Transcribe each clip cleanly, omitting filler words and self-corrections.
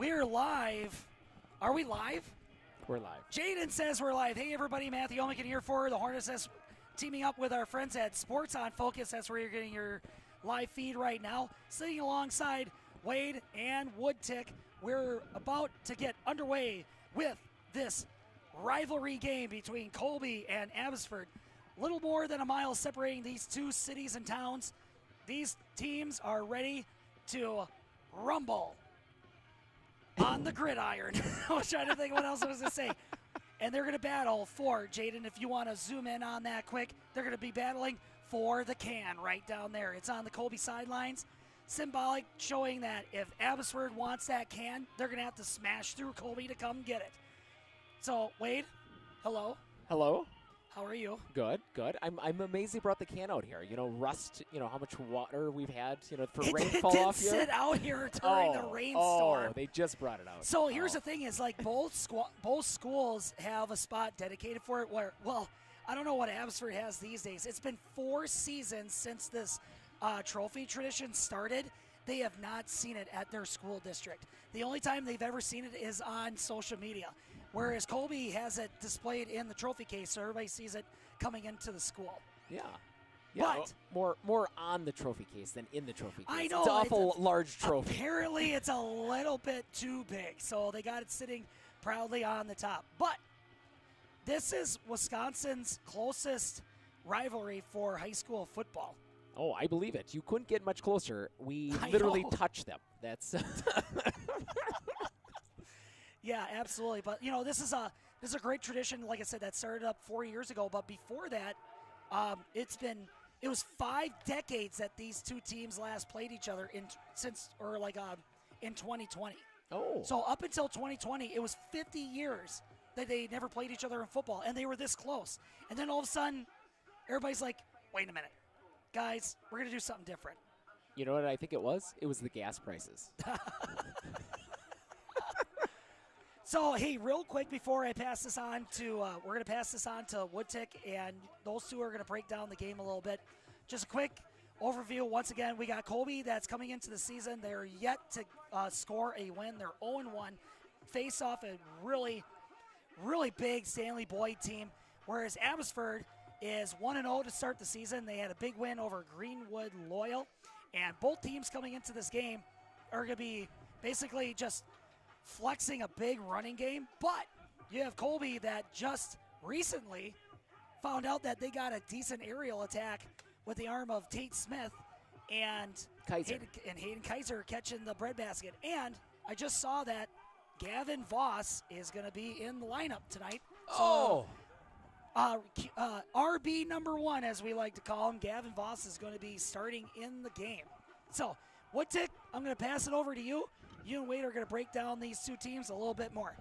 We're live. Are we live? We're live. Jaden says we're live. Hey, everybody. Matthew Olmican here for the Hornets. That's teaming up with our friends at Sports on Focus. That's where you're getting your live feed right now. Sitting alongside Wade and Woodtick. We're about to get underway with this rivalry game between Colby and Abbotsford. Little more than a mile separating these two cities and towns. These teams are ready to rumble on the gridiron. I was trying to think what else I was going to say. And they're going to battle for, Jaden, if you want to zoom in on that quick, they're going to be battling for the can right down there. It's on the Colby sidelines. Symbolic, showing that if Abbotsford wants that can, they're going to have to smash through Colby to come get it. So, Wade, hello. Hello. How are you? Good, good. I'm amazed they brought the can out here. You know, rust, you know, how much water we've had, you know, for rainfall off here. It didn't sit out here during the rainstorm. Oh, they just brought it out. So here's the thing is, like, both schools have a spot dedicated for it where, well, I don't know what Abbotsford has these days. It's been 4 seasons since this trophy tradition started. They have not seen it at their school district. The only time they've ever seen it is on social media, whereas Colby has it displayed in the trophy case, so everybody sees it coming into the school. Yeah. But more on the trophy case than in the trophy case. I know. It's an awful large trophy. Apparently, it's a little bit too big, so they got it sitting proudly on the top. But this is Wisconsin's closest rivalry for high school football. Oh, I believe it. You couldn't get much closer. We I literally know. touched them. That's Yeah, absolutely. But you know, this is a great tradition. Like I said, that started up 4 years ago. But before that, it was 5 decades that these two teams last played each other in 2020. Oh. So up until 2020, it was 50 years that they never played each other in football, and they were this close. And then all of a sudden, everybody's like, "Wait a minute, guys, we're gonna do something different." You know what I think it was? It was the gas prices. So, hey, real quick before I pass this on to, we're going to pass this on to Woodtick, and those two are going to break down the game a little bit. Just a quick overview. Once again, we got Colby that's coming into the season. They're yet to score a win. They're 0-1. Face off a really, really big Stanley Boyd team, whereas Abbotsford is 1-0 to start the season. They had a big win over Greenwood Loyal, and both teams coming into this game are going to be basically just flexing a big running game, but you have Colby that just recently found out that they got a decent aerial attack with the arm of Tate Smith and Hayden Kaiser catching the breadbasket. And I just saw that Gavin Voss is going to be in the lineup tonight. So, RB number 1, as we like to call him, Gavin Voss is going to be starting in the game. So, Woodtick, I'm going to pass it over to you. You and Wade are going to break down these two teams a little bit more.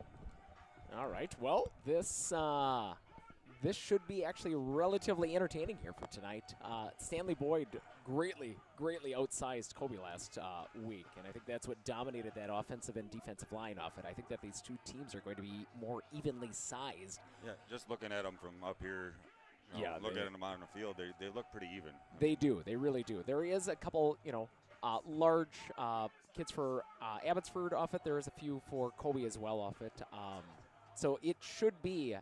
All right. Well, this should be actually relatively entertaining here for tonight. Stanley Boyd greatly outsized Colby last week, and I think that's what dominated that offensive and defensive line off it. I think that these two teams are going to be more evenly sized. Yeah, just looking at them from up here, looking at them on the field, they look pretty even. They do. They really do. There is a couple, large kids for Abbotsford off it. There is a few for Colby as well off it. So it should be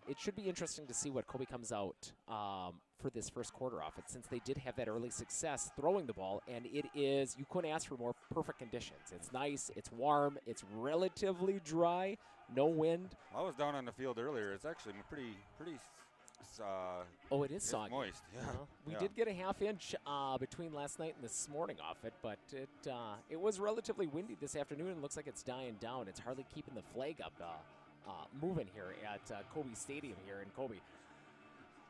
interesting to see what Colby comes out for this first quarter off it, since they did have that early success throwing the ball, and you couldn't ask for more perfect conditions. It's nice, it's warm, it's relatively dry, no wind. I was down on the field earlier. It's actually pretty. It is soggy. Moist. Yeah. We did get a half inch between last night and this morning off it, but it was relatively windy this afternoon. It looks like it's dying down. It's hardly keeping the flag up moving here at Colby Stadium here in Colby.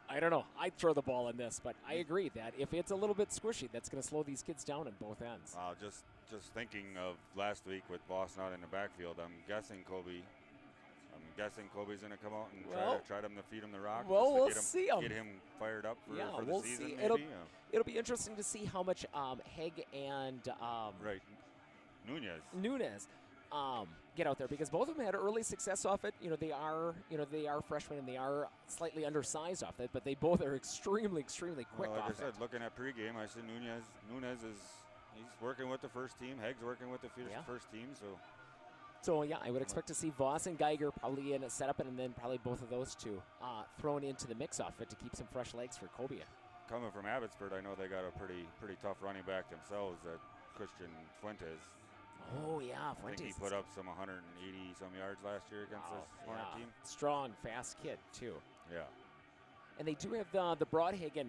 I don't know. I'd throw the ball in this, but I agree that if it's a little bit squishy, that's going to slow these kids down on both ends. Just thinking of last week with Boss not in the backfield, I'm guessing Colby's going to come out and try to feed him the rock. Well, we'll see him. Get him fired up for we'll the season. See. Maybe. It'll be interesting to see how much Haig and Nunez get out there, because both of them had early success off it. They are freshmen and they are slightly undersized off it, but they both are extremely quick off it. Like I said, looking at pregame, I said Nunez is he's working with the first team. Haig's working with the first team, so. So, yeah, I would expect to see Voss and Geiger probably in a setup, and then probably both of those two thrown into the mix off it to keep some fresh legs for Colby. Coming from Abbotsford, I know they got a pretty tough running back themselves, Christian Fuentes. Oh, yeah, I Fuentes. think he put up some 180-some yards last year against this Hornet team. Strong, fast kid, too. Yeah. And they do have the Broadhagen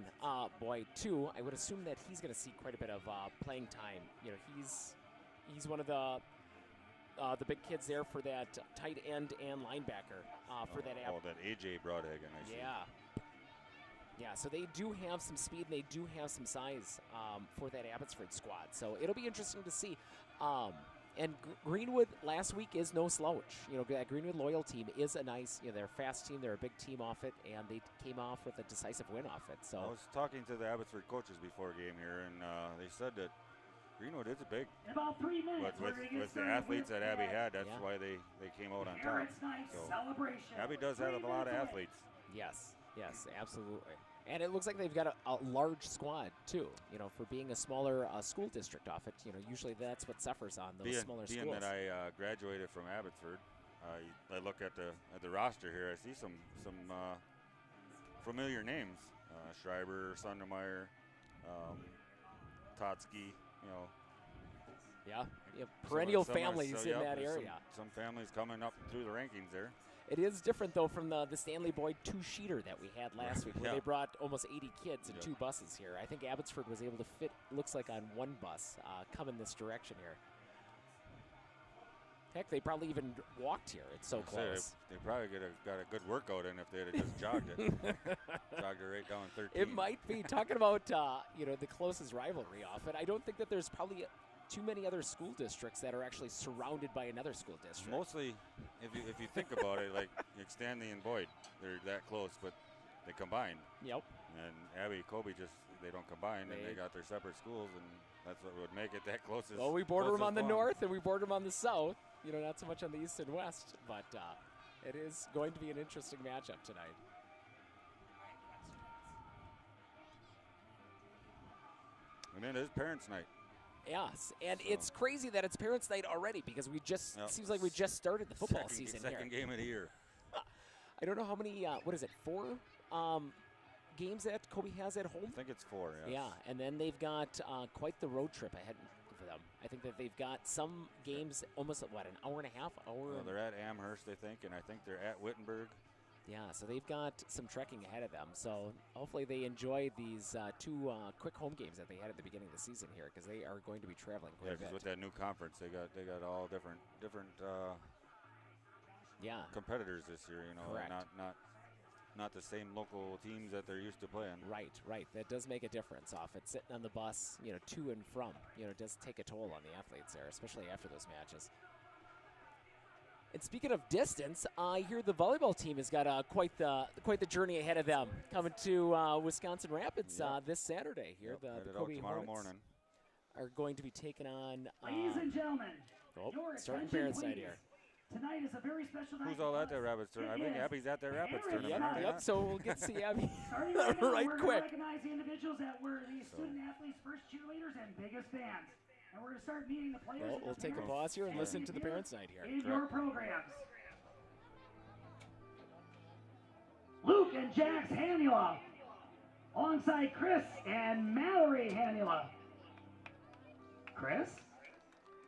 boy, too. I would assume that he's going to see quite a bit of playing time. You know, he's one of the big kids there for that tight end and linebacker for that. That AJ Broadhagen, I see. Yeah, so they do have some speed and they do have some size for that Abbotsford squad. So it'll be interesting to see. And Greenwood last week is no slouch. You know, that Greenwood Loyal team is a nice, they're a fast team. They're a big team off it, and they came off with a decisive win off it. So I was talking to the Abbotsford coaches before game here, and they said that Greenwood is a big. In about 3 minutes, with the athletes that Abby had, that's why they came out on top. So Abby does have a lot of athletes. Yes, absolutely. And it looks like they've got a large squad, too, for being a smaller school district off it. Usually that's what suffers on those smaller schools. Being that I graduated from Abbotsford, I look at the roster here. I see some familiar names. Schreiber, Sundermeyer, Totsky, Yeah, perennial families in that area. Some families coming up through the rankings there. It is different, though, from the Stanley Boyd two-sheeter that we had last week, where they brought almost 80 kids in 2 buses here. I think Abbotsford was able to fit, looks like, on 1 bus, come in this direction here. Heck, they probably even walked here. It's so close. They probably got a good workout in if they had just jogged it. Jogged it right down 13. It might be. Talking about, the closest rivalry off it, I don't think that there's probably too many other school districts that are actually surrounded by another school district. Mostly, if you think about it, like Stanley and Boyd, they're that close, but they combine. Yep. And Abby, Colby they don't combine, and they got their separate schools, and that's what would make it that closest. Well, we border them on the north, and we border them on the south. Not so much on the east and west, but it is going to be an interesting matchup tonight. And it is Parents' Night. Yes, and it's crazy that it's Parents' Night already because we just seems like we just started the football season here. Second game of the year. I don't know how many. What is it? 4 games that Colby has at home. I think it's 4. Yes. Yeah, and then they've got quite the road trip ahead for them. I think that they've got some games almost at an hour and a half. Well, they're at Amherst, I think, and I think they're at Wittenberg. Yeah, so they've got some trekking ahead of them. So hopefully they enjoy these 2 quick home games that they had at the beginning of the season here, because they are going to be traveling quite a bit. With that new conference, they got all different competitors this year. Correct. Not the same local teams that they're used to playing. Right. That does make a difference off it. Sitting on the bus, to and from, it does take a toll on the athletes there, especially after those matches. And speaking of distance, I hear the volleyball team has got quite the journey ahead of them, coming to Wisconsin Rapids this Saturday. Here, the Colby tomorrow Hornets morning are going to be taking on. Ladies and gentlemen, starting Parents' Night here. Tonight is a very special night. Who's all at their Rapids tournament? I think Abby's at their Rapids tournament. Yep. So we'll get to see Abby right quick. We're going to recognize the individuals that were the student athletes' first cheerleaders and biggest fans. And we're going to start meeting the players. Well, we'll take a pause here and listen to the Parents' Night here. In your programs. Luke and Jax Hanula, alongside Chris and Mallory Hanula. Chris?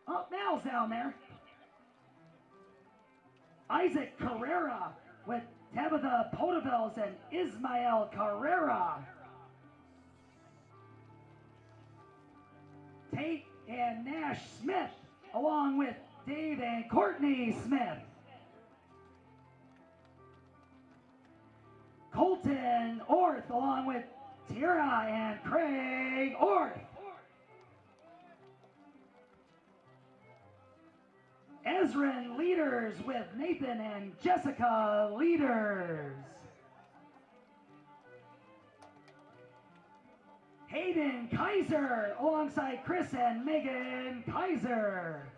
Oh, Mal's down there. Isaac Carrera with Tabitha Podevels and Ismael Carrera. Tate and Nash Smith, along with Dave and Courtney Smith. Colton Orth, along with Tira and Craig Orth. Ezrin Leaders with Nathan and Jessica Leaders. Hayden Kaiser alongside Chris and Megan Kaiser.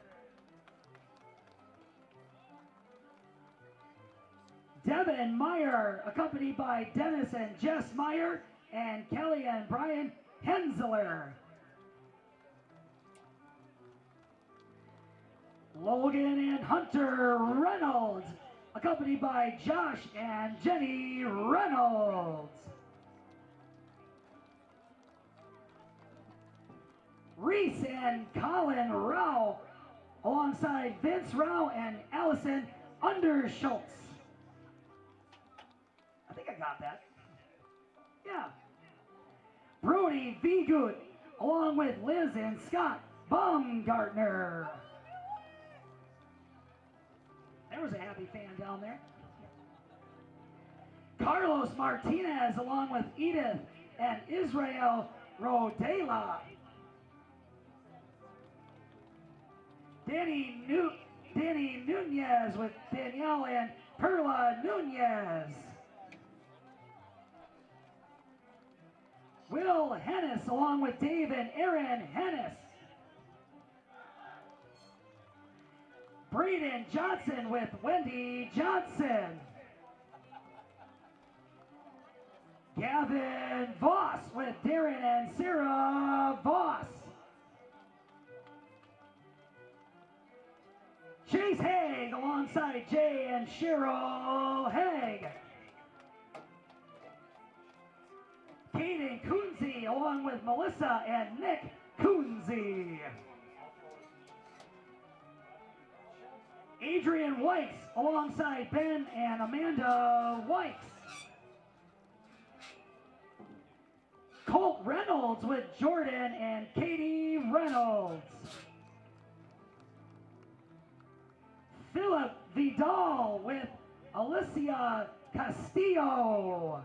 Devin Meyer, accompanied by Dennis and Jess Meyer, and Kelly and Brian Hensler. Logan and Hunter Reynolds, accompanied by Josh and Jenny Reynolds. Reese and Colin Rao, alongside Vince Rao and Allison Underschultz. I think I got that. Yeah. Brody Vigut, along with Liz and Scott Baumgartner. There was a happy fan down there. Carlos Martinez, along with Edith and Israel Rodela. Danny Nunez with Danielle and Perla Nunez. Will Hennis, along with Dave and Aaron Hennis. Braden Johnson with Wendy Johnson. Gavin Voss with Darren and Sarah Voss. Chase Haig alongside Jay and Cheryl Haig. Kaden Kunze along with Melissa and Nick Kunze. Adrian Weiss alongside Ben and Amanda Weiss. Colt Reynolds with Jordan and Katie Reynolds. Philip Vidal with Alicia Castillo.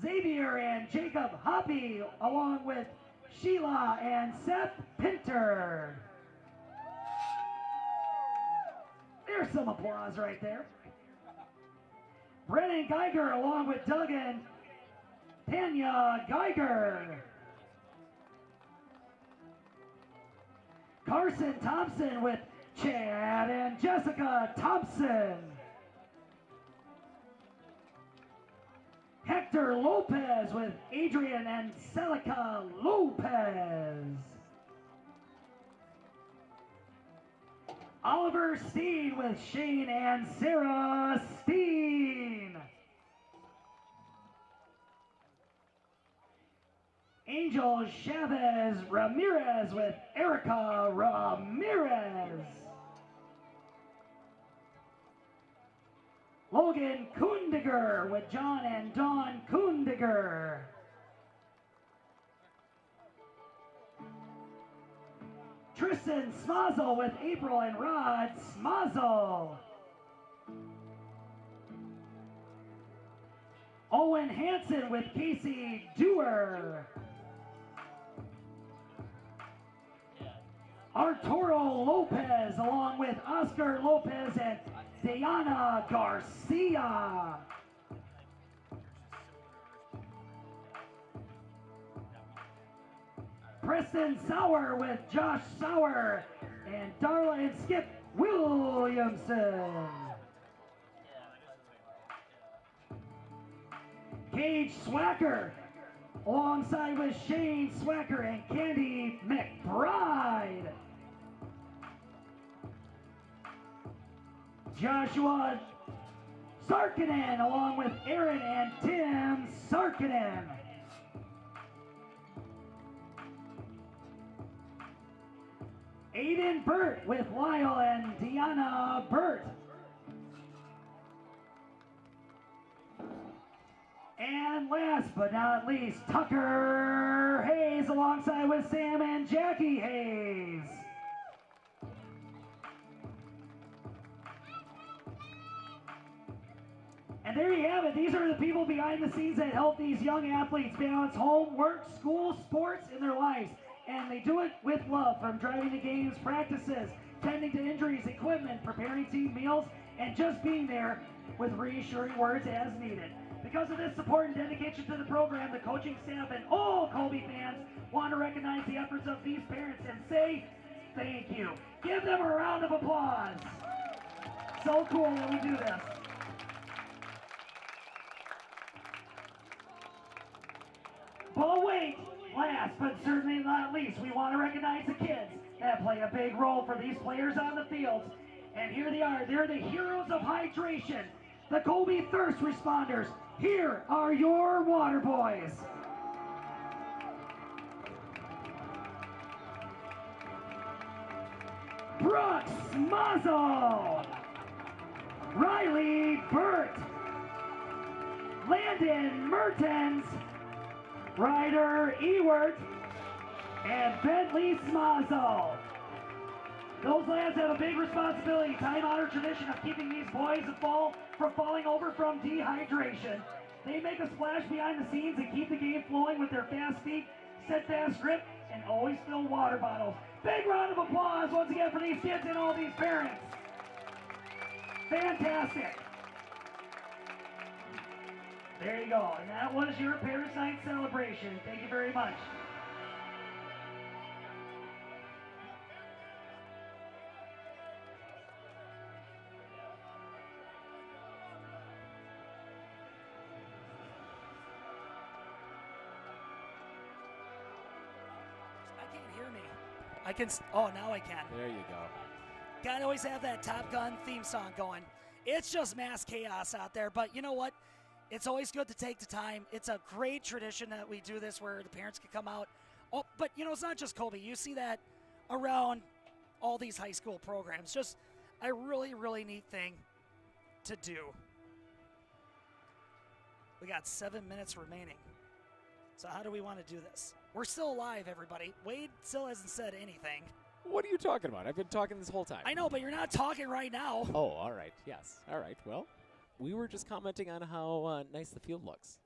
Xavier and Jacob Hoppy, along with Sheila and Seth Pinter. There's some applause right there. Brennan Geiger, along with Doug and Tanya Geiger. Carson Thompson with Chad and Jessica Thompson. Hector Lopez with Adrian and Celica Lopez. Oliver Steen with Shane and Sarah Steen. Angel Chavez Ramirez with Erica Ramirez. Logan Kundiger with John and Dawn Kundiger. Tristan Smazel with April and Rod Smazel. Owen Hansen with Casey Dewar. Arturo Lopez along with Oscar Lopez and Diana Garcia. Preston Sauer with Josh Sauer and Darla and Skip Williamson. Gage Swacker alongside with Shane Swacker and Candy McBride. Joshua Sarkinen along with Aaron and Tim Sarkinen. Aiden Burt with Lyle and Deanna Burt. And last but not least, Tucker Hayes alongside with Sam and Jackie Hayes. And there you have it. These are the people behind the scenes that help these young athletes balance home, work, school, sports in their lives. And they do it with love, from driving to games, practices, tending to injuries, equipment, preparing team meals, and just being there with reassuring words as needed. Because of this support and dedication to the program, the coaching staff and all Colby fans want to recognize the efforts of these parents and say thank you. Give them a round of applause. So cool that we do this. But wait, last but certainly not least, we want to recognize the kids that play a big role for these players on the field. And here they are. They're the heroes of hydration, the Colby Thirst Responders. Here are your water boys. Brooks Muzzle, Riley Burt, Landon Mertens, Ryder Ewert, and Bentley Smazel. Those lads have a big responsibility, time-honored tradition of keeping these boys from falling over from dehydration. They make a splash behind the scenes and keep the game flowing with their fast feet, steadfast grip, and always fill water bottles. Big round of applause once again for these kids and all these parents. Fantastic. There you go. And that was your Parents' Night celebration. Thank you very much. I can, oh, now I can. There you go. Gotta always have that Top Gun theme song going. It's just mass chaos out there, but you know what? It's always good to take the time. It's a great tradition that we do this where the parents can come out. Oh, but you know, it's not just Colby. You see that around all these high school programs. Just a really, really neat thing to do. We got 7 minutes remaining. So how do we want to do this? We're still alive, everybody. Wade still hasn't said anything. What are you talking about? I've been talking this whole time. I know, but you're not talking right now. Oh, all right. Yes. All right. Well, we were just commenting on how nice the field looks.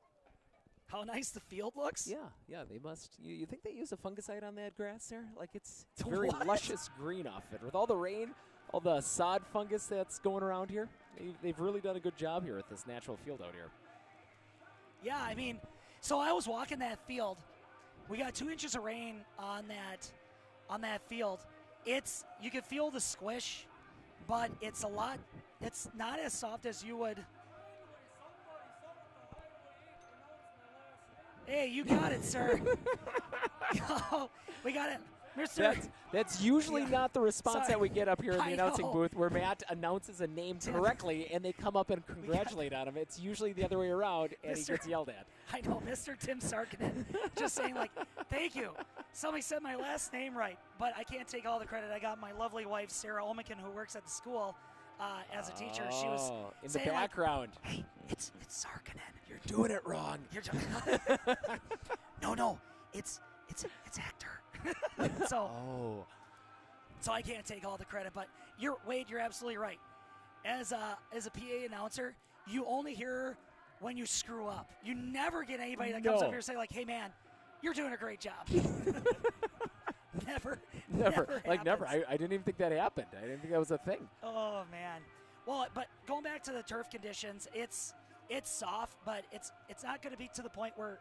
How nice the field looks? Yeah. Yeah, they must. You think they use a fungicide on that grass there? Like it's very luscious green off it. With all the rain, all the sod fungus that's going around here, they've really done a good job here at this natural field out here. Yeah, I mean, so I was walking that field. We got 2 inches of rain on that field. You can feel the squish, but it's not as soft as you would. Hey, you got it, sir. Oh, we got it. Mr. That's usually not the response that we get up here in the announcing know. booth where Matt announces a name correctly and they come up and congratulate on him. It's usually the other way around and he gets yelled at. I know, Mr. Tim Sarkinen just saying like, thank you. Somebody said my last name right, but I can't take all the credit. I got my lovely wife, Sarah Olmican, who works at the school as a teacher. She was in the background. Like, hey, it's Sarkinen. You're doing it wrong. You're no, it's Hector. So I can't take all the credit, but Wade, you're absolutely right. As a PA announcer, you only hear when you screw up. You never get anybody that comes up here and say like, "Hey man, you're doing a great job." Never. Like never. I didn't even think that happened. I didn't think that was a thing. Oh man. Well, but going back to the turf conditions, it's soft, but it's not going to be to the point where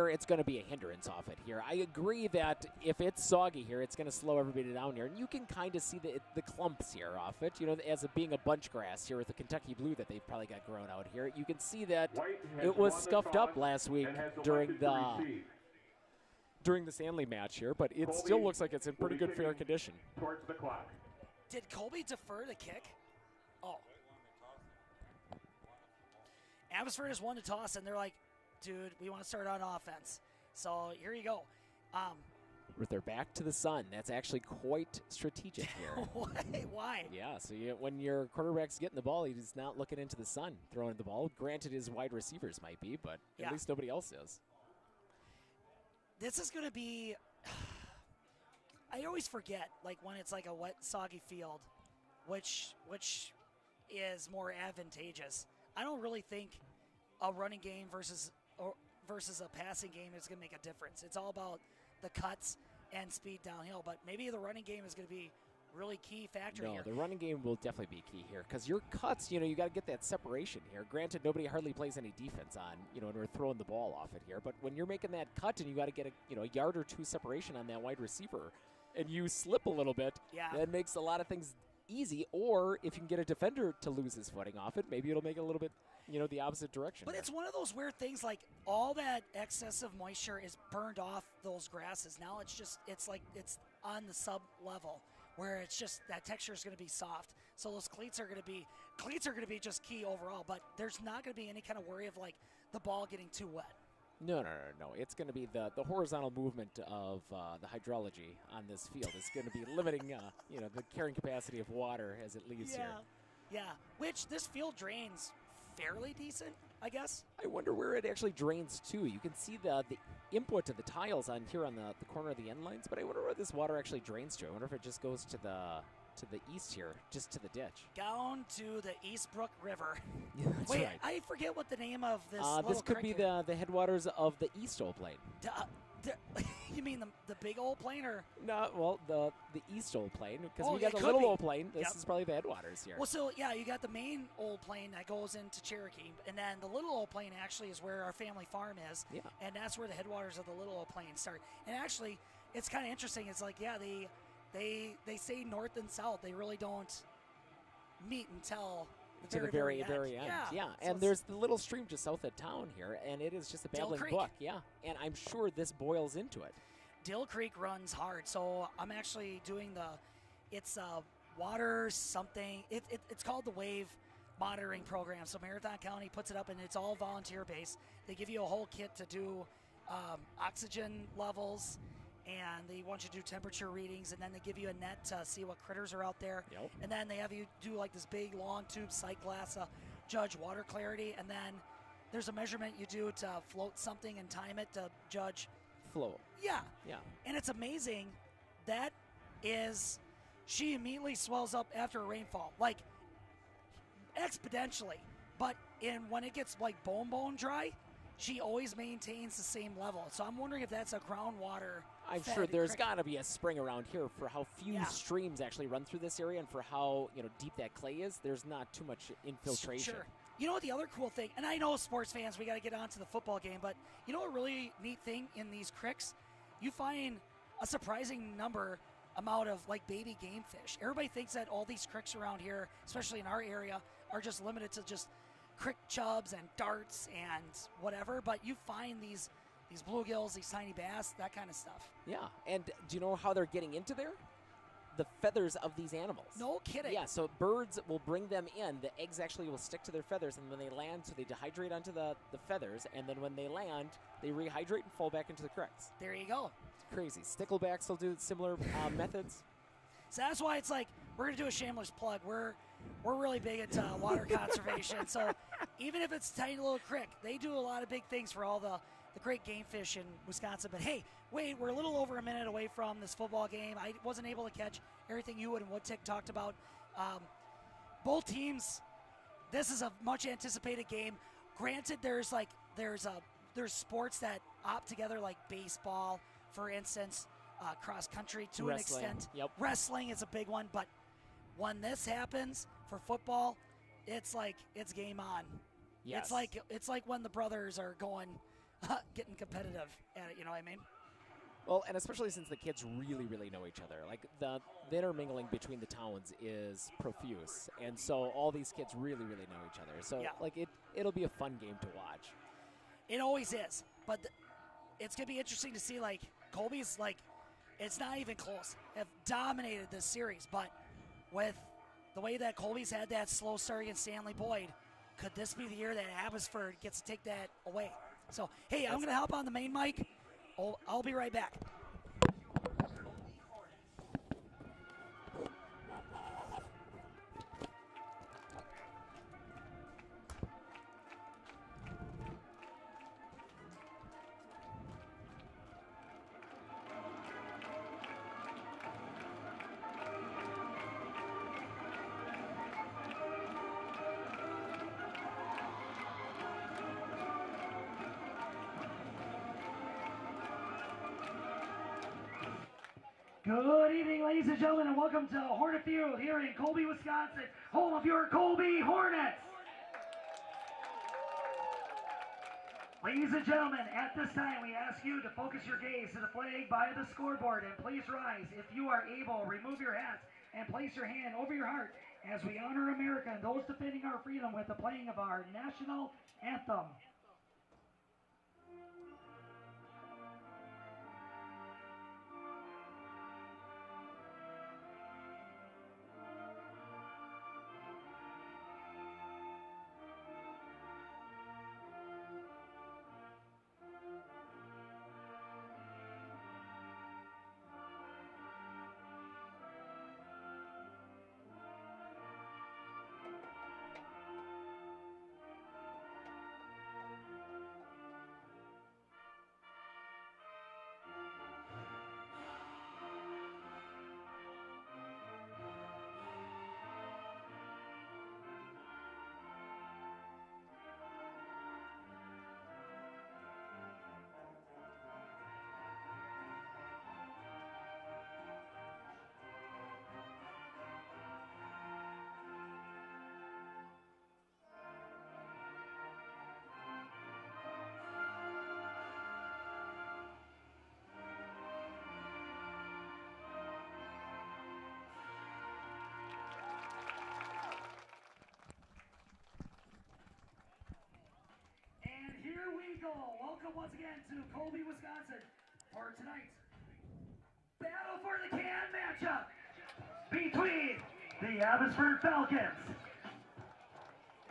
it's going to be a hindrance off it here. I agree that if it's soggy here, it's going to slow everybody down here. And you can kind of see the clumps here off it, you know, as it being a bunch grass here with the Kentucky blue that they've probably got grown out here. You can see that it was scuffed up last week during the Stanley match here, but it still looks like it's in pretty good fair condition. Towards the clock. Did Colby defer the kick? Oh. Abbotsford has won to toss, and they're like, dude, we want to start on offense. So here you go. With their back to the sun, that's actually quite strategic here. Why? Yeah, so when your quarterback's getting the ball, he's not looking into the sun throwing the ball. Granted, his wide receivers might be, but at least nobody else is. This is going to be, I always forget, like when it's like a wet, soggy field, which is more advantageous. I don't really think a running game versus a passing game is going to make a difference. It's all about the cuts and speed downhill, but maybe the running game is going to be really key factor here. No, the running game will definitely be key here because your cuts, you know, you got to get that separation here. Granted, nobody hardly plays any defense on, you know, when we're throwing the ball off it here, but when you're making that cut and you got to get a yard or two separation on that wide receiver and you slip a little bit, that makes a lot of things easy. Or if you can get a defender to lose his footing off it, maybe it'll make it a little bit the opposite direction. But here. it's one of those weird things, like all that excessive moisture is burned off those grasses. Now it's like it's on the sub level where it's just that texture is going to be soft. So those cleats are going to be just key overall. But there's not going to be any kind of worry of like the ball getting too wet. No. It's going to be the horizontal movement of the hydrology on this field is going to be limiting, the carrying capacity of water as it leaves here. Yeah, which this field drains fairly decent, I guess. I wonder where it actually drains to. You can see the input to the tiles on here on the corner of the end lines, but I wonder where this water actually drains to. I wonder if it just goes to the east here, just to the ditch. Down to the Eastbrook River. Yeah, that's Wait, right. I forget what the name of this This could be here. the headwaters of the East Old Plain. You mean the big old plain, or? No, well, the East Old Plain, because we got it the could Little be. Old Plain. This Yep. is probably the headwaters here. Well, so yeah, you got the main old plain that goes into Cherokee, and then the little old plain actually is where our family farm is, Yeah. and that's where the headwaters of the little old plain start. And actually, it's kind of interesting. It's like, yeah, they say north and south. They really don't meet until to the very end. Yeah. So And there's the little stream just south of town here, and it is just a Dill babbling Creek. brook. Yeah, and I'm sure this boils into it. Dill Creek runs hard, so I'm actually doing it's water something. It's called the Wave Monitoring Program. So Marathon County puts it up, and it's all volunteer based. They give you a whole kit to do oxygen levels, and they want you to do temperature readings, and then they give you a net to see what critters are out there. Yep. And then they have you do like this big long tube sight glass to judge water clarity, and then there's a measurement you do to float something and time it to judge Flow. Yeah. Yeah. And it's amazing. That is, she immediately swells up after a rainfall, like exponentially. But when it gets like bone dry, she always maintains the same level. So I'm wondering if that's a groundwater. I'm sure there's got to be a spring around here for how few streams actually run through this area and for how deep that clay is. There's not too much infiltration. Sure. You know what the other cool thing, and I know sports fans, we got to get on to the football game, but you know a really neat thing in these cricks? You find a surprising amount of like baby game fish. Everybody thinks that all these cricks around here, especially in our area, are just limited to just crick chubs and darts and whatever, but you find these bluegills, these tiny bass, that kind of stuff. Yeah, and do you know how they're getting into there? The feathers of these animals. No kidding. Yeah, so birds will bring them in. The eggs actually will stick to their feathers, and when they land, so they dehydrate onto the feathers, and then when they land, they rehydrate and fall back into the creeks. There you go. It's crazy. Sticklebacks will do similar methods. So that's why it's like we're gonna do a shameless plug. We're really big into water conservation. So even if it's a tiny little creek, they do a lot of big things for all the great game fish in Wisconsin. But hey, Wade, we're a little over a minute away from this football game. I wasn't able to catch everything you and Woodtick talked about. Both teams, this is a much anticipated game. Granted, there's sports that opt together, like baseball, for instance, cross country to an extent. Yep. Wrestling is a big one, but when this happens for football, it's like it's game on. Yes. It's like when the brothers are getting competitive at it. You know what I mean? Well, and especially since the kids really, really know each other. Like the intermingling between the towns is profuse, and so all these kids really, really know each other. So it'll be a fun game to watch. It always is, but it's gonna be interesting to see. Like Colby's, it's not even close. Have dominated this series, but with the way that Colby's had that slow start against Stanley Boyd, could this be the year that Abbotsford gets to take that away? So, hey, I'm going to hop on the main mic. I'll be right back. Good evening, ladies and gentlemen, and welcome to Hornet Field here in Colby, Wisconsin, home of your Colby Hornets. Ladies and gentlemen, at this time, we ask you to focus your gaze to the flag by the scoreboard, and please rise. If you are able, remove your hats and place your hand over your heart as we honor America and those defending our freedom with the playing of our national anthem. Here we go. Welcome once again to Colby, Wisconsin for tonight's Battle for the Can matchup between the Abbotsford Falcons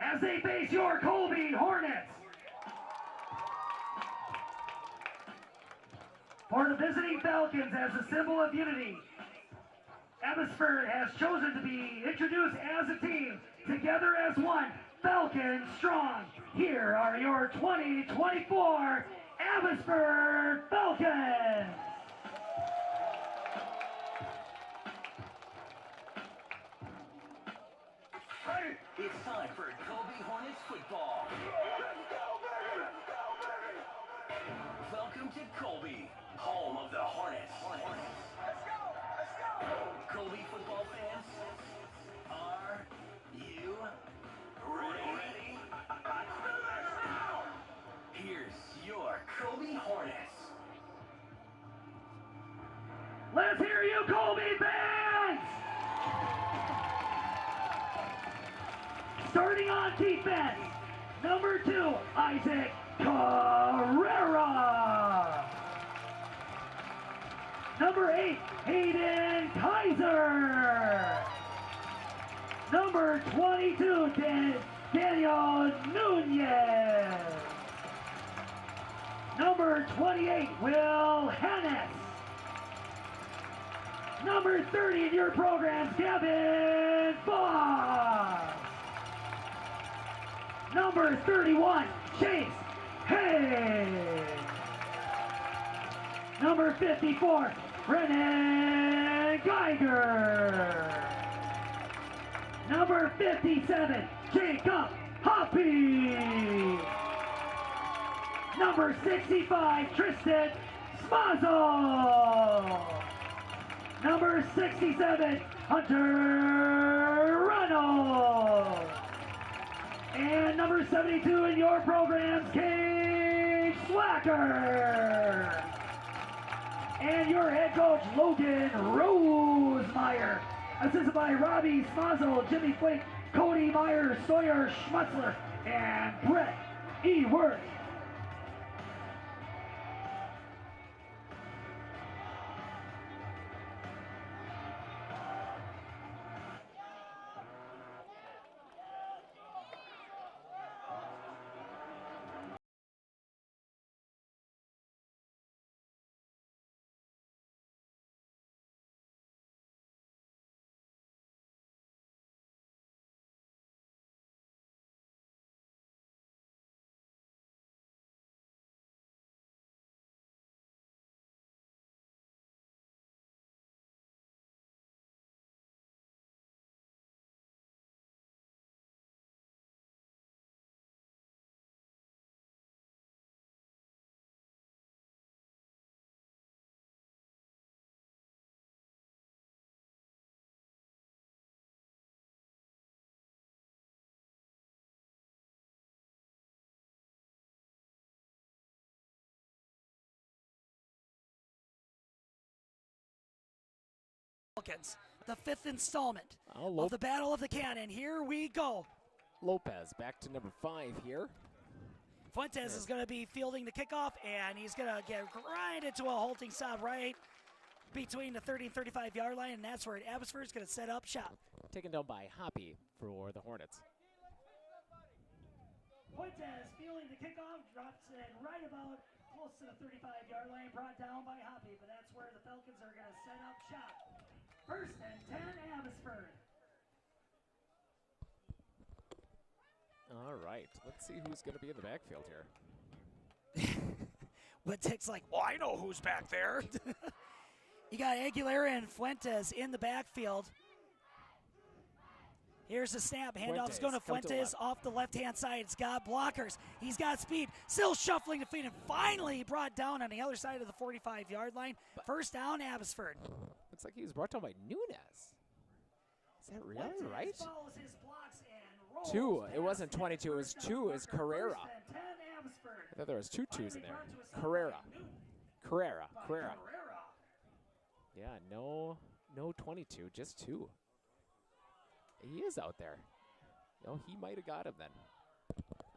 as they face your Colby Hornets. For the visiting Falcons as a symbol of unity, Abbotsford has chosen to be introduced as a team, together as one, Falcon Strong. Here are your 2024 Abbotsford Falcons. It's time for Colby Hornets football. Welcome to Colby, home of the Hornets. Let's go! Colby football fans, are you ready? Let's do this now! Here's your Colby Hornets. Let's hear you, Colby fans! Starting on defense, number 2, Isaac Carrera. Number 8, Hayden Kaiser. Number 22, Daniel Nunez. Number 28, Will Hannes. Number 30 in your programs, Gavin Foss. Number 31, Chase Hayes. Number 54, Brennan Geiger. Number 57, Jacob Hoppy. Number 65, Tristan Smazel. Number 67, Hunter Reynolds. And number 72 in your programs, Cage Slacker. And your head coach, Logan Rosemeyer. Assisted by Robbie Smazel, Jimmy Flake, Cody Meyer, Sawyer Schmutzler, and Brett E. Worth. Falcons. the 5th installment Oh, of the Battle of the Cannon. Here we go. Lopez back to number 5 here. Fuentes is going to be fielding the kickoff, and he's going to get grinded to a halting stop right between the 30 and 35-yard line, and that's where Abbotsford is going to set up shop. Taken down by Hoppy for the Hornets. Fuentes fielding the kickoff, drops it right about close to the 35-yard line, brought down by Hoppy, but that's where the Falcons are going to set up shop. 1st and 10, Abbotsford. All right, let's see who's going to be in the backfield here. Woodtick's like, well, I know who's back there. You got Aguilera and Fuentes in the backfield. Here's the snap. Handoff's going to Fuentes off the left-hand side. It's got blockers. He's got speed. Still shuffling the feet, and finally brought down on the other side of the 45-yard line. 1st down, Abbotsford. Looks like he was brought down by Nunez. Is that really Fuentes right? follows his blocks and rolls 2. It past wasn't him. 22. It was First 2. down It was marker, Carrera. 1st and 10, Abbotsford. I thought there was 2 2s in Finally there. brought to a stop Carrera. by Newton. Carrera. By Carrera. Carrera. Yeah, no 22, just 2. He is out there. No, he might have got him then.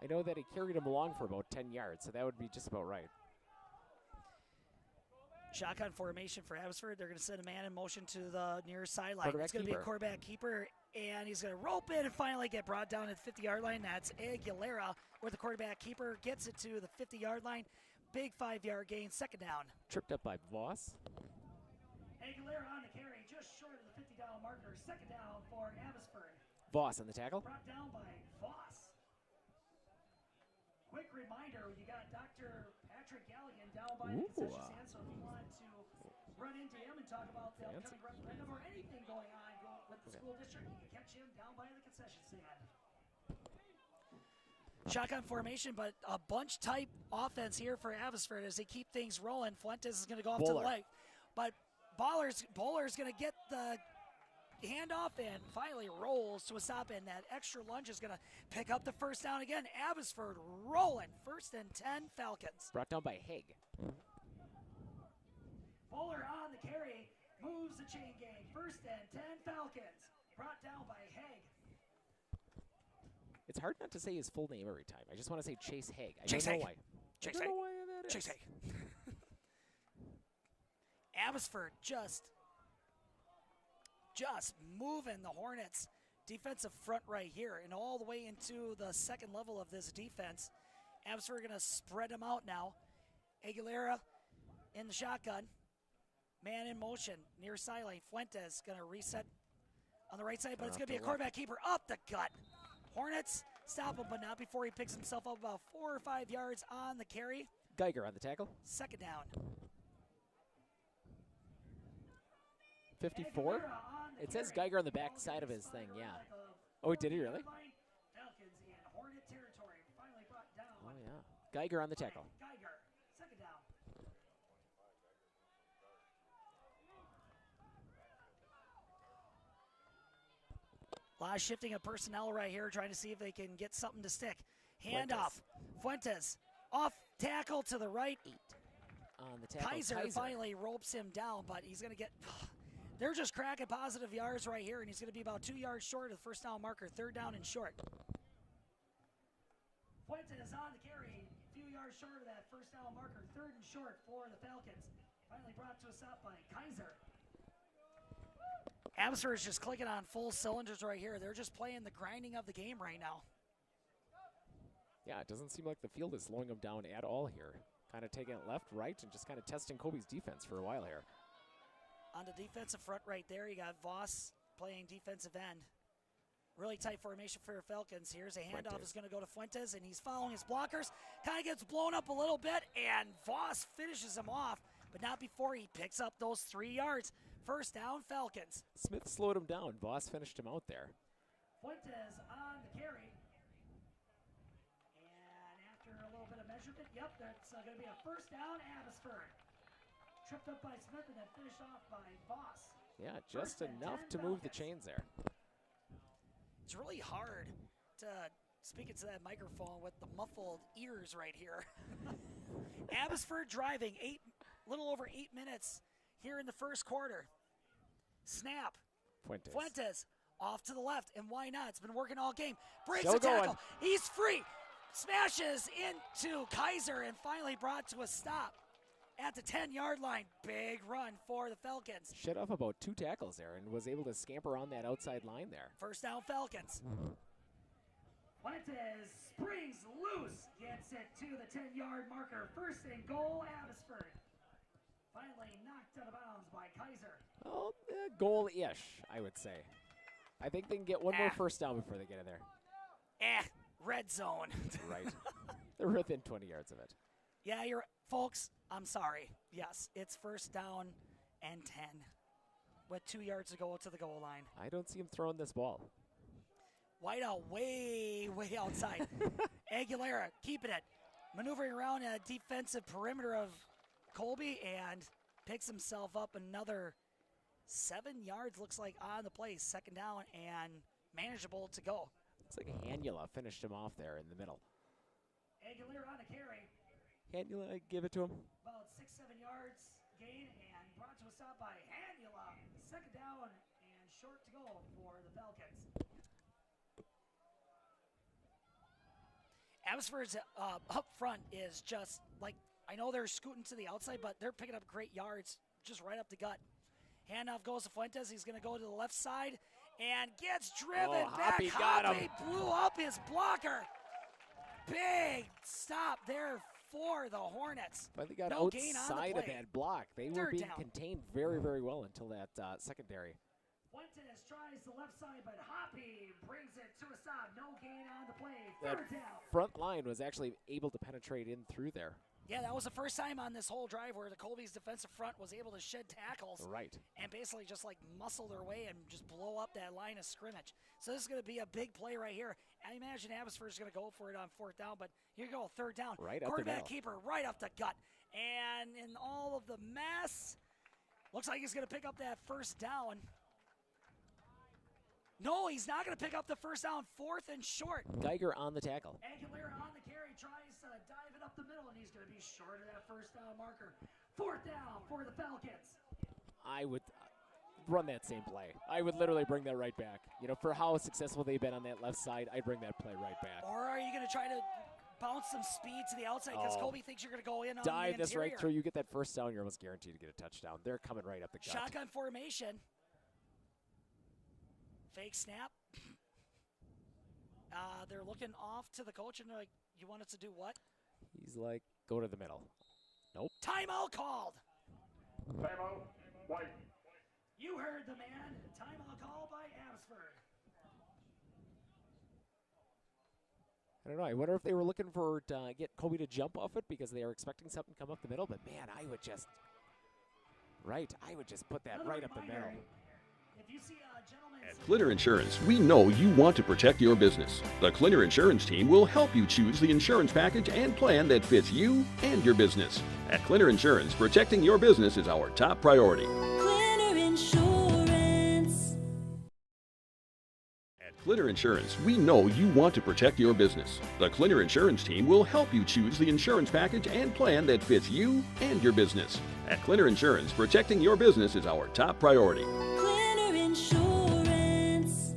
I know that he carried him along for about 10 yards, so that would be just about right. Shotgun formation for Abbotsford. They're going to send a man in motion to the nearest sideline. Quarterback It's going to be a keeper. quarterback keeper, and he's going to rope in and finally get brought down at the 50-yard line. That's Aguilera, where the quarterback keeper gets it to the 50-yard line. Big 5-yard gain, 2nd down. Tripped up by Voss. Aguilera on the carry, just short of the 50-down marker. 2nd down for Abbotsford. Voss on the tackle. Brought down by Voss. Quick reminder, you got Dr. Patrick Galligan down by the concession stand, so if you want to run into him and talk about the upcoming referendum or anything going on with the school district, you can catch him down by the concession stand. Shotgun formation, but a bunch type offense here for Abbotsford as they keep things rolling. Fuentes is going to go off to the right, but Bowler's going to get the handoff and finally rolls to a stop, and that extra lunge is going to pick up the 1st down again. Abbotsford rolling. 1st and 10, Falcons. Brought down by Haig. Bowler on the carry, moves the chain gang. 1st and 10, Falcons. Brought down by Haig. It's hard not to say his full name every time. I just want to say Chase Haig. I Chase don't Haig. know why. Chase I don't Haig. know why that is. Chase Haig. Abbotsford just moving the Hornets defensive front right here and all the way into the 2nd level of this defense. Abbotsford going to spread them out now. Aguilera in the shotgun. Man in motion near sideline. Fuentes going to reset on the right side, but it's going to be a quarterback keeper up the gut. Hornets stop him, but not before he picks himself up about 4 or 5 yards on the carry. Geiger on the tackle. 2nd down. 54. It says Geiger on the back side of his thing, yeah. Oh, did he really? Falcons in Hornet territory. Finally brought down. Oh, yeah. Geiger on the tackle. Geiger, 2nd down. A lot of shifting of personnel right here, trying to see if they can get something to stick. Handoff. Fuentes off tackle to the right. 8 on the tackle. Kaiser finally ropes him down, but he's going to get. They're just cracking positive yards right here, and he's going to be about 2 yards short of the 1st down marker. 3rd down and short. Fuentes on the carry, a few yards short of that 1st down marker. 3rd and short for the Falcons. Finally brought to a stop by Kaiser. Abbotsford is just clicking on full cylinders right here. They're just playing the grinding of the game right now. Yeah, it doesn't seem like the field is slowing them down at all here. Kind of taking it left, right, and just kind of testing Colby's defense for a while here. On the defensive front right there, you got Voss playing defensive end. Really tight formation for the Falcons. Here's a handoff is going to go to Fuentes, and he's following his blockers. Kind of gets blown up a little bit, and Voss finishes him off, but not before he picks up those 3 yards. 1st down, Falcons. Smith slowed him down. Voss finished him out there. Fuentes on the carry. And after a little bit of measurement, yep, that's going to be a 1st down, Abbotsford. Tripped up by Smith and then finished off by Voss. Yeah, just enough to move the chains there. It's really hard to speak into that microphone with the muffled ears right here. Abbotsford driving little over 8 minutes here in the 1st quarter. Snap. Fuentes off to the left, and why not? It's been working all game. Breaks Still a tackle. going. He's free. Smashes into Kaiser and finally brought to a stop at the 10-yard line. Big run for the Falcons. Shed off about 2 tackles there and was able to scamper on that outside line there. First down, Falcons. Fuentes springs loose, gets it to the 10-yard marker. First and goal, Abbotsford. Finally knocked out of bounds by Kaiser. Well, goal-ish, I would say. I think they can get one more first down before they get in there. Red zone. Right. They're within 20 yards of it. Yeah, folks, I'm sorry. Yes, it's first down and 10 with 2 yards to go to the goal line. I don't see him throwing this ball. Whiteout way outside. Aguilera keeping it. Maneuvering around a defensive perimeter of Colby and picks himself up another 7 yards, looks like, on the play. Second down and manageable to go. Looks like Hanula finished him off there in the middle. Aguilera on a carry. Hanula, give it to him. About 6-7 yards gain and brought to a stop by Hanula. Second down and short to go for the Falcons. Abbotsford's up front is just like, I know they're scooting to the outside, but they're picking up great yards just right up the gut. Handoff goes to Fuentes. He's going to go to the left side and gets driven back. Hoppy got him. Blew up his blocker. Big stop there for the Hornets. But they got No gain on the outside of play. that block. They were Third being down. contained very, very well until that secondary. Fuentes tries the left side, but Hoppy brings it to a stop. No gain on the play. That Third down. front line was actually able to penetrate in through there. Yeah, that was the first time on this whole drive where the Colby's defensive front was able to shed tackles. Right. And basically just like muscle their way and just blow up that line of scrimmage. So this is going to be a big play right here. I imagine Abbotsford's going to go for it on fourth down, but here you go, third down. Right up the Quarterback middle. keeper right up the gut. And in all of the mess, looks like he's going to pick up that first down. No, he's not going to pick up the first down. Fourth and short. Geiger on the tackle. Aguilera on the carry, tries to dive it up the middle, and he's going to be short of that first down marker. Fourth down for the Falcons. I would run that same play. I would literally bring that right back. You know, for how successful they've been on that left side, I'd bring that play right back. Or are you going to try to bounce some speed to the outside because Oh. Colby thinks you're going to go in on Dive the this interior? right through. You get that first down, you're almost guaranteed to get a touchdown. They're coming right up the gut. Shotgun formation. Fake snap. They're looking off to the coach and they're like, you want us to do what? He's like, go to the middle. Nope. Timeout called. Timeout, White. You heard the man. Timeout called by Abbotsford. I don't know. I wonder if they were looking for to get Colby to jump off it because they are expecting something to come up the middle. But man, I would just put that Another right up the reminder, middle. If you see a gentleman At Clinner Insurance, we know you want to protect your business. The Clinner Insurance team will help you choose the insurance package and plan that fits you and your business. At Clinner Insurance, protecting your business is our top priority. Clinner Insurance. At Clinner Insurance, we know you want to protect your business. The Clinner Insurance team will help you choose the insurance package and plan that fits you and your business. At Clinner Insurance, protecting your business is our top priority. Clinner Insurance.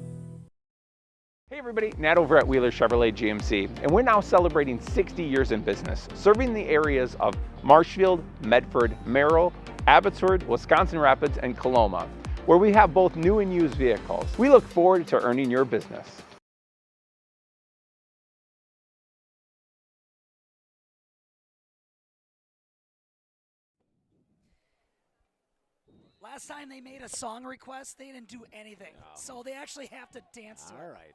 Hey everybody, Nat over at Wheeler Chevrolet GMC, and we're now celebrating 60 years in business, serving the areas of Marshfield, Medford, Merrill, Abbotsford, Wisconsin Rapids, and Coloma, where we have both new and used vehicles. We look forward to earning your business. Last time they made a song request, they didn't do anything. No. So they actually have to dance to All it. right.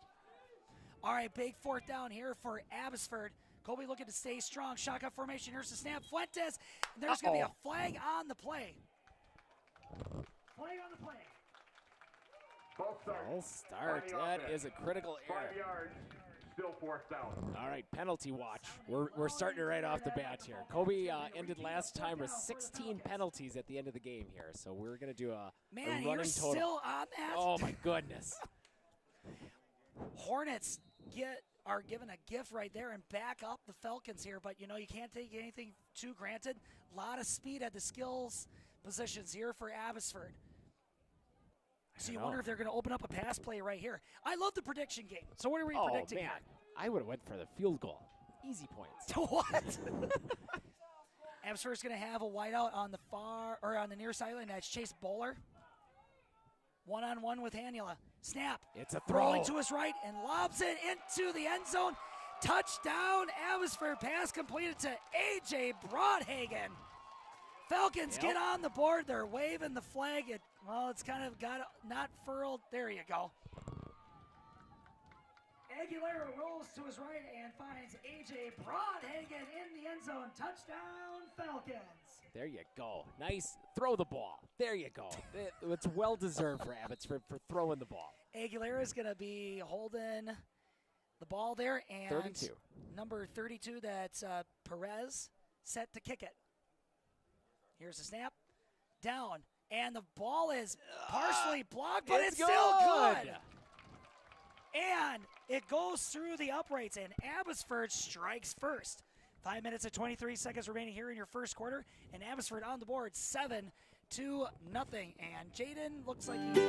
All right, big fourth down here for Abbotsford. Colby looking to stay strong. Shotgun formation. Here's the snap. Fuentes. And there's going to be a flag on the play. Flag on the play. False start. That is a critical error. 5 yards, still fourth down. All right, penalty watch. We're starting it right off the bat here. Colby ended last time with 16 penalties at the end of the game here, so we're going to do a Man, running you're total. still on that? Oh my goodness. Hornets are given a gift right there and back up the Falcons here, but you know, you can't take anything too granted. A lot of speed at the skills positions here for Abbotsford. So you wonder if they're going to open up a pass play right here. I love the prediction game. So what are we predicting man. I would have went for the field goal. Easy points. What? Abbotsford's going to have a wideout on the on the near sideline. That's Chase Bowler. One-on-one with Hanula. Snap. It's a throw. Rolling to his right and lobs it into the end zone. Touchdown, Abbotsford. Pass completed to A.J. Broadhagen. Falcons get on the board. They're waving the flag. It's kind of got not furled. There you go. Aguilera rolls to his right and finds A.J. Broadhagen in the end zone. Touchdown, Falcons. There you go. Nice. Throw the ball. There you go. It's well-deserved for Abbotsford for throwing the ball. Aguilera is going to be holding the ball there. And 32. Number 32, that's Perez, set to kick it. Here's the snap. Down. And the ball is partially blocked, but it's still good. And it goes through the uprights, and Abbotsford strikes first. 5 minutes and 23 seconds remaining here in your first quarter, and Abbotsford on the board 7-0. And Jaden looks like he's...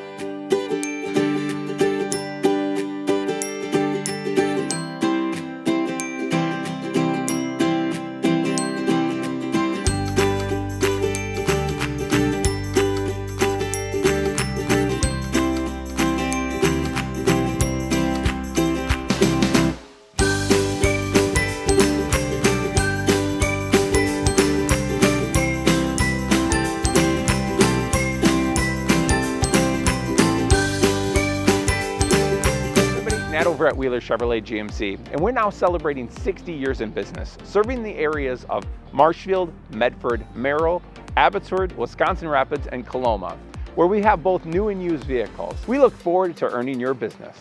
Over at Wheeler Chevrolet GMC, and we're now celebrating 60 years in business, serving the areas of Marshfield, Medford, Merrill, Abbotsford, Wisconsin Rapids, and Coloma, where we have both new and used vehicles. We look forward to earning your business.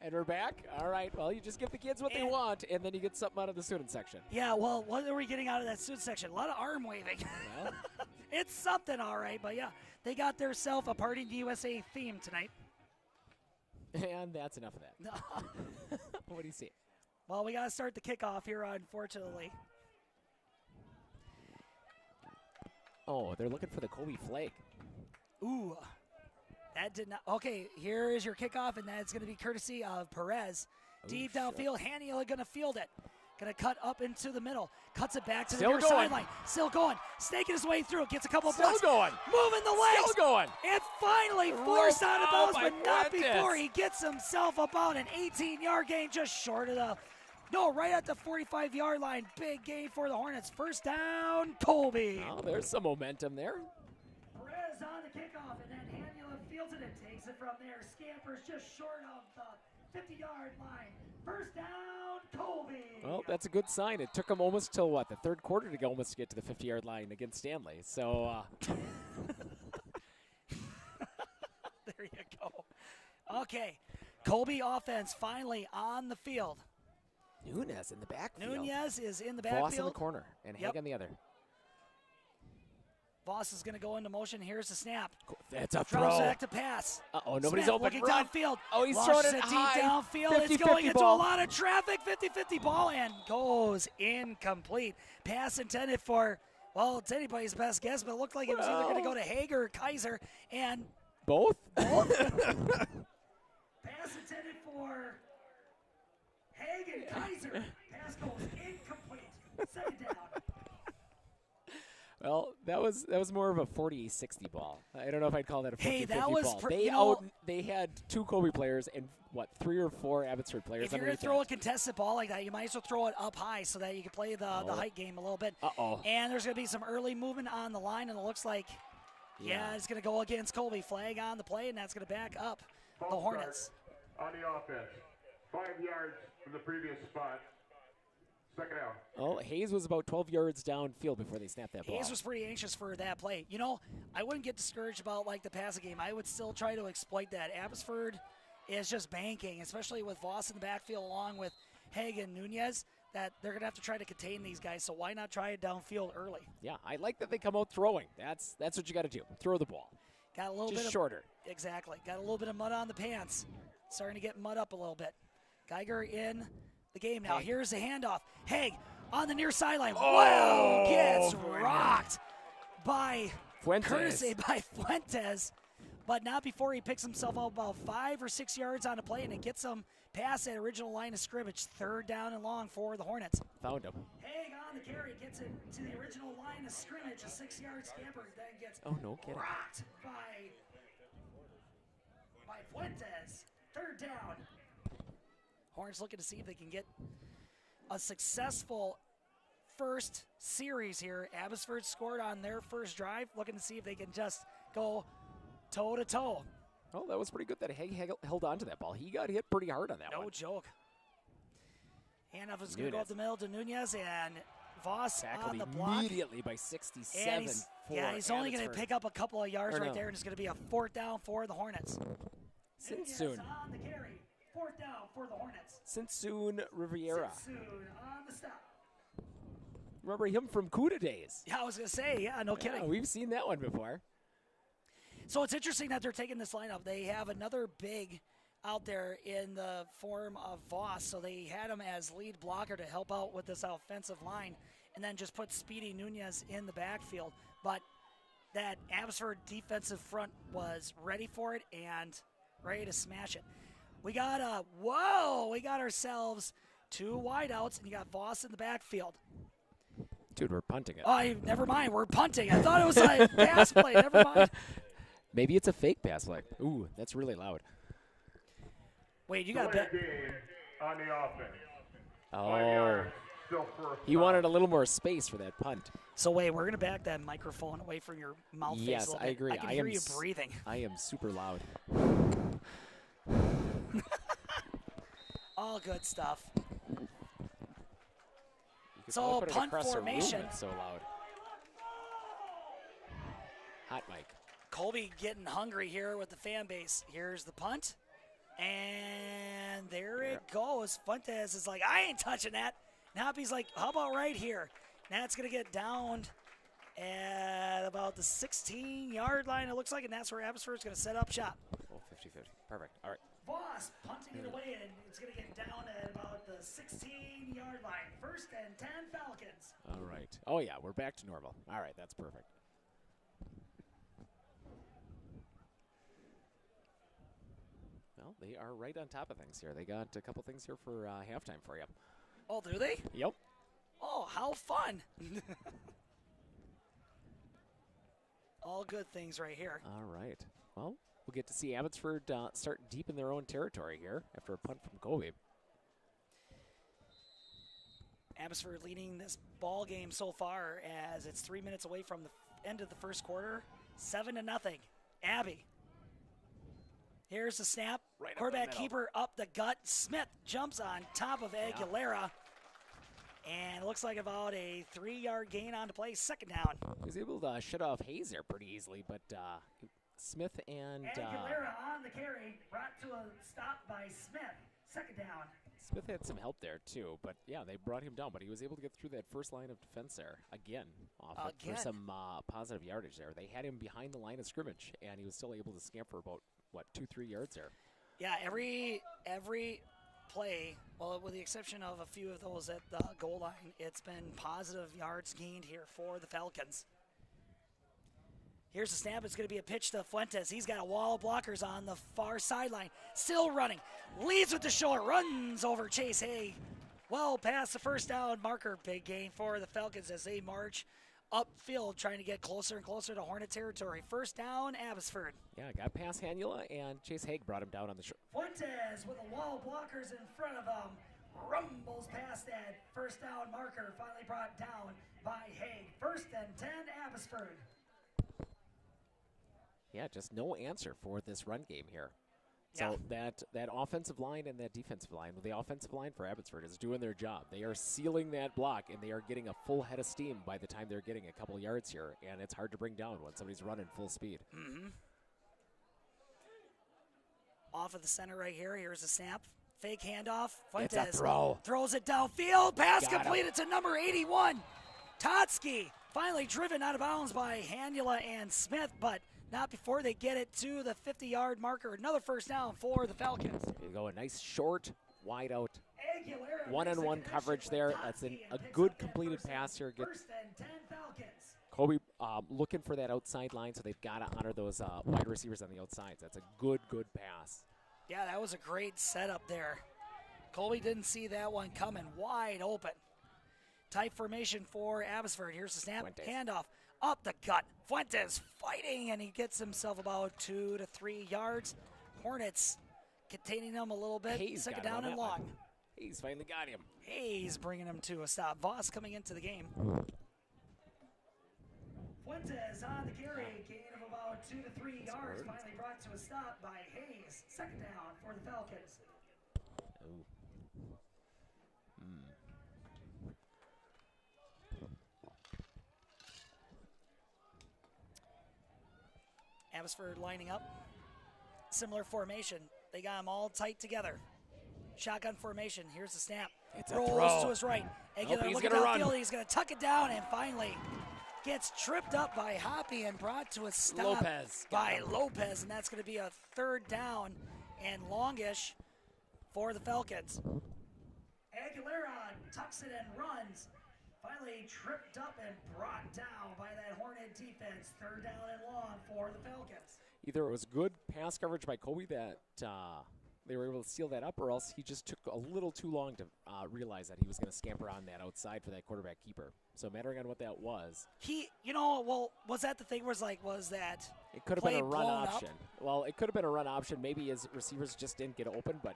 And we're back. All right. Well, you just give the kids what they want, and then you get something out of the student section. Yeah, well, what are we getting out of that student section? A lot of arm waving. Well. It's something, all right. But, yeah, they got their self a Party in the USA theme tonight. And that's enough of that. What do you see? Well, we got to start the kickoff here, unfortunately. Oh, they're looking for the Colby flag. Ooh. That did not. Okay, here is your kickoff, and that's going to be courtesy of Perez. Deep downfield, Hanula going to field it. Going to cut up into the middle. Cuts it back to the near sideline. Still going. Snaking his way through. Gets a couple of blocks. Still going. Moving the legs. Still going. And finally forced out of bounds, but not goodness. before he gets himself about an 18-yard gain just short of the. No, right at the 45-yard line. Big gain for the Hornets. First down, Colby. Oh, there's some momentum there. Perez on the kickoff, and then Hanula fields it and takes it from there. Scampers just short of the 50-yard line. First down, Colby. Well, that's a good sign. It took him almost till, the third quarter to go almost get to the 50-yard line against Stanley. So, there you go. Okay, Colby offense finally on the field. Nunez in the backfield. Nunez is in the backfield. Voss in the corner and Haig on the other. Voss is going to go into motion. Here's the snap. That's a Throws throw. back to pass. Uh-oh, nobody's Smith open. looking Run. downfield. Oh, he's Launches throwing it deep high. downfield. 50, it's going 50 into ball. a lot of traffic. 50-50 ball and goes incomplete. Pass intended for, well, it's anybody's best guess, but it looked like it was either going to go to Haig or Kaiser. And Both? Pass intended for Haig and Kaiser. Pass goes incomplete. Second down. Well, that was more of a 40-60 ball. I don't know if I'd call that a 50-50 Hey, that was ball. They had two Colby players and 3 or 4 Abbotsford players. If you're going to throw a contested ball like that, you might as well throw it up high so that you can play the height game a little bit. Uh-oh. And there's going to be some early movement on the line, and it looks like, it's going to go against Colby. Flag on the play, and that's going to back up the Hornets. On the offense, 5 yards from the previous spot. Second down. Oh, Hayes was about 12 yards downfield before they snapped that ball. Hayes was pretty anxious for that play. You know, I wouldn't get discouraged about the passing game. I would still try to exploit that. Abbotsford is just banking, especially with Voss in the backfield along with Haig and Nunez, that they're going to have to try to contain these guys. So why not try it downfield early? Yeah, I like that they come out throwing. That's what you got to do. Throw the ball. Got a little just bit shorter. Exactly. Got a little bit of mud on the pants. Starting to get mud up a little bit. Geiger in the game now. Haig. Here's the handoff. Haig on the near sideline. Oh, Wow, gets boy. rocked by Fuentes. courtesy by Fuentes, but not before he picks himself up about 5 or 6 yards on the play, and it gets him past that original line of scrimmage. 3rd down and long for the Hornets. Found him. Haig on the carry, gets it to the original line of scrimmage, a 6-yard scamper, then gets Oh, no kidding. rocked by Fuentes. 3rd down. Hornets looking to see if they can get a successful first series here. Abbotsford scored on their first drive, looking to see if they can just go toe-to-toe. Oh, that was pretty good that Haig held on to that ball. He got hit pretty hard on that No one. joke. Handoff is going to go up the middle to Nunez, and Voss Tackled on the block. immediately by 67 And he's, for he's only going to Abbotsford. pick up a couple of yards Or right no. there, and it's going to be a 4th down for the Hornets. Since Nunez soon. on the carry. 4th down for the Hornets. Since soon Riviera. Soon on the stop. Remember him from Cuda days. Yeah, I was going to say, yeah, no Yeah, kidding. we've seen that one before. So it's interesting that they're taking this lineup. They have another big out there in the form of Voss, so they had him as lead blocker to help out with this offensive line, and then just put Speedy Nunez in the backfield. But that Abbotsford defensive front was ready for it and ready to smash it. We got we got ourselves 2 wideouts, and you got Voss in the backfield. Dude, we're punting it. Oh, never mind, we're punting. I thought it was a pass play. Never mind. Maybe it's a fake pass play. Ooh, that's really loud. Wait, you got Delay bet. game on the offense. 5 Oh, yards, still first he down. wanted a little more space for that punt. So wait, we're gonna back that microphone away from your mouth. face Yes, a little I bit. agree. I can I hear am you s- breathing. I am super loud. All good stuff. You could So, probably put it punt across the room, formation. it's so loud. Hot mic. Colby getting hungry here with the fan base. Here's the punt, and there it goes. Fuentes is like, I ain't touching that. Nappy's like, how about right here? Now it's gonna get downed at about the 16-yard line. It looks like, and that's where Abbotsford's gonna set up shop. Oh, 50-50. Perfect. All right. Voss punting it away, and it's going to get down at about the 16-yard line. 1st and 10 Falcons. All right. Oh, yeah, we're back to normal. All right, that's perfect. Well, they are right on top of things here. They got a couple things here for halftime for you. Oh, do they? Yep. Oh, how fun. All good things right here. All right. Well, we'll get to see Abbotsford start deep in their own territory here after a punt from Colby. Abbotsford leading this ball game so far as it's 3 minutes away from the end of the first quarter. 7-0. Abby. Here's the snap. Right up the Quarterback middle. keeper up the gut. Smith jumps on top of Aguilera. And it looks like about a 3-yard gain on the play. 2nd down. He was able to shut off Hayes there pretty easily, but Smith and Aguilera on the carry. Brought to a stop by Smith. 2nd down. Smith had some help there too, but yeah, they brought him down. But he was able to get through that first line of defense there again, off it Again. for some positive yardage there. They had him behind the line of scrimmage, and he was still able to scamper about 2-3 yards there. Yeah, every play, well, with the exception of a few of those at the goal line, it's been positive yards gained here for the Falcons. Here's the snap. It's going to be a pitch to Fuentes. He's got a wall of blockers on the far sideline. Still running. Leads with the shoulder. Runs over Chase Hay. Well past the 1st down marker. Big gain for the Falcons as they march upfield, trying to get closer and closer to Hornet territory. 1st down, Abbotsford. Yeah, got past Hanula, and Chase Haig brought him down on the Fuentes with a wall of blockers in front of him. Rumbles past that 1st down marker. Finally brought down by Haig. 1st and 10, Abbotsford. Yeah, just no answer for this run game here. So that offensive line and that defensive line, the offensive line for Abbotsford is doing their job. They are sealing that block, and they are getting a full head of steam by the time they're getting a couple yards here, and it's hard to bring down when somebody's running full speed. Mm-hmm. Off of the center right here. Here's a snap. Fake handoff. It's Fuentes a throw. throws it downfield. Pass Got him. completed to number 81. Totsky finally driven out of bounds by Hanula and Smith, but not before they get it to the 50-yard marker. Another 1st down for the Falcons. There you go, a nice short, wide out Aguilera one-on-one makes a coverage connection there. with That's Totsky a and picks good up that completed first pass here. First and 10 Falcons. Colby looking for that outside line, so they've got to honor those wide receivers on the outsides. That's a good pass. Yeah, that was a great setup there. Colby didn't see that one coming. Wide open. Tight formation for Abbotsford. Here's the snap. Fuentes. Handoff. Up the gut. Fuentes fighting, and he gets himself about 2 to 3 yards. Hornets containing him a little bit. Hayes Second got him on down and that one. long. Hayes finally got him. Hayes bringing him to a stop. Voss coming into the game. Fuentes on the carry. Gain of about 2 to 3 yards. Finally brought to a stop by Hayes. Second down for the Falcons. Ooh. Abbotsford lining up. Similar formation. They got them all tight together. Shotgun formation. Here's the snap. It's a Rolls throw. to his right. Aguilar he's looking gonna run. downfield. He's going to tuck it down and finally gets tripped up by Hoppy and brought to a stop Lopez. by Lopez. And that's going to be a third down and longish for the Falcons. Aguilera tucks it and runs. Finally tripped up and brought down by that Hornet defense. Third down and long for the Falcons. Either it was good pass coverage by Colby that they were able to seal that up, or else he just took a little too long to realize that he was going to scamper on that outside for that quarterback keeper. So mattering on what that was. Was that the thing was that It could have play been a run blown up? option. Well, it could have been a run option. Maybe his receivers just didn't get open, but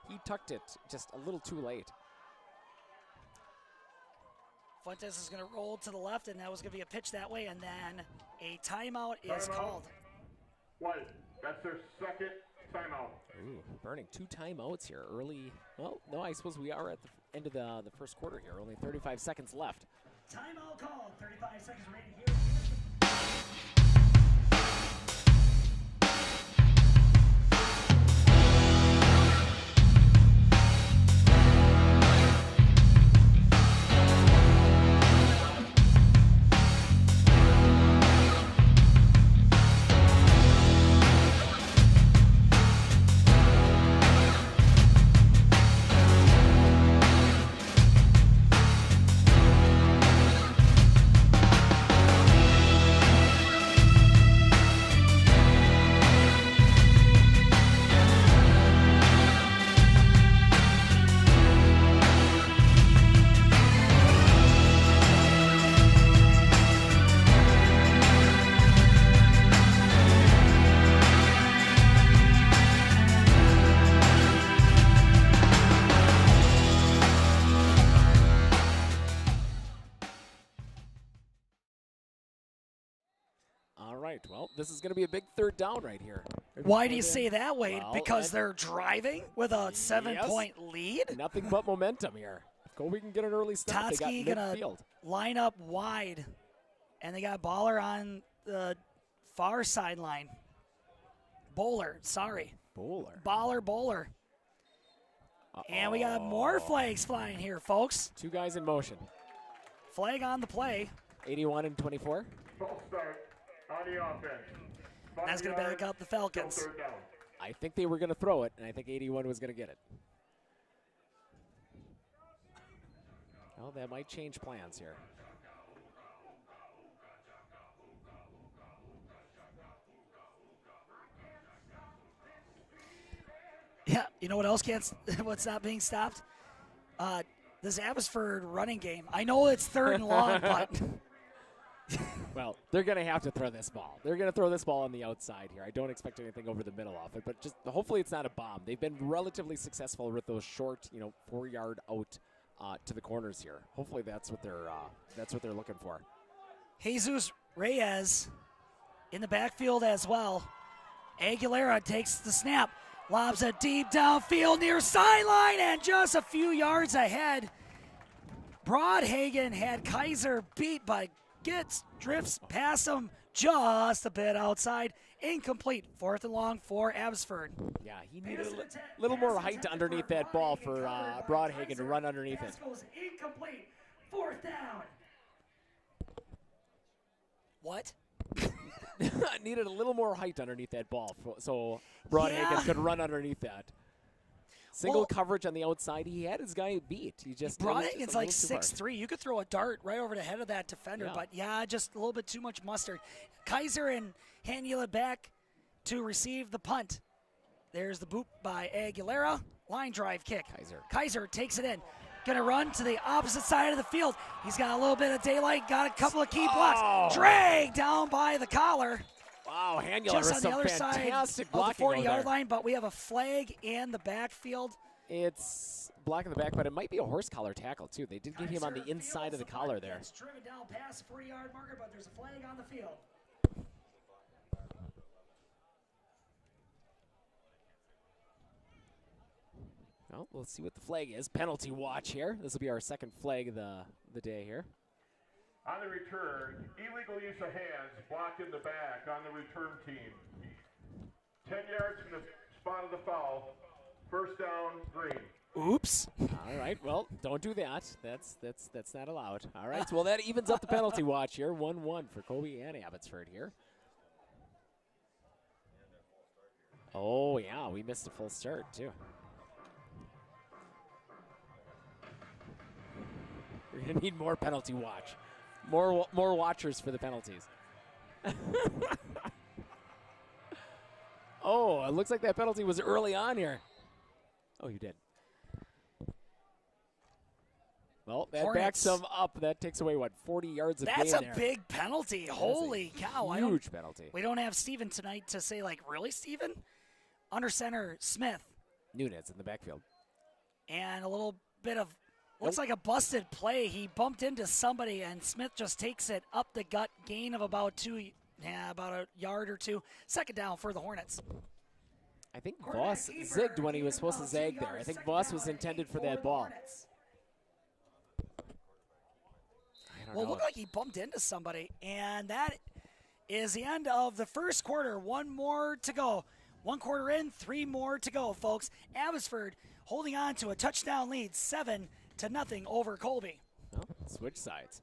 he tucked it just a little too late. Fuentes is going to roll to the left, and that was going to be a pitch that way, and then a timeout is called. White, that's their second timeout. Ooh, burning 2 timeouts here early. Well, no, I suppose we are at the end of the first quarter here. Only 35 seconds left. Timeout called. 35 seconds remaining here. All right, well, this is going to be a big third down right here. Why do you say that, Wade? Well, Because and- they're driving with a 7-point lead? Nothing but momentum here. If Colby can get an early stop, they Totsky got gonna midfield. line up wide, and they got Baller on the far sideline. Bowler. Bowler. And we got more flags flying here, folks. 2 guys in motion. Flag on the play. 81 and 24. False start on the offense. That's going to back up the Falcons. Third down. I think they were going to throw it, and I think 81 was going to get it. Well, that might change plans here. Yeah, you know what else what's not being stopped? This Abbotsford running game. I know it's third and long, but Well, they're going to have to throw this ball. They're going to throw this ball on the outside here. I don't expect anything over the middle of it, but just hopefully it's not a bomb. They've been relatively successful with those short, 4-yard out to the corners here. Hopefully that's what they're looking for. Jesus Reyes in the backfield as well. Aguilera takes the snap, lobs it deep downfield near sideline, and just a few yards ahead. Broadhagen had Kaiser beat, but drifts past him just a bit outside. Incomplete. 4th and long for Abbotsford. Yeah, he needed a little more height underneath that ball for Broadhagen to run underneath it. Goes incomplete. 4th down. What? Needed a little more height underneath that ball so Broadhagen could run underneath that. Single coverage on the outside. He had his guy beat. He just It's like 6'3". You could throw a dart right over the head of that defender, but just a little bit too much mustard. Kaiser and Hanula back to receive the punt. There's the boot by Aguilera. Line drive kick. Kaiser takes it in. Gonna run to the opposite side of the field. He's got a little bit of daylight, got a couple of key blocks. Dragged down by the collar. Wow, Hanula Just was on some the other side fantastic of the blocking 40-yard line, but we have a flag in the backfield. It's blocking the back, but it might be a horse collar tackle, too. They did get him on the inside of the collar there. It's driven down past the 40-yard marker, but there's a flag on the field. Well, we'll see what the flag is. Penalty watch here. This will be our second flag of the day here. On the return, illegal use of hands, blocked in the back on the return team. 10 yards from the spot of the foul. First down, green. Oops. All right, well, don't do that. That's not allowed. All right, so, well, that evens up the penalty watch here. 1-1 for Colby and Abbotsford here. Oh, yeah, we missed a full start, too. We're going to need more penalty watch. More watchers for the penalties. Oh, it looks like that penalty was early on here. Oh, you did. Well, that Hornets. backs them up. That takes away, 40 yards of gain That's there. a big penalty. Holy cow. Huge penalty. We don't have Steven tonight to say, really, Steven? Under center, Smith. Nunez in the backfield. And a little bit of, looks like a busted play. He bumped into somebody, and Smith just takes it up the gut, gain of about about a yard or two. Second down for the Hornets. I think Voss zigged when he was supposed to zag there. I think Voss was intended for that ball. Well, it looked like he bumped into somebody, and that is the end of the first quarter. One more to go. 1 quarter in, 3 more to go, folks. Abbotsford holding on to a touchdown lead, 7-0 over Colby. Well, switch sides.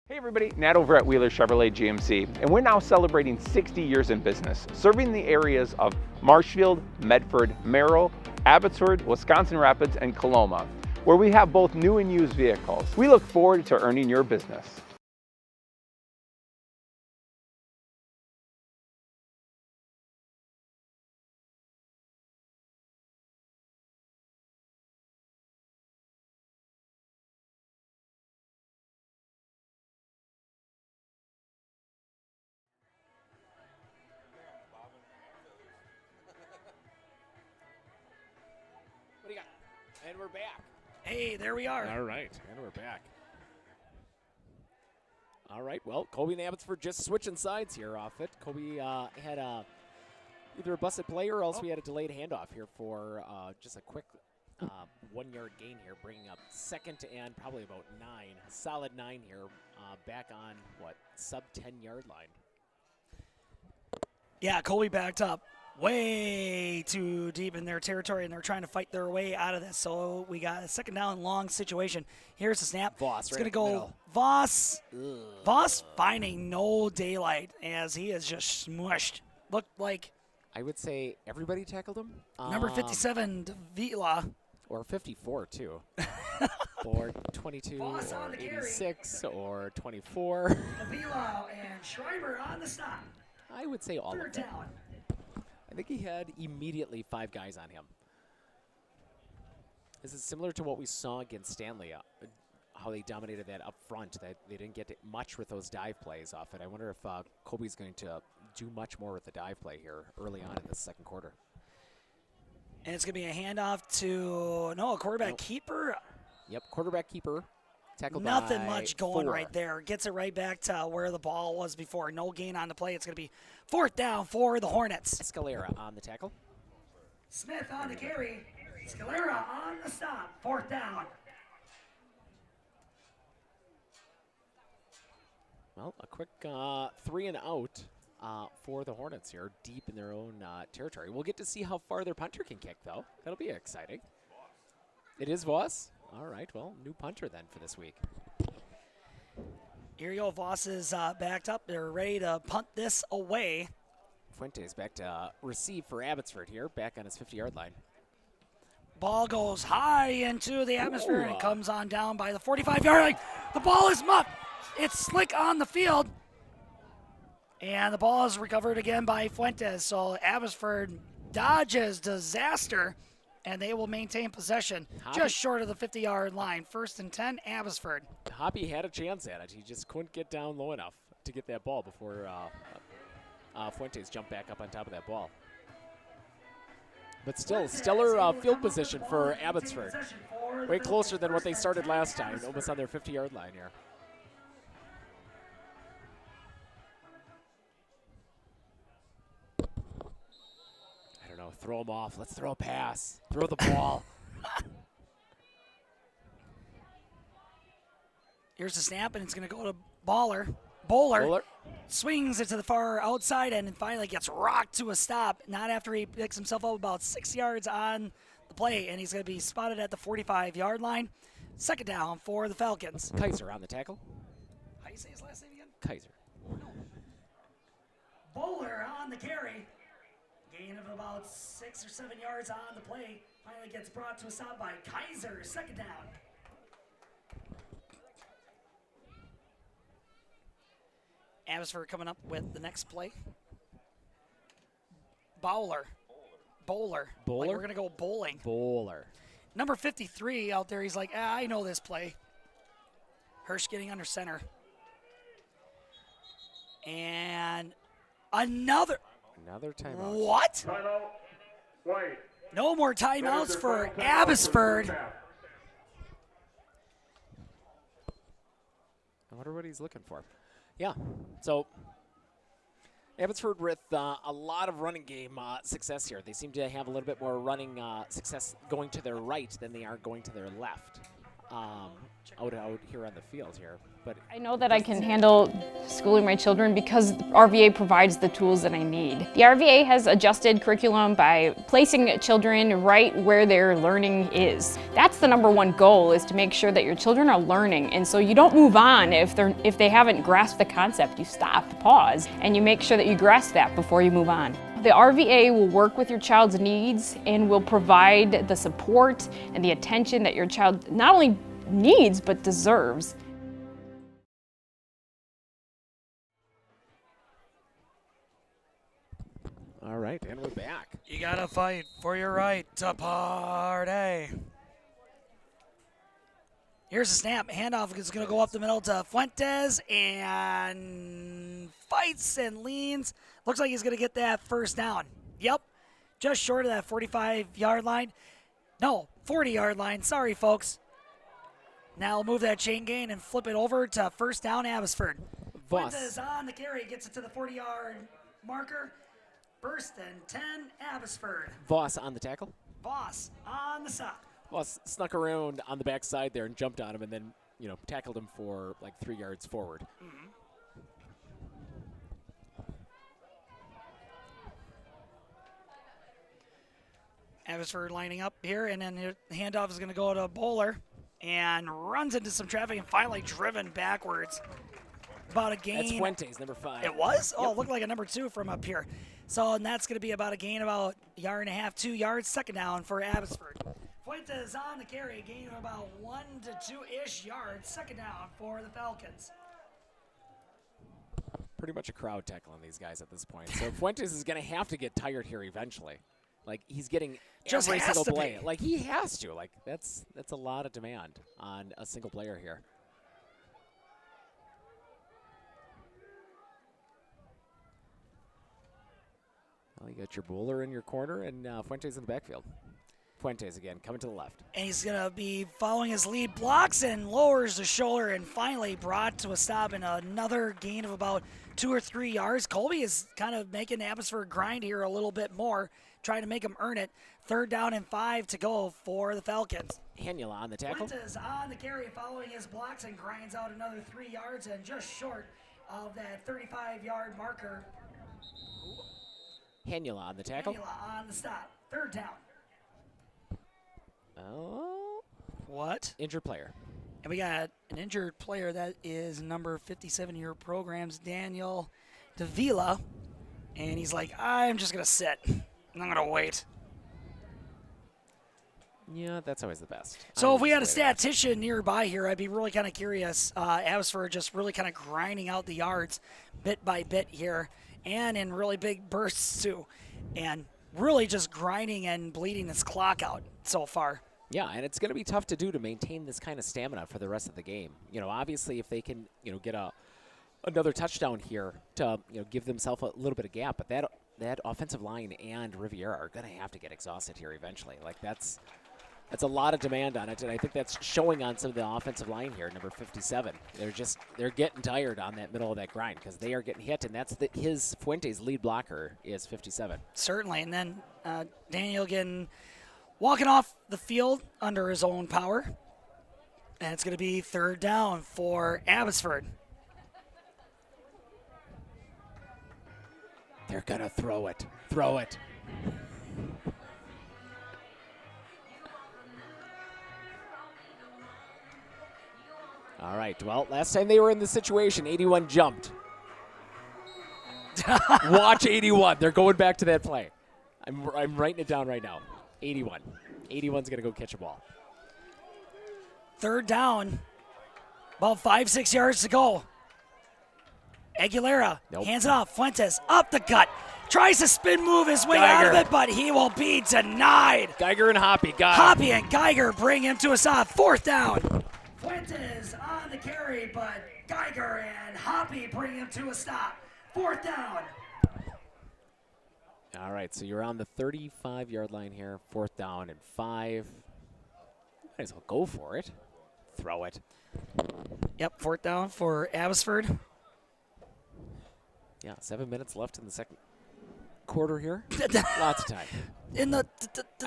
Hey everybody, Nat over at Wheeler Chevrolet GMC, and we're now celebrating 60 years in business, serving the areas of Marshfield, Medford, Merrill, Abbotsford, Wisconsin Rapids, and Coloma, where we have both new and used vehicles. We look forward to earning your business. What do you got? And we're back. Hey, there we are. All right, and we're back. All right, well, Colby and Abbotsford just switching sides here off it. Colby had either a busted play or else we had a delayed handoff here for just a quick 1 yard gain here, bringing up second and probably about 9. A solid 9 here, back on, sub 10-yard line. Yeah, Colby backed up way too deep in their territory, and they're trying to fight their way out of this. So we got a second down long situation. Here's the snap. Voss, it's right going to go middle. Voss. Voss finding no daylight as he is just smushed. Looked like I would say everybody tackled him. number 57, Vila. Or 54, too. Or 22, Voss on or the carry. 86, or 24. Vila and Schreiber on the stop. I would say all of Third them. down. I think he had immediately 5 guys on him. This is similar to what we saw against Stanley, how they dominated that up front. That they didn't get much with those dive plays off it. I wonder if Colby's going to do much more with the dive play here early on in the second quarter. And it's going to be a handoff to, a quarterback keeper. Yep, quarterback keeper. Tackled Nothing by much going 4. right there. Gets it right back to where the ball was before. No gain on the play. It's going to be 4th down for the Hornets. Scalera on the tackle. Smith on the carry. Scalera on the stop. 4th down. Well, a quick 3 and out for the Hornets here, deep in their own territory. We'll get to see how far their punter can kick, though. That'll be exciting. It is Voss. All right, well, new punter then for this week. Here you go. Voss is backed up. They're ready to punt this away. Fuentes back to receive for Abbotsford here, back on his 50-yard line. Ball goes high into the atmosphere and it comes on down by the 45-yard line. The ball is muffed. It's slick on the field. And the ball is recovered again by Fuentes. So Abbotsford dodges disaster, and they will maintain possession just short of the 50-yard line. 1st and 10, Abbotsford. Hoppy had a chance at it. He just couldn't get down low enough to get that ball before Fuentes jumped back up on top of that ball. But still, stellar field position for Abbotsford. Way closer than what they started last time, almost on their 50-yard line here. I don't know, throw them off. Let's throw a pass. Throw the ball. Here's the snap, and it's going to go to Bowler swings it to the far outside and finally gets rocked to a stop. Not after he picks himself up about 6 yards on the play, and he's going to be spotted at the 45-yard line. 2nd down for the Falcons. Kaiser on the tackle. How do you say his last name again? Kaiser. Bowler on the carry. Gain of about 6 or 7 yards on the play. Finally gets brought to a stop by Kaiser. 2nd down. Abbotsford coming up with the next play. Bowler. Like we're going to go bowling. Bowler. Number 53 out there, he's like, I know this play. Hirsch getting under center. And another timeout. What? Timeout. White. No more timeouts for Abbotsford. I wonder what he's looking for. Yeah, so Abbotsford with a lot of running game success here. They seem to have a little bit more running success going to their right than they are going to their left out here on the field here. But I know that I can handle schooling my children because RVA provides the tools that I need. The RVA has adjusted curriculum by placing children right where their learning is. That's the #1 goal, is to make sure that your children are learning, and so you don't move on if they haven't grasped the concept. You stop, pause, and you make sure that you grasp that before you move on. The RVA will work with your child's needs and will provide the support and the attention that your child not only needs but deserves. all right, and we're back. You got to fight for your right to party. Here's the snap. Handoff is going to go up the middle to Fuentes and fights and leans. Looks like he's going to get that 1st down. Yep, just short of that 45-yard line. No, 40-yard line. Sorry, folks. Now we'll move that chain gain and flip it over to 1st down, Abbotsford. Voss. Fuentes on the carry, gets it to the 40-yard marker. 1st and 10, Abbotsford. Voss on the tackle. Voss on the stop. Voss snuck around on the backside there and jumped on him and then, tackled him for like 3 yards forward. Mm-hmm. Abbotsford lining up here, and then the handoff is going to go to Bowler and runs into some traffic and finally driven backwards. About a gain. That's Fuentes, number 5. It was? Oh, it looked like a number 2 from up here. So, and that's going to be about a gain about 1.5 yards, 2 yards. 2nd down for Abbotsford. Fuentes on the carry, a gain of about 1 to 2-ish yards. 2nd down for the Falcons. pretty much a crowd tackling these guys at this point. So Fuentes is going to have to get tired here eventually. Like, he's getting Just every has single to play. be. Like, he has to. Like, that's a lot of demand on a single player here. Well, you got your bowler in your corner and Fuentes in the backfield. Fuentes again, coming to the left. And he's going to be following his lead, blocks and lowers the shoulder, and finally brought to a stop in another gain of about 2 or 3 yards. Colby is kind of making Abbotsford grind here a little bit more, trying to make them earn it. 3rd down and 5 to go for the Falcons. Hanula on the tackle. Fuentes on the carry, following his blocks, and grinds out another 3 yards, and just short of that 35-yard marker. Hanula on the tackle. Hanula on the stop. 3rd down. Oh. What? Injured player. And we got an injured player. That is number 57 year programs, Daniel Davila. And he's like, I'm just going to sit. I'm going to wait. Yeah, that's always the best. So if we had a statistician nearby here, I'd be really kind of curious. Abbotsford just really kind of grinding out the yards bit by bit here, and in really big bursts too. And really just grinding and bleeding this clock out so far. Yeah, and it's going to be tough to do to maintain this kind of stamina for the rest of the game. You know, obviously if they can, get another touchdown here to, give themselves a little bit of gap, but that offensive line and Riviera are going to have to get exhausted here eventually. Like that's a lot of demand on it, and I think that's showing on some of the offensive line here, number 57. They're getting tired on that middle of that grind because they are getting hit, and that's his Fuentes' lead blocker is 57. Certainly, and then Daniel walking off the field under his own power, and it's going to be 3rd down for Abbotsford. They're going to throw it. Throw it. All right, well, last time they were in this situation, 81 jumped. Watch 81. They're going back to that play. I'm writing it down right now. 81. 81's going to go catch a ball. 3rd down. About 5-6 yards to go. Aguilera hands it off. Fuentes up the gut. Tries to spin move his way out of it, but he will be denied. Geiger and Hoppy got Hoppy and Geiger bring him to a stop. 4th down. Fuentes on the carry, but Geiger and Hoppy bring him to a stop. 4th down. All right, so you're on the 35-yard line here. 4th down and 5. Might as well go for it. Throw it. Yep, 4th down for Abbotsford. Yeah, 7 minutes left in the second quarter here. Lots of time.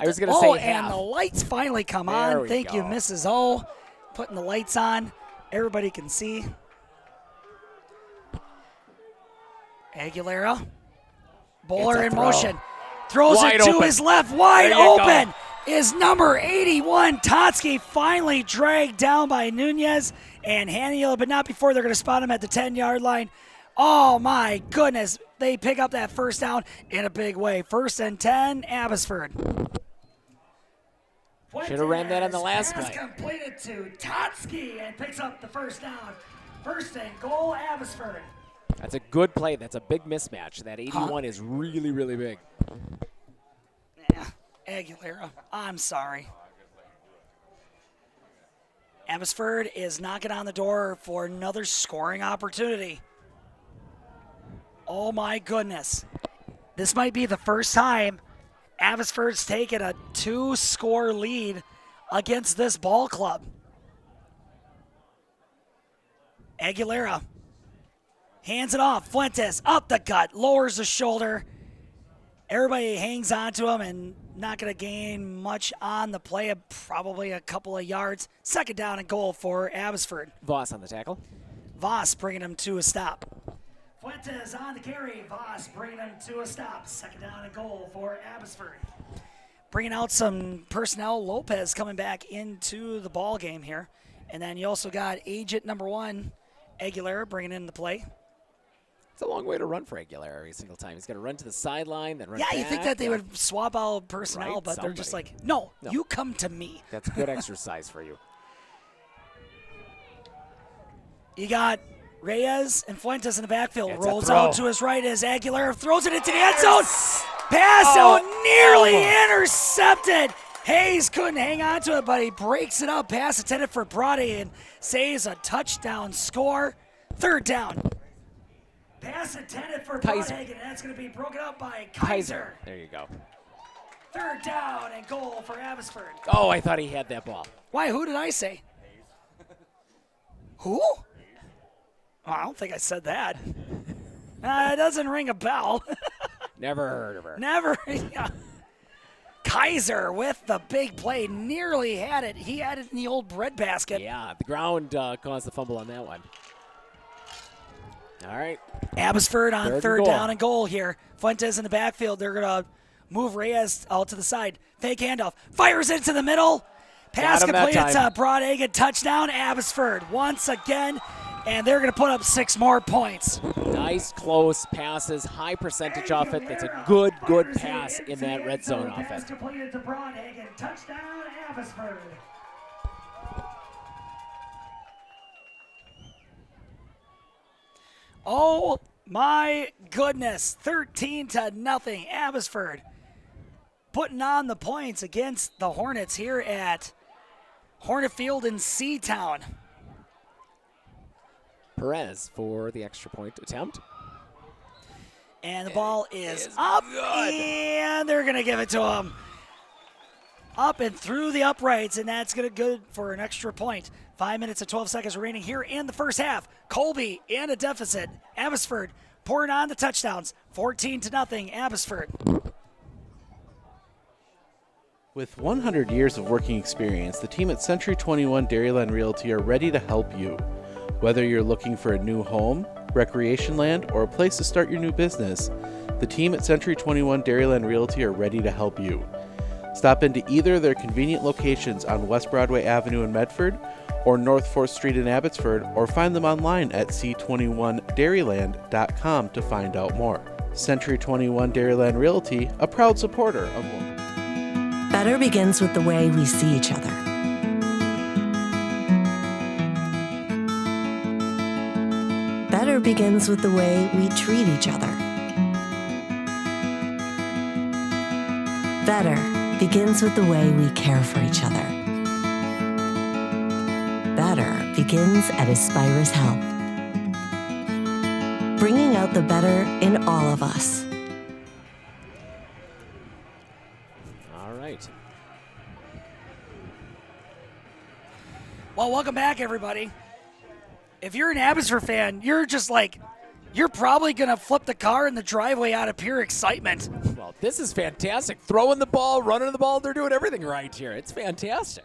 I was going to say half. And the lights finally come There on. we Thank you, go. Mrs. O. Putting the lights on. Everybody can see. Aguilera. Bowler in motion. Throws Wide it to open. his left. Wide There you open go. is number 81. Totsky finally dragged down by Nunez and Hanula, but not before they're going to spot him at the 10-yard line. Oh, my goodness. They pick up that 1st down in a big way. 1st and 10, Abbotsford. Should have ran that on the last pass play. Completed to Totsky and picks up the 1st down. 1st and goal, Abbotsford. That's a good play. That's a big mismatch. That 81 is really, really big. Yeah, Aguilera. I'm sorry. Abbotsford is knocking on the door for another scoring opportunity. Oh, my goodness. This might be the first time Abbotsford's taken a 2-score lead against this ball club. Aguilera hands it off. Fuentes up the gut, lowers the shoulder. Everybody hangs on to him and not going to gain much on the play, probably a couple of yards. 2nd down and goal for Abbotsford. Voss on the tackle. Voss bringing him to a stop. Fuentes on the carry. Voss bringing him to a stop. 2nd down and goal for Abbotsford. Bringing out some personnel. Lopez coming back into the ball game here. And then you also got agent number 1, Aguilera, bringing in the play. It's a long way to run for Aguilera every single time. He's got to run to the sideline, then run back. Yeah, you think that they would swap out personnel, Right, but they're just somebody. like, no, you come to me. That's good exercise for you. You got Reyes and Fuentes in the backfield. It's a Rolls throw. out to his right as Aguilera throws it into the end zone. Pass out, nearly intercepted. Hayes couldn't hang on to it, but he breaks it up. Pass intended for Brody and saves a touchdown score. 3rd down. Pass intended for Kaiser. Broadhagen, and that's going to be broken up by Kaiser. There you go. 3rd down and goal for Abbotsford. Oh, I thought he had that ball. Why, who did I say? Who? Oh, I don't think I said that. It doesn't ring a bell. Never heard of her. Never. Yeah. Kaiser with the big play. Nearly had it. He had it in the old breadbasket. Yeah, the ground caused the fumble on that one. All right. Abbotsford on 3rd goal. down and goal here. Fuentes in the backfield. They're going to move Reyes out to the side. Fake handoff. Fires into the middle. Pass Got him that completed to time. Broadhagen. Touchdown, Abbotsford. Once again. And they're going to put up 6 more points. Nice close passes, high percentage off it. That's a good pass in that red zone off Pass it. completed to Broadhagen. Touchdown, Abbotsford. Oh my goodness, 13-0, Abbotsford putting on the points against the Hornets here at Hornet Field in Seatown. Perez for the extra point attempt. And the ball is up, and they're going to give it to him. Up and through the uprights, and that's going to good for an extra point. 5 minutes and 12 seconds remaining here in the first half. Colby in a deficit. Abbotsford pouring on the touchdowns. 14-0, Abbotsford. With 100 years of working experience, the team at Century 21 Dairyland Realty are ready to help you. Whether you're looking for a new home, recreation land, or a place to start your new business, the team at Century 21 Dairyland Realty are ready to help you. Stop into either of their convenient locations on West Broadway Avenue in Medford or North 4th Street in Abbotsford, or find them online at c21dairyland.com to find out more. Century 21 Dairyland Realty, a proud supporter of local. Better begins with the way we see each other. Better begins with the way we treat each other. Better begins with the way we care for each other. Better begins at Aspirus Health, bringing out the better in all of us. All right. Well, welcome back, everybody. If you're an Abbotsford fan, you're just like, you're probably going to flip the car in the driveway out of pure excitement. Well, this is fantastic. Throwing the ball, running the ball, they're doing everything right here. It's fantastic.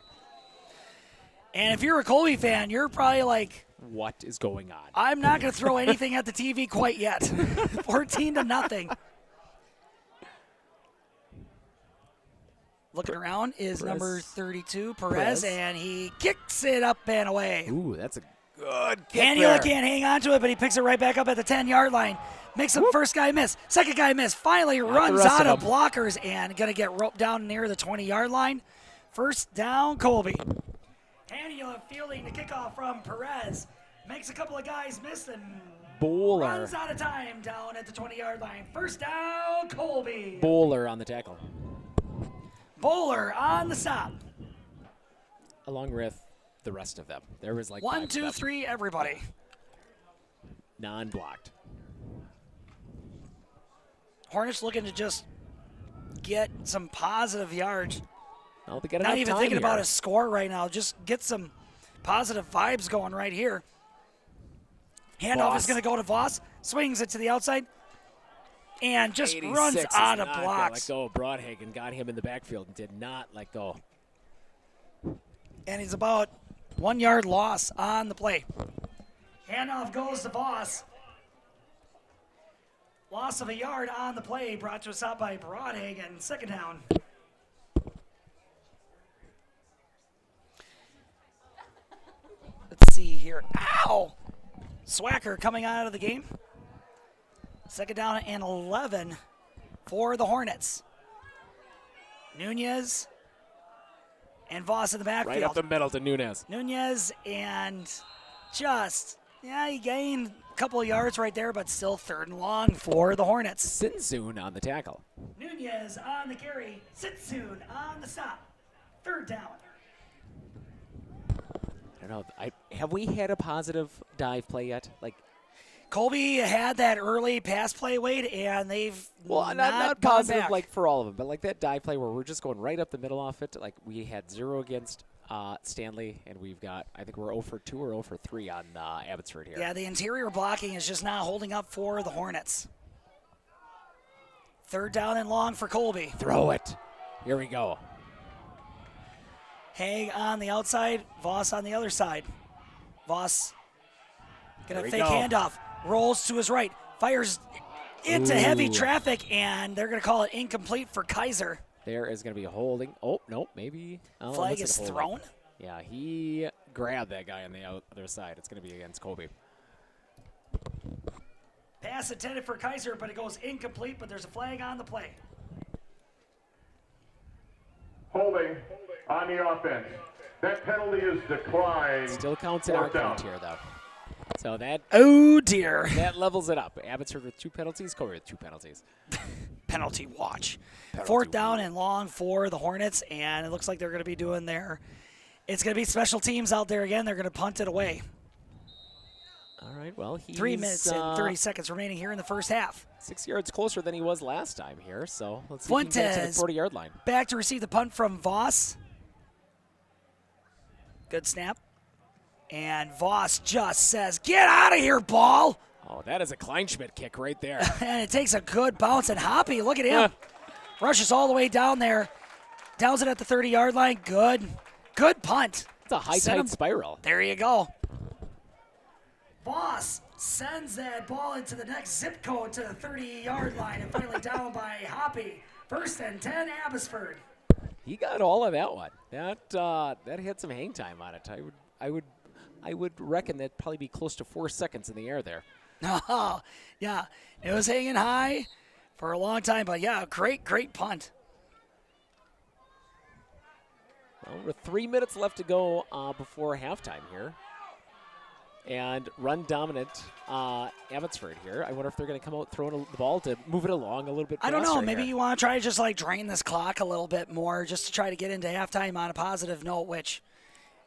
And if you're a Colby fan, you're probably like, What is going on? I'm not going to throw anything at the TV quite yet. 14-0. Looking around is Perez. number 32, Perez, and he kicks it up and away. Ooh, that's a good kick Daniel there. can't hang on to it, but he picks it right back up at the 10-yard line. Makes the first guy miss. Second guy miss. Finally runs rest out of of them. blockers and going to get roped down near the 20-yard line. First down, Colby. Daniel fielding the kickoff from Perez. Makes a couple of guys miss and Bowler. runs out of time down at the 20-yard line. First down, Colby. Bowler on the tackle. Bowler on the stop. Along with the rest of them. There was like 1, five 2, of them. 3, everybody. Non-blocked. Hornets looking to just get some positive yards. Well, they got Not enough even time thinking here. about a score right now. Just get some positive vibes going right here. Handoff Voss. is going to go to Voss. Swings it to the outside. And just 86 runs is out of not gonna blocks. Let go. Broadhagen got him in the backfield and did not let go. And he's about 1 yard loss on the play. Handoff goes to Voss. Loss of a yard on the play brought to us out by Broadhagen. Second down. Let's see here. Ow! Swacker coming out of the game. Second down and 11 for the Hornets. Nunez and Voss in the backfield. Right up the middle to Nunez. Nunez and just Yeah, he gained a couple of yards right there, but still 3rd and long for the Hornets. Sinsoon on the tackle. Nunez on the carry. Sitsoon on the stop. 3rd down. I don't know. Have we had a positive dive play yet? Like, Colby had that early pass play, Wade, and they've not gone positive back. like for all of them, but like that dive play where we're just going right up the middle off it. Like we had 0 against Stanley, and we've got, I think we're 0 for 2 or 0 for 3 on Abbotsford here. Yeah, the interior blocking is just not holding up for the Hornets. 3rd down and long for Colby. Throw it. Here we go. Haig on the outside, Voss on the other side. Voss gonna There we fake go. handoff, rolls to his right, fires into heavy traffic, and they're gonna call it incomplete for Kaiser. There is going to be a holding. Oh, no, maybe. Oh, Flag that's is a holding. thrown. Yeah, he grabbed that guy on the other side. It's going to be against Colby. Pass intended for Kaiser, but it goes incomplete, but there's a flag on the play. Holding on the offense. That penalty is declined. Still counts in our 4th down. count here, though. So that Oh, dear. that levels it up. Abbotsford with 2 penalties, Colby with 2 penalties. Penalty watch. Penalty 4th down and long for the Hornets, and it looks like they're going to be doing it's going to be special teams out there again. They're going to punt it away. All right, well, he's 3 minutes and 30 seconds remaining here in the first half. 6 yards closer than he was last time here, so let's see if he can get to the Fuentes 40-yard line. back to receive the punt from Voss. Good snap. And Voss just says, "Get out of here, ball!" Oh, that is a Kleinschmidt kick right there. And it takes a good bounce, and Hoppy, look at him. Rushes all the way down there. Downs it at the 30-yard line. Good punt. It's a high-tide spiral. There you go. Voss sends that ball into the next zip code to the 30-yard line, and finally down by Hoppy. 1st and 10, Abbotsford. He got all of that one. That had some hang time on it. I would reckon that'd probably be close to 4 seconds in the air there. Oh, yeah. It was hanging high for a long time, but yeah, great punt. Well, with 3 minutes left to go before halftime here. And run dominant Abbotsford here. I wonder if they're going to come out throwing the ball to move it along a little bit faster. I don't know. Maybe here. you want to try to just like drain this clock a little bit more just to try to get into halftime on a positive note, which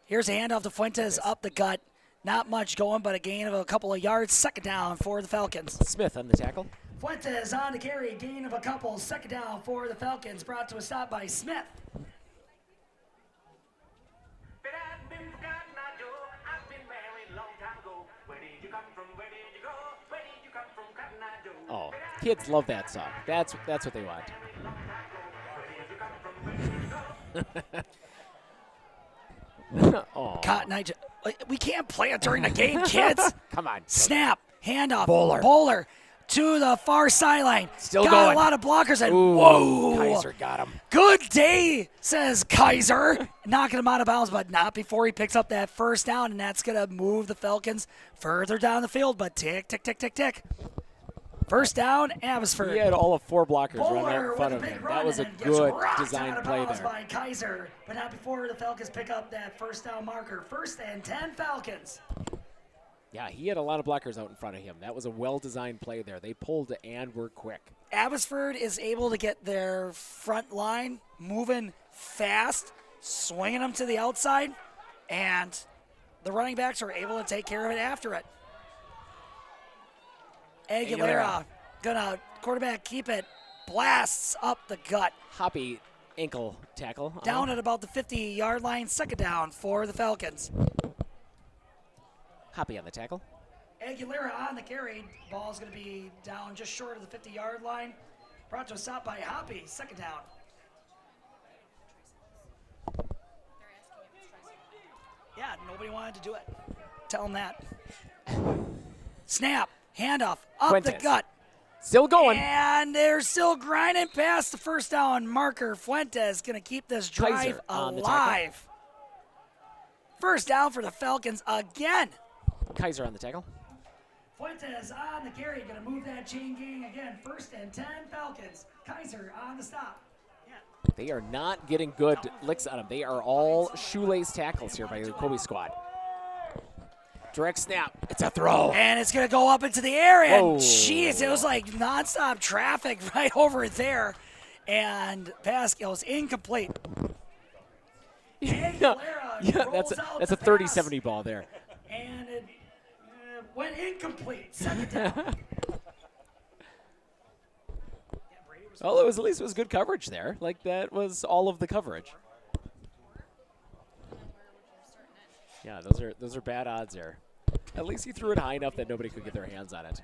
here's a handoff to Fuentes up the gut. Not much going, but a gain of a couple of yards. 2nd down for the Falcons. Smith on the tackle. Fuentes on the carry. Gain of a couple. 2nd down for the Falcons. Brought to a stop by Smith. Oh, kids love that song. That's what they want. Oh. Cotton Eye. We can't play it during the game, kids. Come on. Snap. Handoff. Bowler. To the far sideline. Still got going. a lot of blockers. And Ooh, whoa. Kaiser got him. Good day, says Kaiser. Knocking him out of bounds, but not before he picks up that 1st down, and that's going to move the Falcons further down the field. But tick, tick, tick, tick, tick. 1st down, Abbotsford. He had all of 4 blockers Bowler right out in front with of a big him. run, That was a and then gets good rocked design out of play bounds there. by Kaiser, but not before the Falcons pick up that 1st down marker. 1st and 10 Falcons. Yeah, he had a lot of blockers out in front of him. That was a well-designed play there. They pulled and were quick. Abbotsford is able to get their front line moving fast, swinging them to the outside, and the running backs are able to take care of it after it. Aguilera gonna quarterback keep it, blasts up the gut. Hoppy ankle tackle. Down at about the 50-yard line, 2nd down for the Falcons. Hoppy on the tackle. Aguilera on the carry. Ball's going to be down just short of the 50-yard line. Brought to a stop by Hoppy. 2nd down. Yeah, nobody wanted to do it. Tell them that. Snap. Handoff. Up Fuentes. the gut. Still going. And they're still grinding past the 1st down marker. Fuentes going to keep this drive Kaiser on the tackle. alive. 1st down for the Falcons again. Kaiser on the tackle. Fuentes on the carry, going to move that chain gang again. 1st and 10 Falcons. Kaiser on the stop. They are not getting good licks on him. They are all shoelace tackles here by the Colby squad. Direct snap. It's a throw. And it's going to go up into the air. And Whoa. jeez, it was like nonstop traffic right over there. And pass goes incomplete. Yeah, that's a 30-70 ball there. And it went incomplete. Second down. Well, at least it was good coverage there. Like, that was all of the coverage. Yeah, those are bad odds there. At least he threw it high enough that nobody could get their hands on it.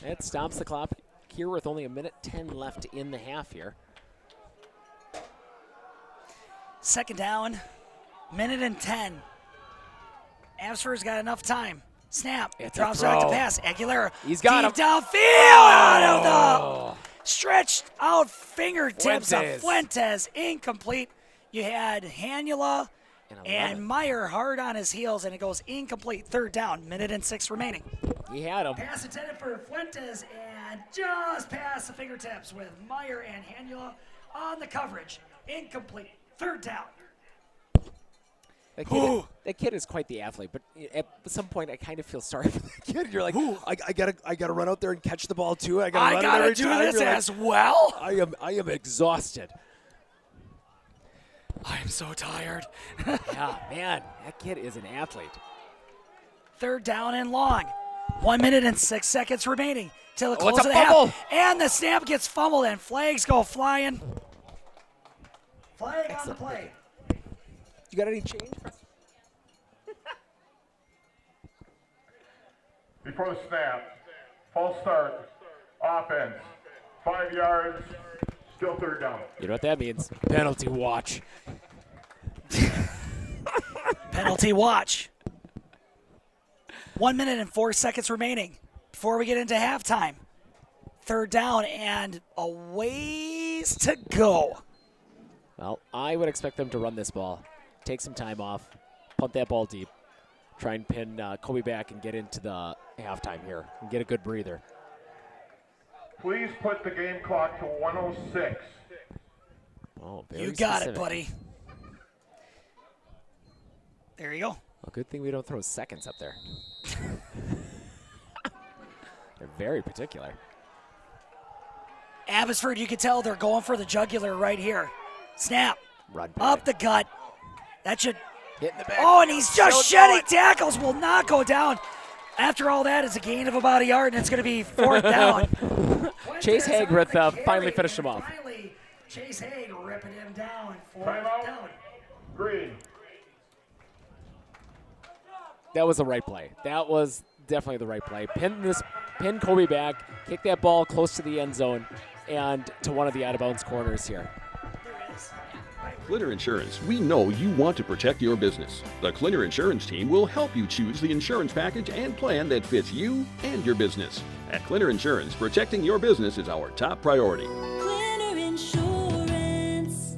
It stops the clock here with only 1:10 left in the half here. Second down, 1:10. Abbotsford's got enough time. Snap. It's drops a out to throw. pass. Aguilera. He's got deep him. downfield out of the stretched out fingertips Fuentes. of Fuentes. Incomplete. You had Hanula and Meyer hard on his heels, and it goes incomplete. Third down, 1:06 remaining. He had him. Pass intended for Fuentes, and just past the fingertips with Meyer and Hanula on the coverage. Incomplete. Third down. That kid is quite the athlete, but at some point I kind of feel sorry for the kid. You're like, I gotta run out there and catch the ball too. I gotta do this as well. I am exhausted. I am so tired. Yeah, man, that kid is an athlete. Third down and long. 1:06 remaining till the close it's of a the fumble. half. And the snap gets fumbled and flags go flying. Flag on the play. You got any change? Before the snap, false start, offense, 5 yards, still third down. You know what that means? Penalty watch. Penalty watch. 1:04 remaining before we get into halftime. Third down and a ways to go. Well, I would expect them to run this ball, take some time off, punt that ball deep, try and pin Colby back and get into the halftime here and get a good breather. Please put the game clock to 1:06. Oh, very You got specific. it, buddy. There you go. Well, good thing we don't throw seconds up there. They're very particular. Abbotsford, you can tell they're going for the jugular right here. Snap. Run Up the gut. That should. Hit in the back. Oh, and he's just Still shedding going. tackles. Will not go down. After all that, it's a gain of about a yard, and it's going to be fourth down. Chase Fuentes on Hagworth the finally carry, finished him and off. Finally, Chase Haig ripping him down. Fourth Timeout. down. Green. That was the right play. That was definitely the right play. Pin Colby back, kick that ball close to the end zone, and to one of the out-of-bounds corners here. Clinner Insurance, we know you want to protect your business. The Clinner Insurance team will help you choose the insurance package and plan that fits you and your business. At Clinner Insurance, protecting your business is our top priority. Clinner Insurance.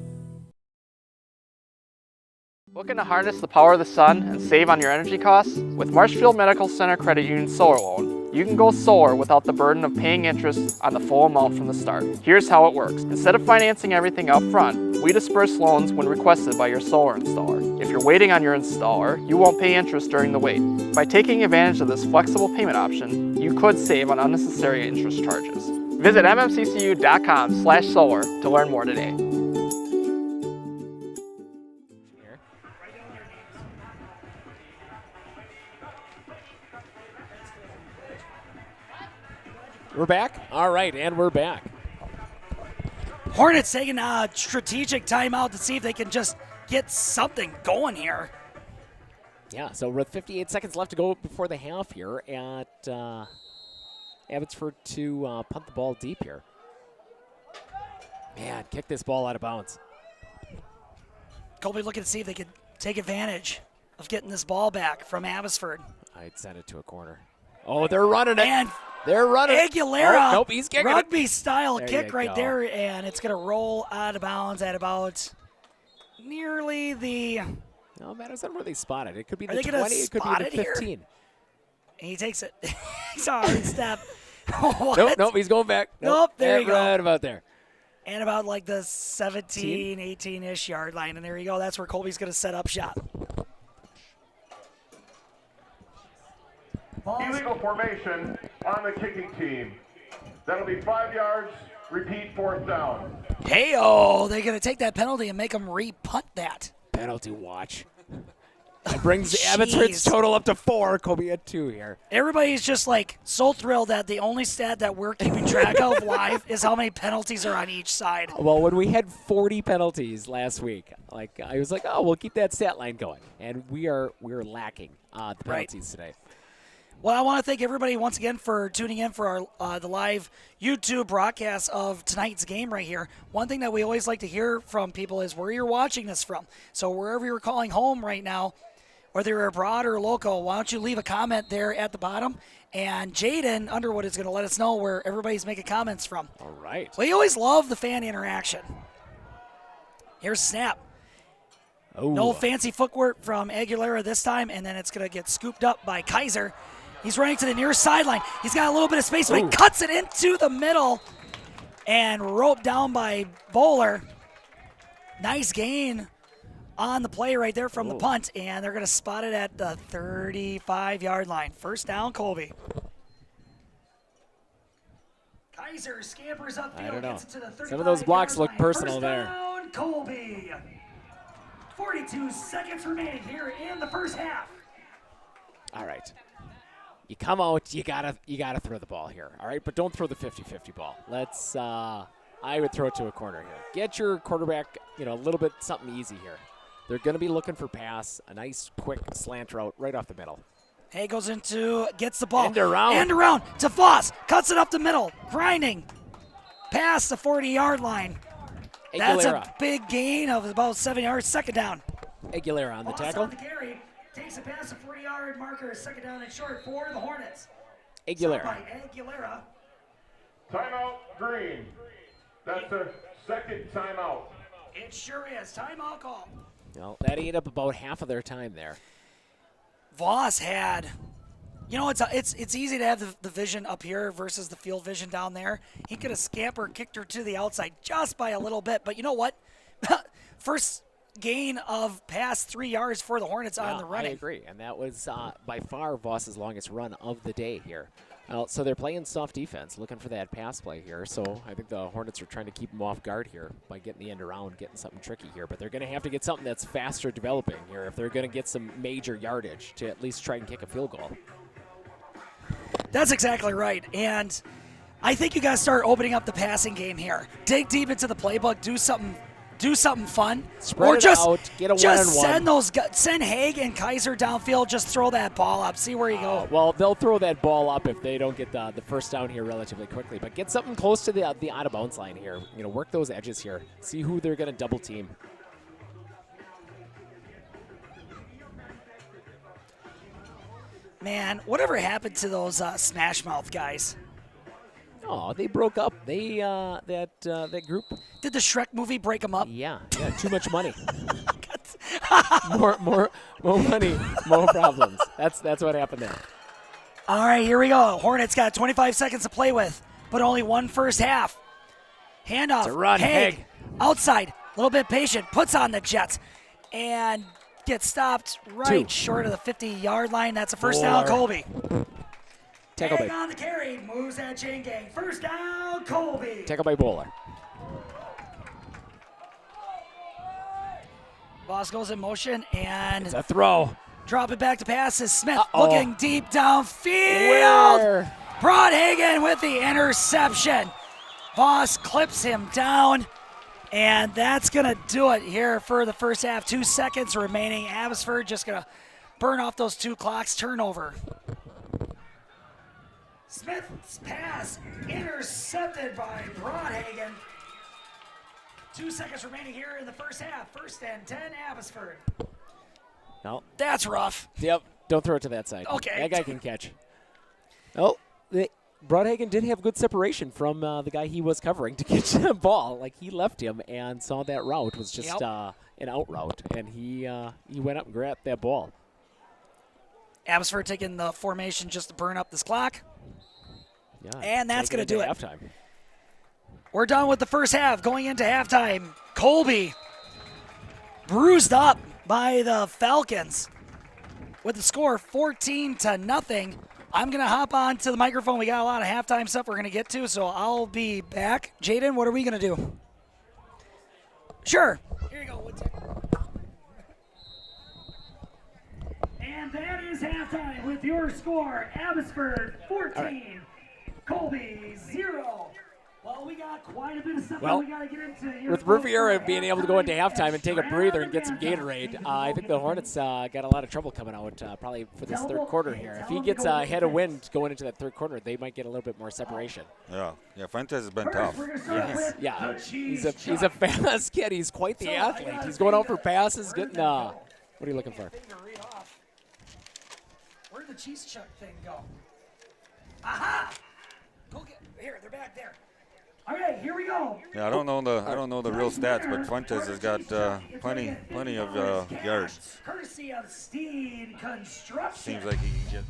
Looking to harness the power of the sun and save on your energy costs? With Marshfield Medical Center Credit Union Solar Loan, you can go solar without the burden of paying interest on the full amount from the start. Here's how it works. Instead of financing everything up front, we disperse loans when requested by your solar installer. If you're waiting on your installer, you won't pay interest during the wait. By taking advantage of this flexible payment option, you could save on unnecessary interest charges. Visit mmccu.com/solar to learn more today. We're back? All right, and we're back. Hornets taking a strategic timeout to see if they can just get something going here. Yeah, so with 58 seconds left to go before the half here at Abbotsford to punt the ball deep here. Man, kick this ball out of bounds. Colby looking to see if they could take advantage of getting this ball back from Abbotsford. I'd send it to a corner. Oh, they're running it. And They're running it. Aguilera, Oh, nope, he's kicking rugby it. style There kick you right go. there, and it's going to roll out of bounds at about nearly the. No, it matters on where they spot it. It could be Are the they gonna 20, it could spot be it the here? 15. And he takes it. He's a hard step. What? Nope, he's going back. Nope, there you go. Right about there. And about like the 17, 18-ish yard line. And there you go. That's where Colby's going to set up shop. illegal formation on the kicking team. That'll be 5 yards. Repeat, 4th down. Hey-oh, they're going to take that penalty and make them re-punt that. Penalty watch. That brings Abbotsford's total up to 4. Colby at 2 here. Everybody's just like so thrilled that the only stat that we're keeping track of live is how many penalties are on each side. Well, when we had 40 penalties last week, like I was like, oh, we'll keep that stat line going, and we're lacking the penalties today. Well, I want to thank everybody once again for tuning in for our the live YouTube broadcast of tonight's game right here. One thing that we always like to hear from people is where you're watching this from. So wherever you're calling home right now, whether you're abroad or local, why don't you leave a comment there at the bottom? And Jaden Underwood is going to let us know where everybody's making comments from. All right. We always love the fan interaction. Here's snap. Oh. No fancy footwork from Aguilera this time, and then it's going to get scooped up by Kaiser. He's running to the near sideline. He's got a little bit of space, but he cuts it into the middle and roped down by Bowler. Nice gain on the play right there from the punt, and they're going to spot it at the 35-yard line. First down, Colby. Kaiser scampers upfield. I don't know. Gets it to the 35 Some of those blocks look line. personal there. First down, Colby. 42 seconds remaining here in the first half. All right. You come out, you gotta throw the ball here, all right? But don't throw the 50-50 ball. Let's, I would throw it to a corner here. Get your quarterback, a little bit something easy here. They're going to be looking for pass, a nice, quick slant route right off the middle. Hay goes gets the ball. End around. End around to Voss. Cuts it up the middle. Grinding. Past the 40-yard line. Aguilera. That's a big gain of about 7 yards. Second down. Aguilera on the tackle. On the carry. Takes a pass, a 40-yard marker. Second down and short for the Hornets. Aguilera. Aguilera. Timeout, Green. That's a second timeout. It sure is. Timeout call. Well, that ate up about half of their time there. Voss had, it's easy to have the vision up here versus the field vision down there. He could have kicked her to the outside just by a little bit. But you know what? First gain of past 3 yards for the Hornets on the running. I agree, and that was by far Voss's longest run of the day here. So they're playing soft defense, looking for that pass play here. So I think the Hornets are trying to keep them off guard here by getting the end around, getting something tricky here. But they're going to have to get something that's faster developing here if they're going to get some major yardage to at least try and kick a field goal. That's exactly right. And I think you got to start opening up the passing game here. Dig deep into the playbook, do something fun. Spread it out, get a one-on-one. Send Haig and Kaiser downfield, just throw that ball up, see where you go. Well, they'll throw that ball up if they don't get the first down here relatively quickly. But get something close to the out-of-bounds line here. Work those edges here. See who they're going to double team. Man, whatever happened to those Smash Mouth guys? Oh, they broke up. They that group. Did the Shrek movie break them up? Yeah, too much money. more money, more problems. That's what happened there. All right, here we go. Hornets got 25 seconds to play with, but only one first half. Handoff. It's a run. Haig outside, a little bit patient, puts on the Jets, and gets stopped right short of the 50-yard line. That's a first down, Colby. Tackle by on the carry, moves that chain gang. First down, Colby. Tackle by Bowler. Voss goes in motion and it's a throw. Drop it back to passes. Smith looking deep downfield. Broadhagen with the interception. Voss clips him down, and that's going to do it here for the first half. 2 seconds remaining. Abbotsford just going to burn off those 2 clocks. Turnover. Smith's pass intercepted by Broadhagen. 2 seconds remaining here in the first half. 1st and 10, Abbotsford. No. That's rough. Yep. Don't throw it to that side. Okay. That guy can catch. Oh, Broadhagen did have good separation from the guy he was covering to catch the ball. Like, he left him and saw that route was just an out route, and he went up and grabbed that ball. Abbotsford taking the formation just to burn up this clock. Yeah, and that's going to do it. Halftime. We're done with the first half. Going into halftime, Colby bruised up by the Falcons with the score 14-0 I'm going to hop on to the microphone. We got a lot of halftime stuff we're going to get to, so I'll be back. Jaden, what are we going to do? Sure. Here you go. And that is halftime with your score, Abbotsford 14, Colby 0. Well, we got quite a bit of stuff that we got to get into. With Riviera being able to go into halftime and take a breather and get some Gatorade, I think the Hornets got a lot of trouble coming out probably for this third quarter here. If he gets a head of wind going into that third quarter, they might get a little bit more separation. Yeah, Fuentes has been tough. Yeah, he's a fast kid. He's quite the athlete. He's going out for passes, getting, what are you looking for? Where'd the cheese chuck thing go? Aha! Go get, here, they're back there. All right, here we go. Yeah, I don't know the real stats, but Fuentes has got plenty of yards. Courtesy of Steed Construction. Seems like he can get.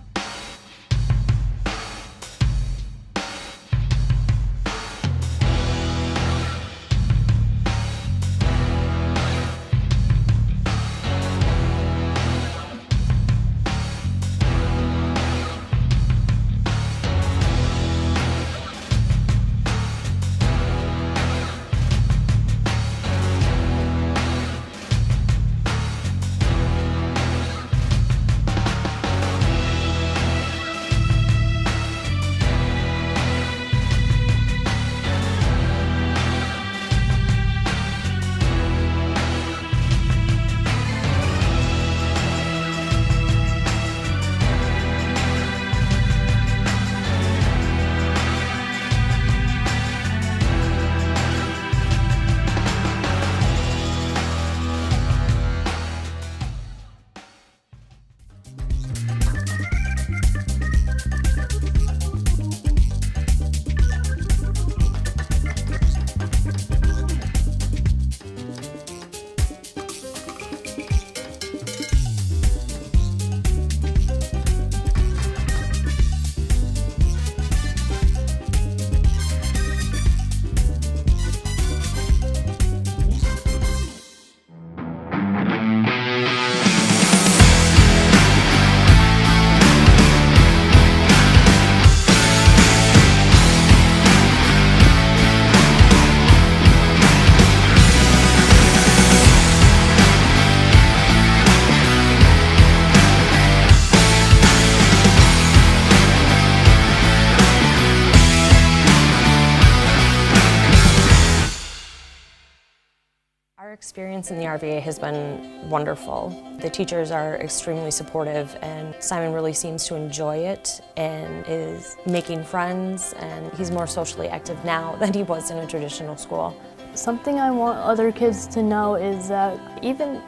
Our experience in the RVA has been wonderful. The teachers are extremely supportive, and Simon really seems to enjoy it and is making friends, and he's more socially active now than he was in a traditional school. Something I want other kids to know is that even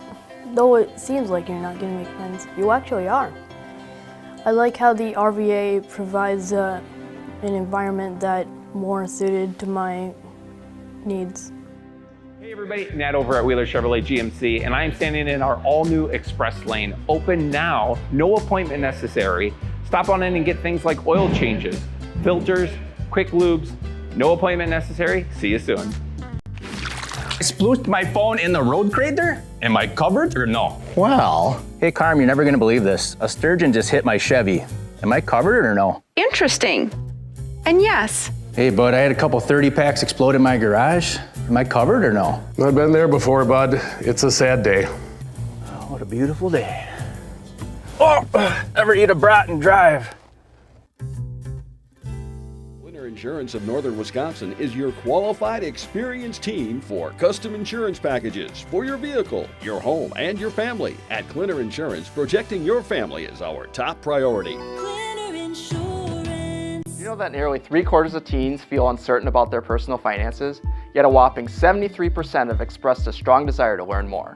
though it seems like you're not going to make friends, you actually are. I like how the RVA provides an environment that more suited to my needs. Hey everybody, Nat over at Wheeler Chevrolet GMC, and I am standing in our all-new express lane. Open now, no appointment necessary. Stop on in and get things like oil changes, filters, quick lubes, no appointment necessary. See you soon. I splooshed my phone in the road crater? Am I covered or no? Well, hey Carm, you're never gonna believe this. A sturgeon just hit my Chevy. Am I covered or no? Interesting. And yes. Hey bud, I had a couple 30 packs explode in my garage. Am I covered or no? I've been there before, bud. It's a sad day. Oh, what a beautiful day. Oh, ever eat a brat and drive? Clinner Insurance of Northern Wisconsin is your qualified, experienced team for custom insurance packages for your vehicle, your home, and your family. At Clinner Insurance, protecting your family is our top priority. You know that nearly 3/4 of teens feel uncertain about their personal finances, yet a whopping 73% have expressed a strong desire to learn more.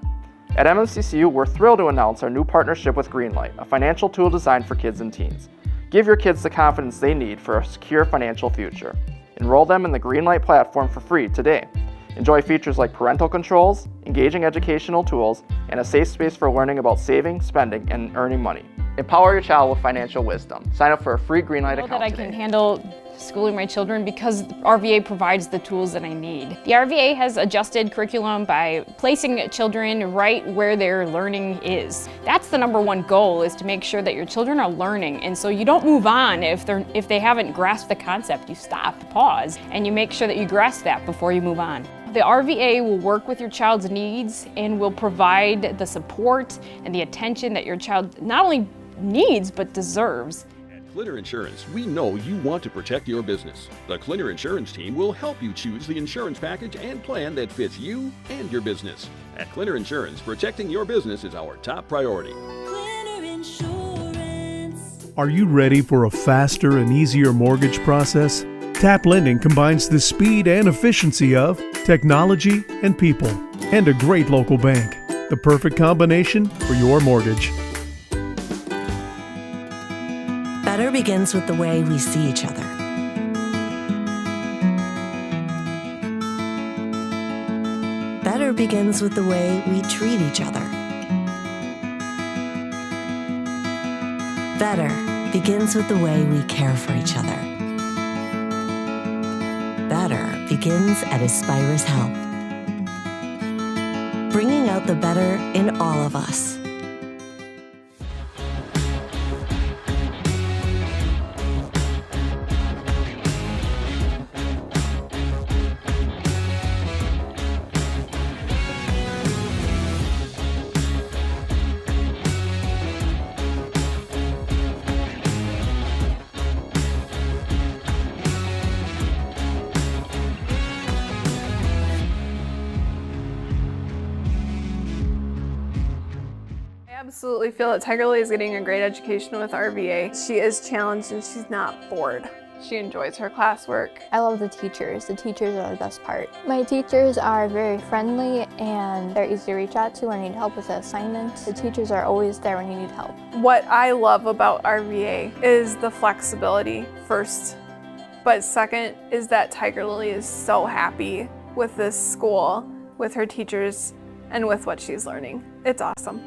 At MNCCU, we're thrilled to announce our new partnership with Greenlight, a financial tool designed for kids and teens. Give your kids the confidence they need for a secure financial future. Enroll them in the Greenlight platform for free today. Enjoy features like parental controls, engaging educational tools, and a safe space for learning about saving, spending, and earning money. Empower your child with financial wisdom. Sign up for a free Greenlight account that I today. can handle schooling my children because RVA provides the tools that I need. The RVA has adjusted curriculum by placing children right where their learning is. That's the number one goal, is to make sure that your children are learning, and so you don't move on if they haven't grasped the concept. You stop, pause, and you make sure that you grasp that before you move on. The RVA will work with your child's needs and will provide the support and the attention that your child not only needs but deserves. At Clitter Insurance, we know you want to protect your business. The Clitter Insurance team will help you choose the insurance package and plan that fits you and your business. At Clitter Insurance, protecting your business is our top priority. Clitter Insurance. Are you ready for a faster and easier mortgage process? Tap Lending combines the speed and efficiency of technology and people, and a great local bank. The perfect combination for your mortgage. Better begins with the way we see each other. Better begins with the way we treat each other. Better begins with the way we care for each other. Better begins at Aspirus Health, bringing out the better in all of us. I absolutely feel that Tiger Lily is getting a great education with RVA. She is challenged and she's not bored. She enjoys her classwork. I love the teachers. The teachers are the best part. My teachers are very friendly and they're easy to reach out to when I need help with the assignments. The teachers are always there when you need help. What I love about RVA is the flexibility first, but second is that Tiger Lily is so happy with this school, with her teachers, and with what she's learning. It's awesome.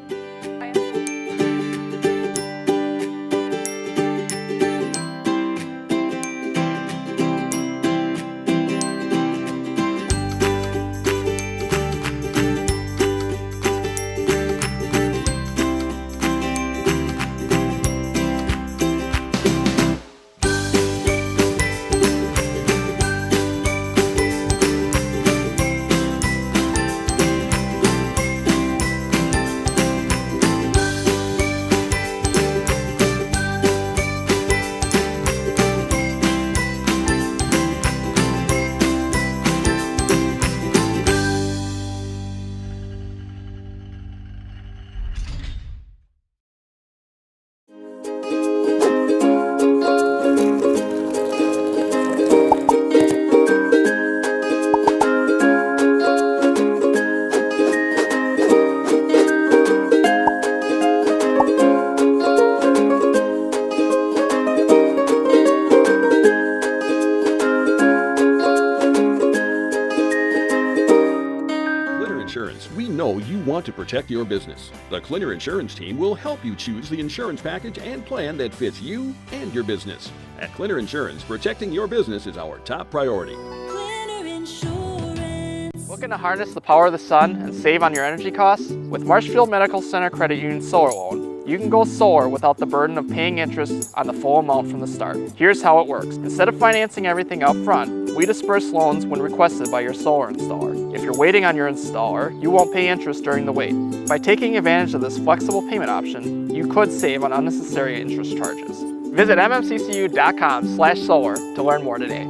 We know you want to protect your business. The Clitter Insurance team will help you choose the insurance package and plan that fits you and your business. At Clitter Insurance, protecting your business is our top priority. Clitter Insurance. Looking to harness the power of the sun and save on your energy costs? With Marshfield Medical Center Credit Union Solar Loan, you can go solar without the burden of paying interest on the full amount from the start. Here's how it works. Instead of financing everything up front, we disperse loans when requested by your solar installer. If you're waiting on your installer, you won't pay interest during the wait. By taking advantage of this flexible payment option, you could save on unnecessary interest charges. Visit mmccu.com/solar to learn more today.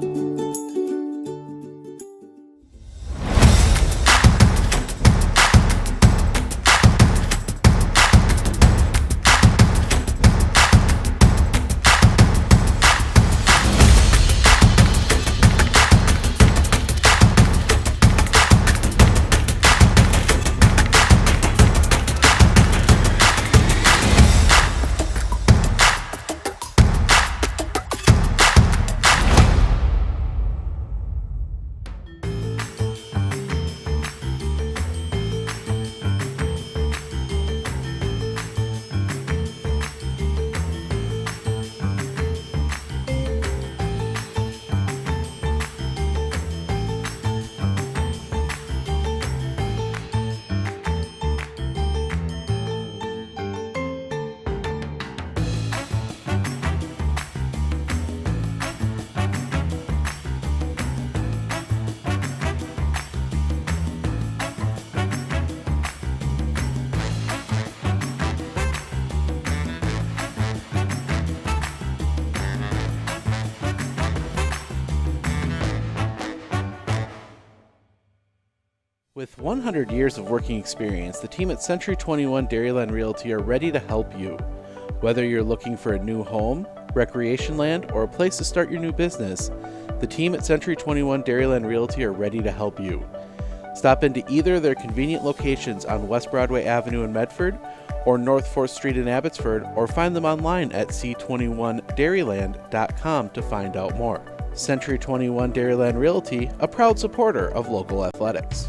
With 100 years of working experience, the team at Century 21 Dairyland Realty are ready to help you. Whether you're looking for a new home, recreation land, or a place to start your new business, the team at Century 21 Dairyland Realty are ready to help you. Stop into either of their convenient locations on West Broadway Avenue in Medford or North 4th Street in Abbotsford, or find them online at c21dairyland.com to find out more. Century 21 Dairyland Realty, a proud supporter of local athletics.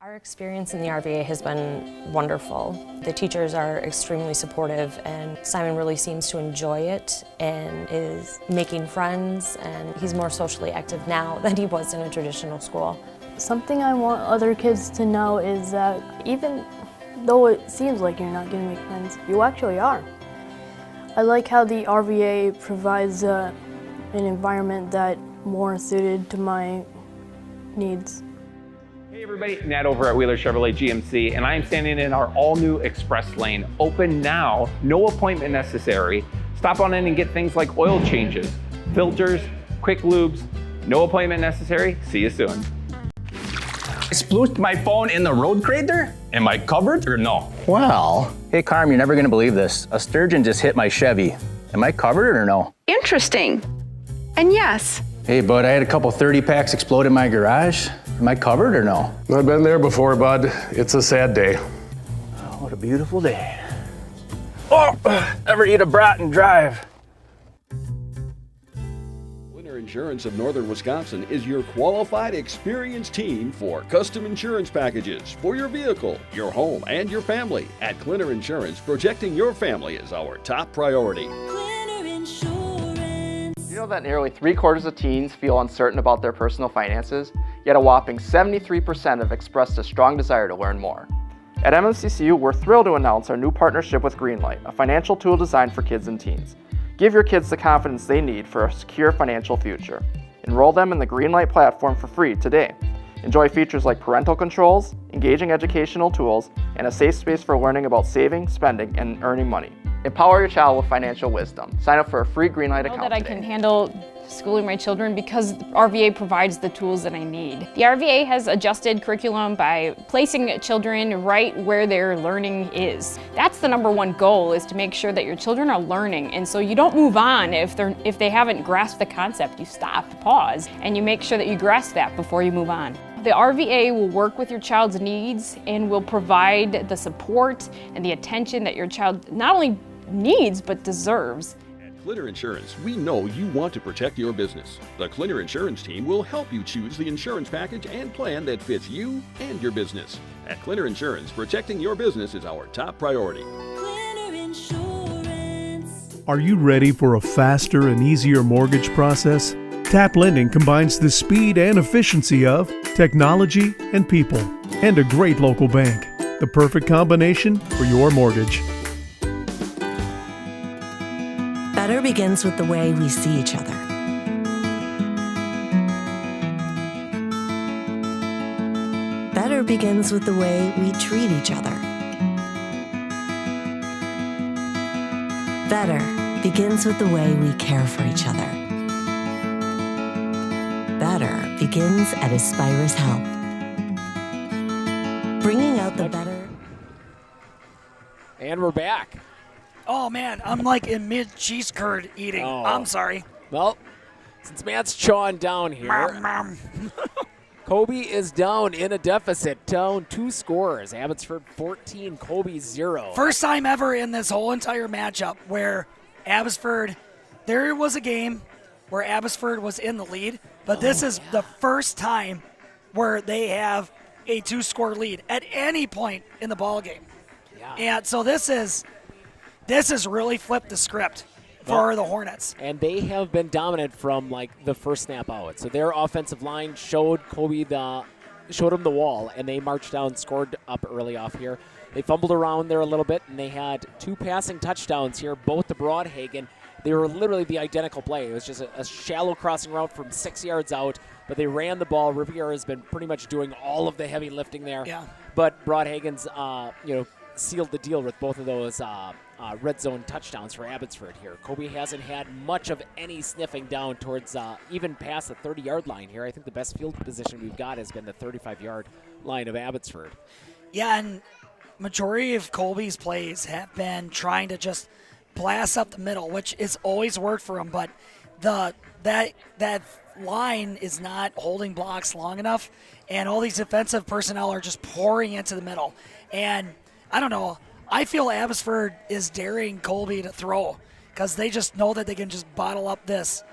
Our experience in the RVA has been wonderful. The teachers are extremely supportive, and Simon really seems to enjoy it and is making friends, and he's more socially active now than he was in a traditional school. Something I want other kids to know is that even though it seems like you're not going to make friends, you actually are. I like how the RVA provides an environment that more suited to my needs. Hey everybody, Nat over at Wheeler Chevrolet GMC, and I am standing in our all-new express lane. Open now, no appointment necessary. Stop on in and get things like oil changes, filters, quick lubes. No appointment necessary. See you soon. I splooshed my phone in the road crate there? Am I covered or no? Well, hey Carm, you're never gonna believe this. A sturgeon just hit my Chevy. Am I covered or no? Interesting. And yes. Hey bud, I had a couple 30 packs explode in my garage. Am I covered or no? I've been there before, bud. It's a sad day. Oh, what a beautiful day. Oh, ever eat a brat and drive? Clinner Insurance of Northern Wisconsin is your qualified, experienced team for custom insurance packages for your vehicle, your home, and your family. At Clinner Insurance, protecting your family is our top priority. You know that nearly 3/4 of teens feel uncertain about their personal finances, yet a whopping 73% have expressed a strong desire to learn more. At MNCCU, we're thrilled to announce our new partnership with Greenlight, a financial tool designed for kids and teens. Give your kids the confidence they need for a secure financial future. Enroll them in the Greenlight platform for free today. Enjoy features like parental controls, engaging educational tools, and a safe space for learning about saving, spending, and earning money. Empower your child with financial wisdom. Sign up for a free Greenlight account I know that today. I can handle schooling my children because RVA provides the tools that I need. The RVA has adjusted curriculum by placing children right where their learning is. That's the #1 goal, is to make sure that your children are learning, and so you don't move on if they haven't grasped the concept. You stop, pause, and you make sure that you grasp that before you move on. The RVA will work with your child's needs and will provide the support and the attention that your child not only needs but deserves. At Clinner Insurance, we know you want to protect your business. The Clinner Insurance team will help you choose the insurance package and plan that fits you and your business. At Clinner Insurance, protecting your business is our top priority. Clinner Insurance. Are you ready for a faster and easier mortgage process? Tap Lending combines the speed and efficiency of technology and people, and a great local bank. The perfect combination for your mortgage. Better begins with the way we see each other. Better begins with the way we treat each other. Better begins with the way we care for each other. Better begins at Aspirus Health. Bringing out the better. And we're back. Oh, man, I'm like in mid-cheese curd eating. Oh. I'm sorry. Well, since Matt's chawing down here, Colby is down in a deficit, down 2 scores. Abbotsford 14, Colby 0. First time ever in this whole entire matchup where Abbotsford, there was a game where Abbotsford was in the lead, but this is the first time where they have a 2-score lead at any point in the ball game. Yeah. And so this has really flipped the script for the Hornets. And they have been dominant from like the first snap out. So their offensive line showed Colby showed them the wall, and they marched down, scored up early off here. They fumbled around there a little bit, and they had 2 passing touchdowns here, both to Broadhagen. They were literally the identical play. It was just a shallow crossing route from 6 yards out, but they ran the ball. Riviera has been pretty much doing all of the heavy lifting there. Yeah. But Broadhagen's, sealed the deal with both of those red zone touchdowns for Abbotsford here. Colby hasn't had much of any sniffing down towards even past the 30-yard line here. I think the best field position we've got has been the 35-yard line of Abbotsford. Yeah, and majority of Colby's plays have been trying to just blast up the middle, which is always worked for him, but that line is not holding blocks long enough, and all these defensive personnel are just pouring into the middle. And I don't know, I feel Abbotsford is daring Colby to throw because they just know that they can just bottle up this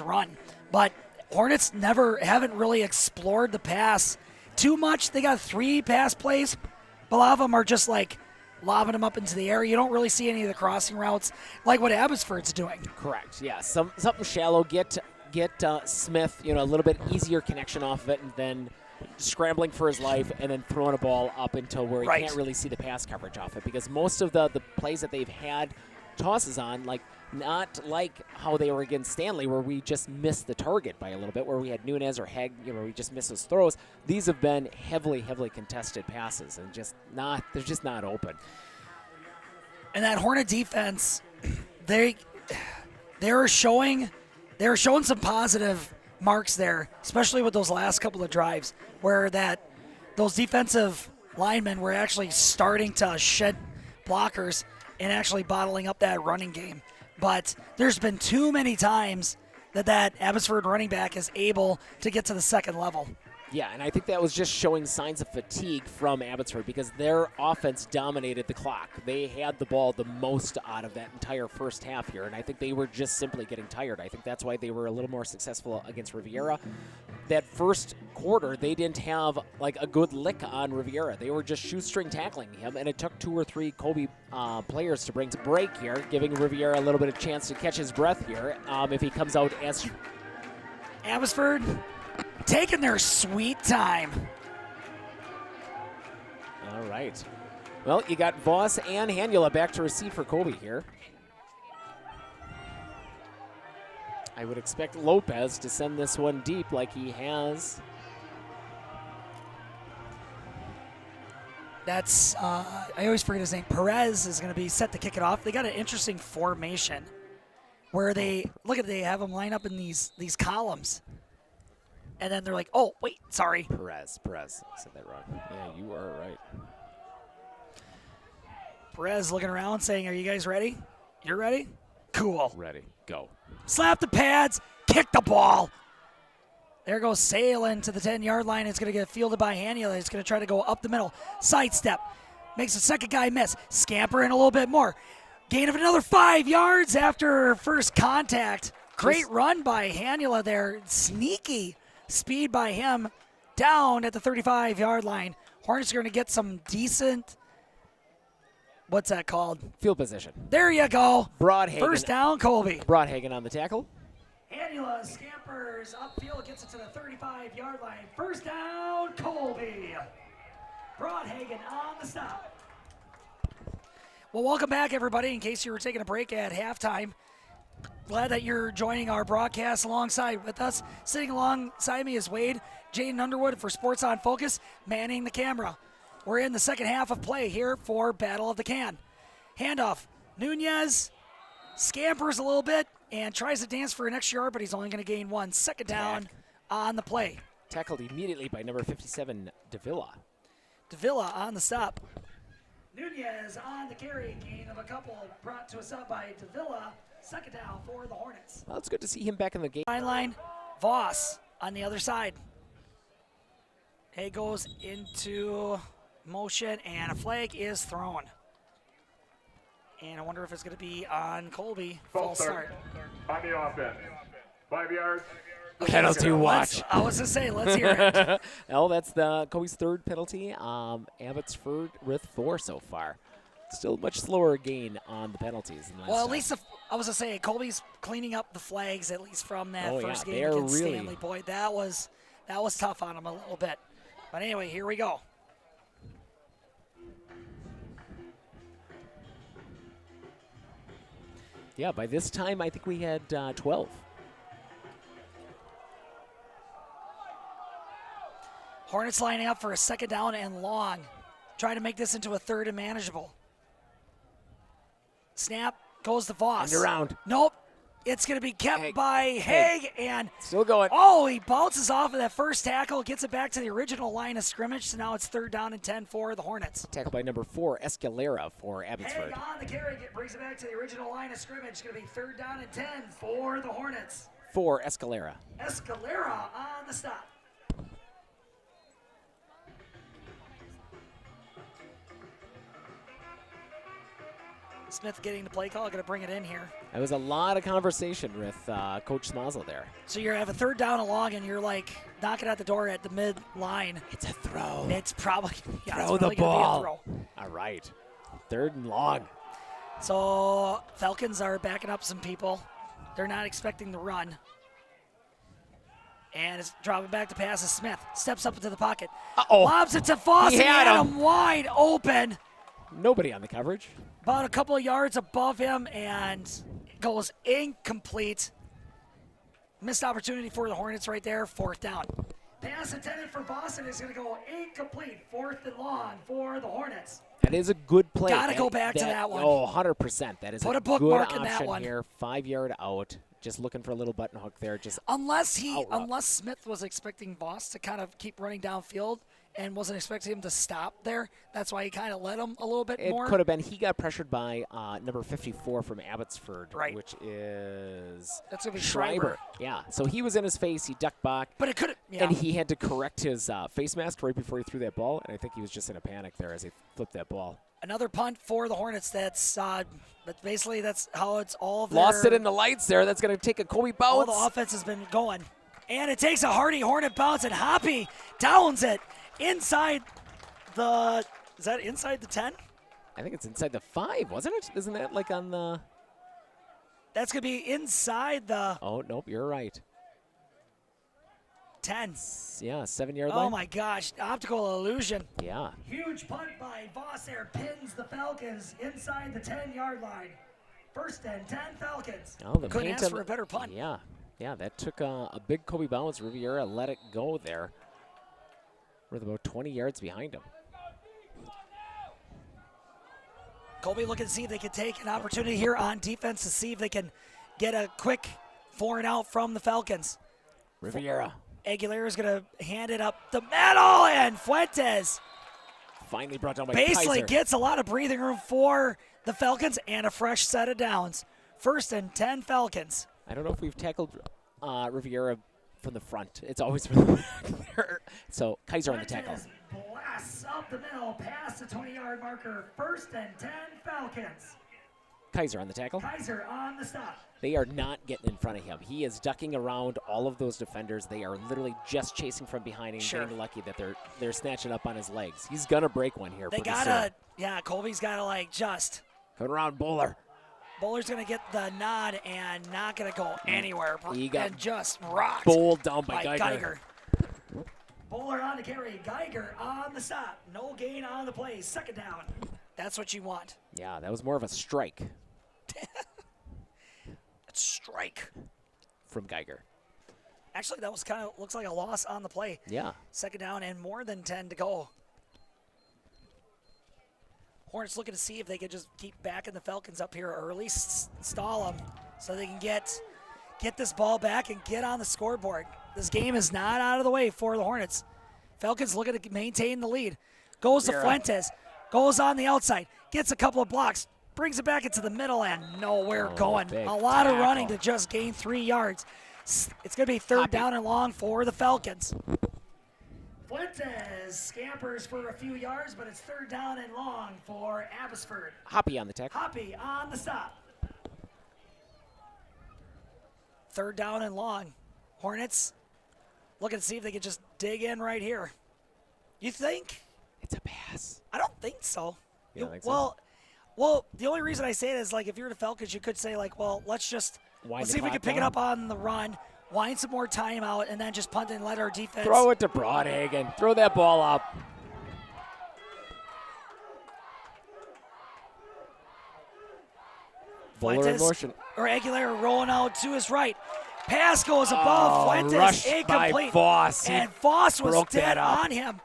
run. But Hornets haven't really explored the pass too much. They got 3 pass plays, but a lot of them are just like lobbing them up into the air. You don't really see any of the crossing routes like what Abbotsford's doing. Correct, yeah. Something shallow, get Smith, a little bit easier connection off of it, and then scrambling for his life and then throwing a ball up until where he can't really see the pass coverage off it, because most of the plays that they've had tosses on, like not like how they were against Stanley where we just missed the target by a little bit, where we had Nunez or Hegg, we just missed those throws. These have been heavily contested passes and they're just not open. And that Hornet defense, they're showing some positive marks there, especially with those last couple of drives where those defensive linemen were actually starting to shed blockers and actually bottling up that running game. But there's been too many times that Abbotsford running back is able to get to the second level. Yeah, and I think that was just showing signs of fatigue from Abbotsford because their offense dominated the clock. They had the ball the most out of that entire first half here, and I think they were just simply getting tired. I think that's why they were a little more successful against Riviera. That first quarter, they didn't have like a good lick on Riviera. They were just shoestring tackling him, and it took 2 or 3 Colby players to bring to break here, giving Riviera a little bit of chance to catch his breath here if he comes out as... Abbotsford taking their sweet time. All right. Well, you got Voss and Hanula back to receive for Colby here. I would expect Lopez to send this one deep like he has. That's, I always forget his name. Perez is going to be set to kick it off. They got an interesting formation where they have them line up in these columns. And then they're like, oh, wait, sorry. Perez. I said that wrong. Yeah, you are right. Perez looking around saying, are you guys ready? You're ready? Cool. Ready. Go. Slap the pads. Kick the ball. There goes sailing to the 10-yard line. It's going to get fielded by Hanula. It's going to try to go up the middle. Sidestep. Makes the second guy miss. Scamper in a little bit more. Gain of another 5 yards after first contact. Great run by Hanula there. Sneaky speed by him down at the 35-yard line. Hornets are going to get some decent What's that called? Field position. There you go. Broadhagen. First down, Colby. Broadhagen on the tackle. Annula scampers upfield, gets it to the 35-yard line. First down, Colby. Broadhagen on the stop. Well, welcome back, everybody. In case you were taking a break at halftime, glad that you're joining our broadcast alongside with us. Sitting alongside me is Wade, Jaden Underwood for Sports on Focus, manning the camera. We're in the second half of play here for Battle of the Can. Handoff. Nunez scampers a little bit and tries to dance for an extra yard, but he's only going to gain 1. Second down on the play. Tackled immediately by number 57, Davila. Davila on the stop. Nunez on the carry, gain of a couple, brought to a stop by Davila. Second down for the Hornets. Well, it's good to see him back in the game. Line, Voss on the other side. Hay goes into motion, and a flag is thrown. And I wonder if it's going to be on Colby. False start. On the offense. 5 yards. Penalty watch. I was going to say, let's hear it. Well, that's the Colby's third penalty. Abbotsford with 4 so far. Still much slower gain on the penalties than last Well, at time. least I was going to say, Colby's cleaning up the flags, at least from that first yeah, game against Stanley. Boy, that was tough on him a little bit. But anyway, here we go. Yeah, by this time, I think we had 12. Hornets lining up for a second down and long. Trying to make this into a third and manageable. Snap goes to Voss. And around. Nope. It's going to be kept by Haig. And still going. Oh, he bounces off of that first tackle, gets it back to the original line of scrimmage. So now it's third down and 10 for the Hornets. Tackled by number 4, Escalera for Abbotsford. Haig on the carry, brings it back to the original line of scrimmage. It's going to be third down and 10 for the Hornets. 4, Escalera. Escalera on the stop. Smith getting the play call, going to bring it in here. That was a lot of conversation with Coach Smazel there. So you have a third down and long, and you're like knocking at the door at the mid-line. It's a throw. It's probably throw the ball. All right. Third and long. So Falcons are backing up some people. They're not expecting the run. And it's dropping back to pass to Smith. Steps up into the pocket. Lobs it to Voss. He had him wide open. Nobody on the coverage. About a couple of yards above him, and it goes incomplete. Missed opportunity for the Hornets right there, fourth down. Pass intended for Boston is going to go incomplete, fourth and long for the Hornets. That is a good play. Got to go back to that one. Oh, 100%. That is Put a a bookmark good in that option one. here. 5-yard out. Just looking for a little button hook there. Just unless Smith was expecting Voss to kind of keep running downfield and wasn't expecting him to stop there. That's why he kind of let him a little bit more. It could have been. He got pressured by number 54 from Abbotsford, right, which is that's gonna be Schreiber. Yeah, so he was in his face. He ducked back, but it could, and he had to correct his face mask right before he threw that ball. And I think he was just in a panic there as he flipped that ball. Another punt for the Hornets. That's basically that's how it's all. Lost it in the lights there. That's going to take a Colby bounce. All the offense has been going, and it takes a Hardy Hornet bounce, and Hoppy downs it inside the. Is that inside the 10? I think it's inside the 5, wasn't it? Isn't that like on the? That's going to be inside the. Oh nope, you're right. 10. Yeah, 7-yard line. Oh my gosh, optical illusion. Yeah. Huge punt by Voss there, pins the Falcons inside the 10-yard line. First and 10 Falcons. Oh, the couldn't ask for a better punt. Yeah, that took a big Colby bounce. Riviera let it go there with about 20 yards behind him. Colby looking to see if they can take an opportunity here on defense to see if they can get a quick 4-and-out from the Falcons. Riviera. Aguilera is going to hand it up the middle, and Fuentes finally brought down by basically Kaiser. Gets a lot of breathing room for the Falcons and a fresh set of downs. First and 10 Falcons. I don't know if we've tackled Riviera from the front. It's always from the back there. So Kaiser on the tackle. Blasts up the middle past the 20-yard marker. First and 10 Falcons. Kaiser on the tackle. Kaiser on the stop. They are not getting in front of him. He is ducking around all of those defenders. They are literally just chasing from behind and getting lucky that they're snatching up on his legs. He's going to break one here. They got to, yeah, Colby's got to, like, just. Coming around Bowler. Bowler's going to get the nod and not going to go anywhere. He got and just rocked. Bowled down by Geiger. Bowler on the carry. Geiger on the stop. No gain on the play. Second down. That's what you want. Yeah, that was more of a strike. Strike from Geiger. Actually, that was kind of looks like a loss on the play. Yeah. Second down and more than 10 to go. Hornets looking to see if they could just keep backing the Falcons up here, or at least stall them so they can get this ball back and get on the scoreboard. This game is not out of the way for the Hornets. Falcons looking to maintain the lead. Goes to Fuentes. Goes on the outside. Gets a couple of blocks. Brings it back into the middle and nowhere going. A lot of running to just gain 3 yards. It's going to be third down and long for the Falcons. Fuentes scampers for a few yards, but it's third down and long for Abbotsford. Hoppy on the tackle. Hoppy on the stop. Third down and long. Hornets looking to see if they can just dig in right here. You think? It's a pass. I don't think so. You don't think so? Well, the only reason I say it is, like, if you're the Falcons, you could say, like, well, let's see if we can pick it up on the run, wind some more time out, and then just punt and let our defense. Throw it to Broadhagen. Throw that ball up. Bowler in motion. Or Aguilera rolling out to his right. Pass goes above Fuentes. Rushed Incomplete. by Voss. And Voss was dead on him.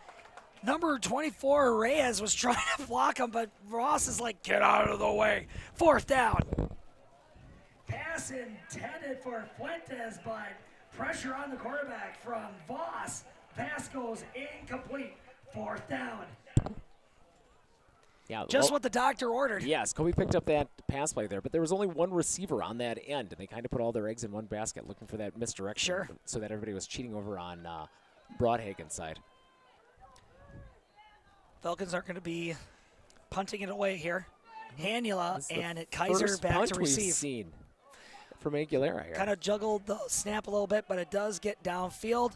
Number 24, Reyes, was trying to block him, but Ross is like, get out of the way. Fourth down. Pass intended for Fuentes, but pressure on the quarterback from Voss. Pass goes incomplete. Fourth down. Yeah, Just what the doctor ordered. Yes, Colby picked up that pass play there, but there was only one receiver on that end, and they kind of put all their eggs in one basket looking for that misdirection so that everybody was cheating over on Broadhagen's side. Falcons are going to be punting it away here. Hanula and Kaiser back to receive. We've seen from Aguilera here. Kind of juggled the snap a little bit, but it does get downfield.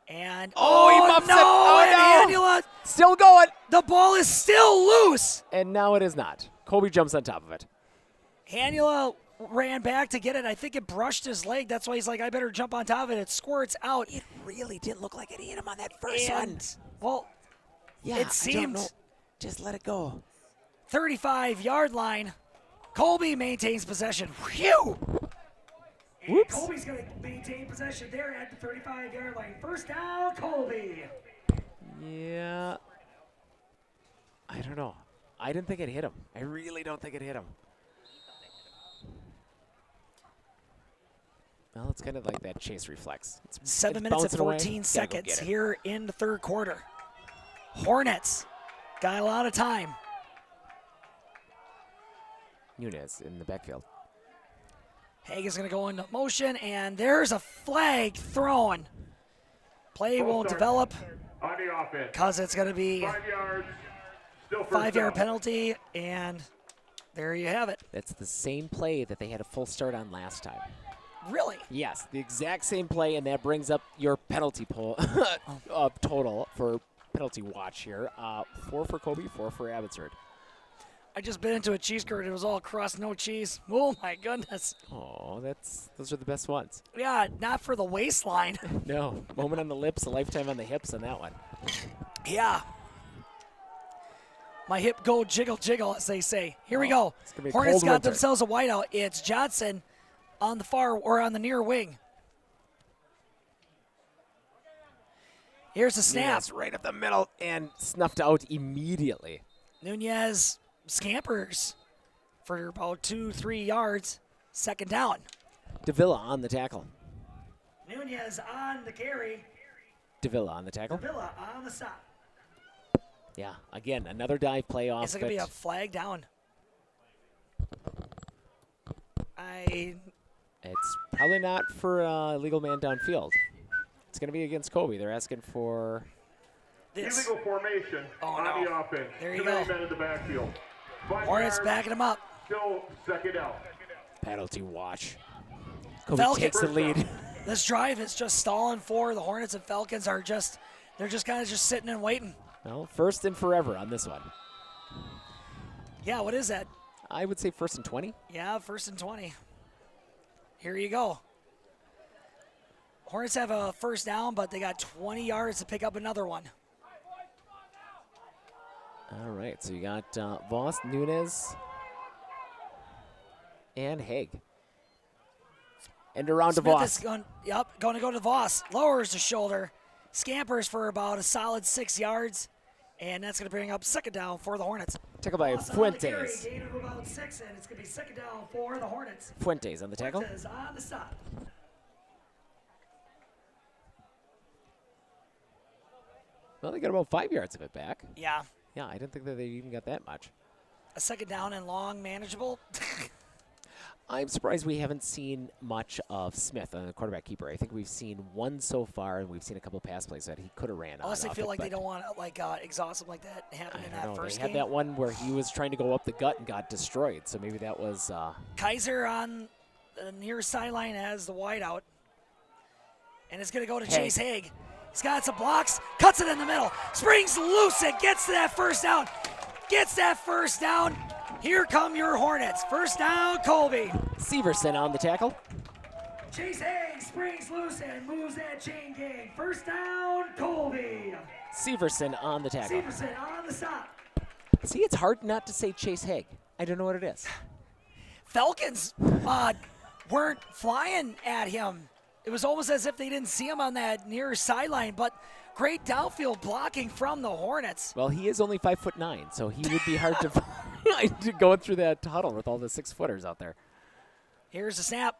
And he muffs it. Oh, no. Hanula still going. The ball is still loose. And now it is not. Colby jumps on top of it. Hanula ran back to get it. I think it brushed his leg. That's why he's like, I better jump on top of it. It squirts out. It really didn't look like it hit him on that first one. Well, yeah, it seemed. Just let it go. 35-yard line. Colby maintains possession. Whew! Whoops. Colby's going to maintain possession there at the 35-yard line. First down, Colby. Yeah. I don't know. I didn't think it hit him. I really don't think it hit him. Well, it's kind of like that chase reflex. It's 7 minutes and 14 seconds here in the third quarter. Hornets got a lot of time. Nunez in the backfield. Haig is going to go into motion, and there's a flag thrown. Play won't develop because it's going to be 5 yards. Still 5-yard penalty, and there you have it. That's the same play that they had a full start on last time. Really? Yes, the exact same play, and that brings up your penalty total for penalty watch here. 4 for Colby, 4 for Abbotsford. I just bit into a cheese curd. It was all crust, no cheese. Oh, my goodness. Oh, those are the best ones. Yeah, not for the waistline. No, moment on the lips, a lifetime on the hips on that one. Yeah. My hip go jiggle, jiggle, as they say. Here we go. Hornets got themselves a whiteout. It's Johnson on the far or on the near wing. Here's a snap. Yes, right up the middle and snuffed out immediately. Nunez scampers for about 2-3 yards. Second down. Davila on the tackle. Nunez on the carry. Davila on the tackle. Davila on the stop. Yeah, again, another dive play off. Is it going to be a flag down? It's probably not for a legal man downfield. It's going to be against Colby. They're asking for this. Illegal formation on the offense. There you go. Men in the backfield. Hornets backing him up. Still second out. Penalty watch. Colby takes the lead. This drive is just stalling for the Hornets, and Falcons are they're just kind of just sitting and waiting. Well, first and forever on this one. Yeah, what is that? I would say 1st and 20. Yeah, 1st and 20. Here you go. Hornets have a first down, but they got 20 yards to pick up another one. All right, so you got Voss, Nunez, and Haig. And around to Voss. Going to go to Voss. Lowers the shoulder. Scampers for about a solid 6 yards. And that's going to bring up second down for the Hornets. Tackle by Fuentes. Gain of about 6, and it's going to be second down for the Hornets. Fuentes on the tackle. Fuentes on the stop. Well, they got about 5 yards of it back. Yeah. Yeah, I didn't think that they even got that much. A second down and long, manageable. I'm surprised we haven't seen much of Smith, the quarterback keeper. I think we've seen one so far, and we've seen a couple pass plays that he could have ran Unless on. they feel like they don't want to exhaust him like that happened in that first game. They had that one where he was trying to go up the gut and got destroyed, so maybe that was... Kaiser on the near sideline has the wide out, and it's going to go to Chase Haig. He's got some blocks, cuts it in the middle, springs loose, and gets to that first down. Gets that first down. Here come your Hornets. First down, Colby. Severson on the tackle. Chase Haig springs loose and moves that chain gang. First down, Colby. Severson on the tackle. Severson on the stop. See, it's hard not to say Chase Haig. I don't know what it is. Falcons weren't flying at him. It was almost as if they didn't see him on that near sideline, but great downfield blocking from the Hornets. Well, he is only 5'9", so he would be hard to find going through that huddle with all the 6-footers out there. Here's the snap.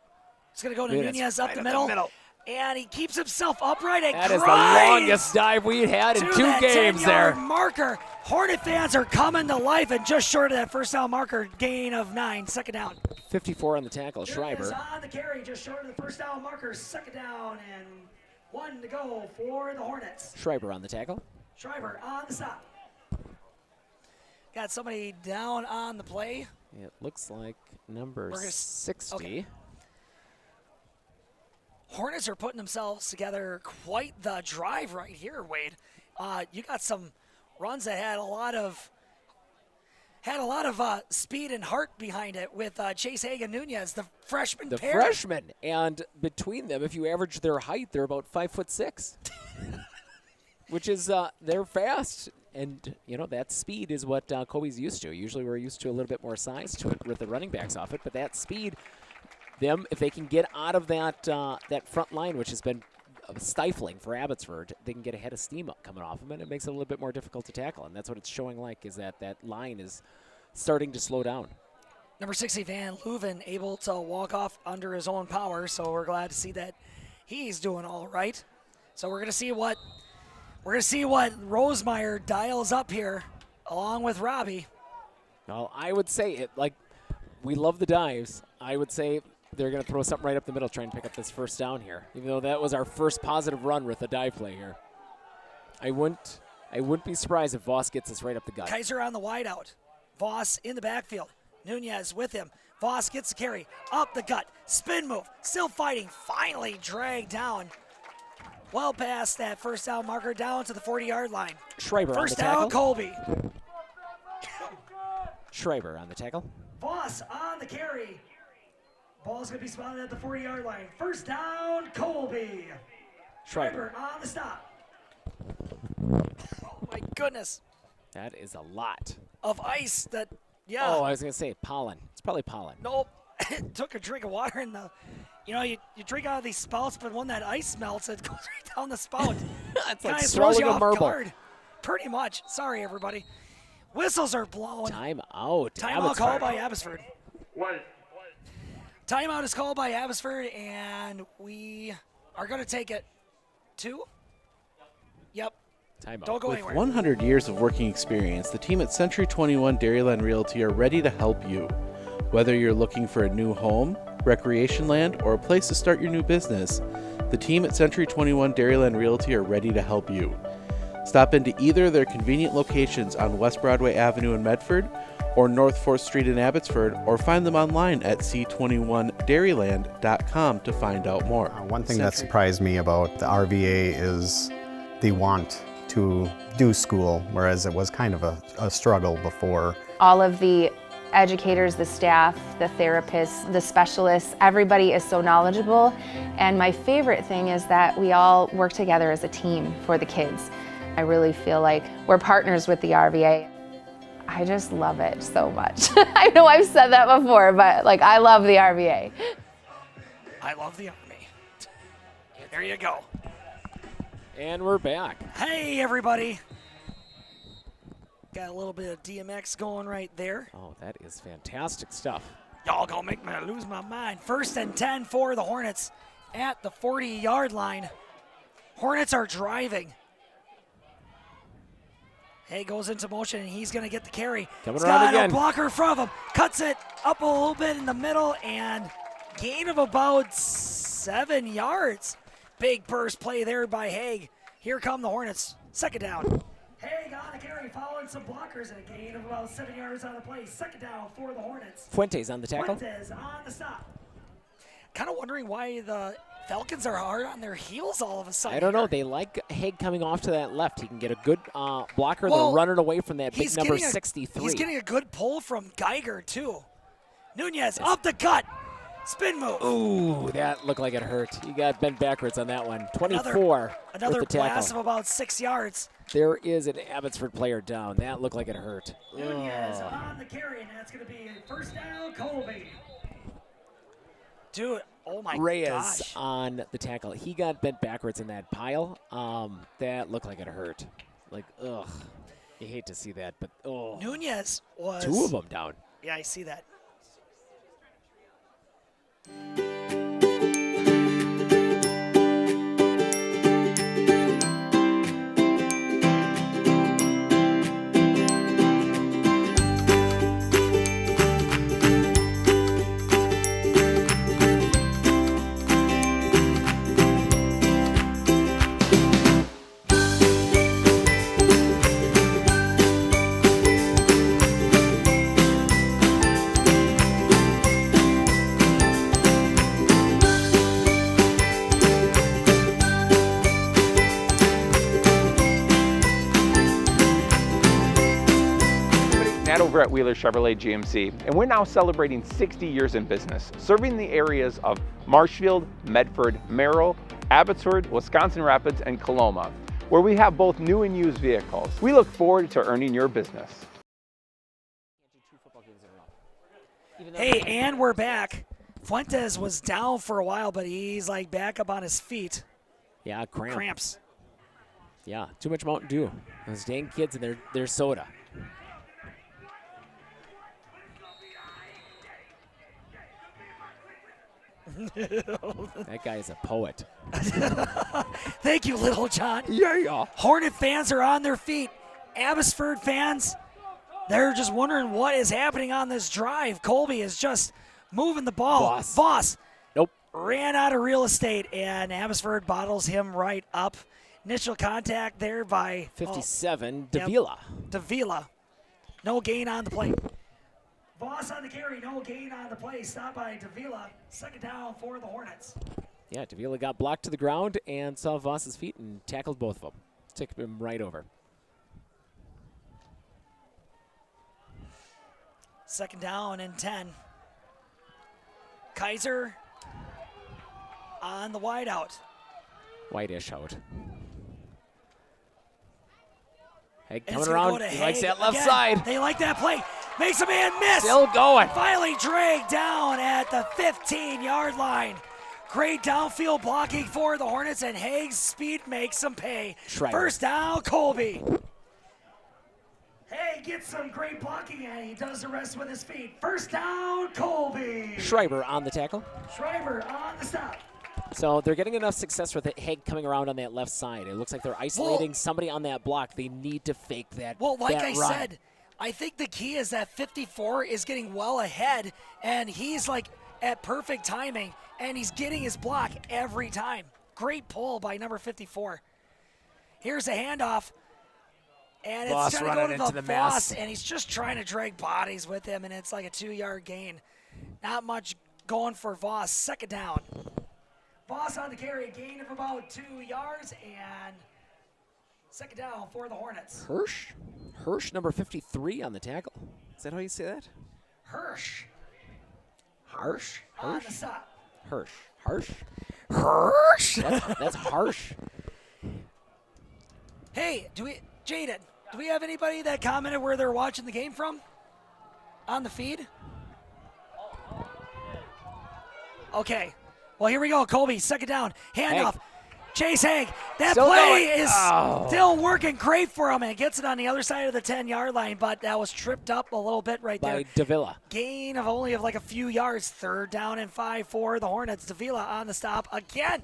It's going to go to Nunez up the middle. And he keeps himself upright and that is the longest dive we've had in 2 games there. Marker. Hornet fans are coming to life, and just short of that first down marker, gain of 9, second down. 54 on the tackle, Schreiber. On the carry, just short of the first down marker, second down, and 1 to go for the Hornets. Schreiber on the tackle. Schreiber on the stop. Got somebody down on the play. It looks like number 60. Okay. Hornets are putting themselves together quite the drive right here, Wade. You got some runs that had a lot of speed and heart behind it with Chase Haig and Nunez, the freshman pair. The freshmen, and between them, if you average their height, they're about 5'6", which is they're fast, and that speed is what Colby's used to. Usually, we're used to a little bit more size to it with the running backs off it, but that speed. If they can get out of that front line, which has been stifling for Abbotsford, they can get a head of steam up coming off them, and it makes it a little bit more difficult to tackle. And that's what it's showing like, is that line is starting to slow down. Number 60, Van Leuven, able to walk off under his own power, so we're glad to see that he's doing all right. So we're gonna see what Rosemeyer dials up here, along with Robbie. Well, I would say it we love the dives. I would say they're going to throw something right up the middle, try and pick up this first down here. Even though that was our first positive run with a dive play here. I wouldn't be surprised if Voss gets us right up the gut. Kaiser on the wide out. Voss in the backfield. Nunez with him. Voss gets the carry. Up the gut. Spin move. Still fighting. Finally dragged down. Well past that first down marker, down to the 40-yard line. Schreiber first on the down, Colby. Schreiber on the tackle. Voss on the carry. Ball's going to be spotted at the 40-yard line. First down, Colby. Schreiber on the stop. Oh, my goodness. That is a lot. Of ice that, yeah. Oh, I was going to say pollen. It's probably pollen. Nope. Took a drink of water in the, you drink out of these spouts, but when that ice melts, it goes right down the spout. It's like throws you swallowing a off marble. guard. Pretty much. Sorry, everybody. Whistles are blowing. Time out. Timeout called by Abbotsford. One. Timeout is called by Abbotsford, and we are going to take it. 2? Yep. Timeout. Don't go With anywhere. 100 years of working experience, the team at Century 21 Dairyland Realty are ready to help you. Whether you're looking for a new home, recreation land, or a place to start your new business, the team at Century 21 Dairyland Realty are ready to help you. Stop into either of their convenient locations on West Broadway Avenue in Medford or North 4th Street in Abbotsford, or find them online at c21dairyland.com to find out more. One thing that surprised me about the RVA is the want to do school, whereas it was kind of a struggle before. All of the educators, the staff, the therapists, the specialists, everybody is so knowledgeable. And my favorite thing is that we all work together as a team for the kids. I really feel like we're partners with the RVA. I just love it so much. I know I've said that before, but like I love the RVA. I love the Army. There you go. And we're back. Hey, everybody. Got a little bit of DMX going right there. Oh, that is fantastic stuff. Y'all gonna make me lose my mind. 1st and 10 for the Hornets at the 40-yard line. Hornets are driving. Hay goes into motion, and he's going to get the carry. Coming He's around got again. a blocker from him. Cuts it up a little bit in the middle, and gain of about 7 yards. Big burst play there by Haig. Here come the Hornets. 2nd down. Haig on the carry, following some blockers, and a gain of about 7 yards on the play. 2nd down for the Hornets. Fuentes on the tackle. Fuentes on the stop. Kind of wondering why the Falcons are hard on their heels all of a sudden. I don't know. They like Haig coming off to that left. He can get a good blocker. Well, They're running away from that big number 63. He's getting a good pull from Geiger, too. Nunez up the cut. Spin move. Ooh, that looked like it hurt. You got bent backwards on that one. 24 Another with the tackle. blast of about 6 yards. There is an Abbotsford player down. That looked like it hurt. Nunez on the carry, and that's going to be 1st down, Colby. Dude, oh my Reyes gosh. on the tackle. He got bent backwards in that pile. That looked like it hurt. Like, ugh. You hate to see that, but oh. Nunez was... 2 of them down. Yeah, I see that. Over at Wheeler Chevrolet GMC, and we're now celebrating 60 years in business, serving the areas of Marshfield, Medford, Merrill, Abbotsford, Wisconsin Rapids, and Coloma, where we have both new and used vehicles. We look forward to earning your business. Hey, and we're back. Fuentes was down for a while, but he's like back up on his feet. Yeah, Cramps. Yeah, too much Mountain Dew. Those dang kids and their soda. That guy is a poet. Thank you, Little John. Yeah. Hornet fans are on their feet. Abbotsford fans, they're just wondering what is happening on this drive. Colby is just moving the ball. Voss. Nope. Ran out of real estate, and Abbotsford bottles him right up. Initial contact there by 57, Davila. Davila. No gain on the play. Voss on the carry, no gain on the play. Stop by Davila. 2nd down for the Hornets. Yeah, Davila got blocked to the ground and saw Voss's feet and tackled both of them. Took him right over. 2nd down and 10. Kaiser on the wideout. White-ish out. Haig And coming it's gonna around. go to He likes Haig that left again. side. They like that play. Makes a man miss. Still going. Finally dragged down at the 15-yard line. Great downfield blocking for the Hornets, and Haig's speed makes them pay. Schreiber. 1st down, Colby. Haig gets some great blocking, and he does the rest with his feet. 1st down, Colby. Schreiber on the tackle. Schreiber on the stop. So they're getting enough success with it. Haig coming around on that left side. It looks like they're isolating somebody on that block. They need to fake that. Well, like that I run. said, I think the key is that 54 is getting well ahead, and he's like at perfect timing, and he's getting his block every time. Great pull by number 54. Here's a handoff. And Voss it's going to go running to into the the Voss, mess. and he's just trying to drag bodies with him, and it's like a 2-yard gain. Not much going for Voss. Second down. Voss on the carry, gain of about 2 yards, and second down for the Hornets. Hirsch, number 53 on the tackle. Is that how you say that? Hirsch. Harsh? On the stop. Hirsch. That's harsh. Hey, Jaden, do we have anybody that commented where they're watching the game from? On the feed? Okay. Well, here we go. Colby, second down. Handoff. Chase Haig. That Still play going. is still working great for him, and it gets it on the other side of the 10-yard line, but that was tripped up a little bit right there. By Davila. Gain of only like a few yards. Third down and 5 for the Hornets. Davila on the stop again.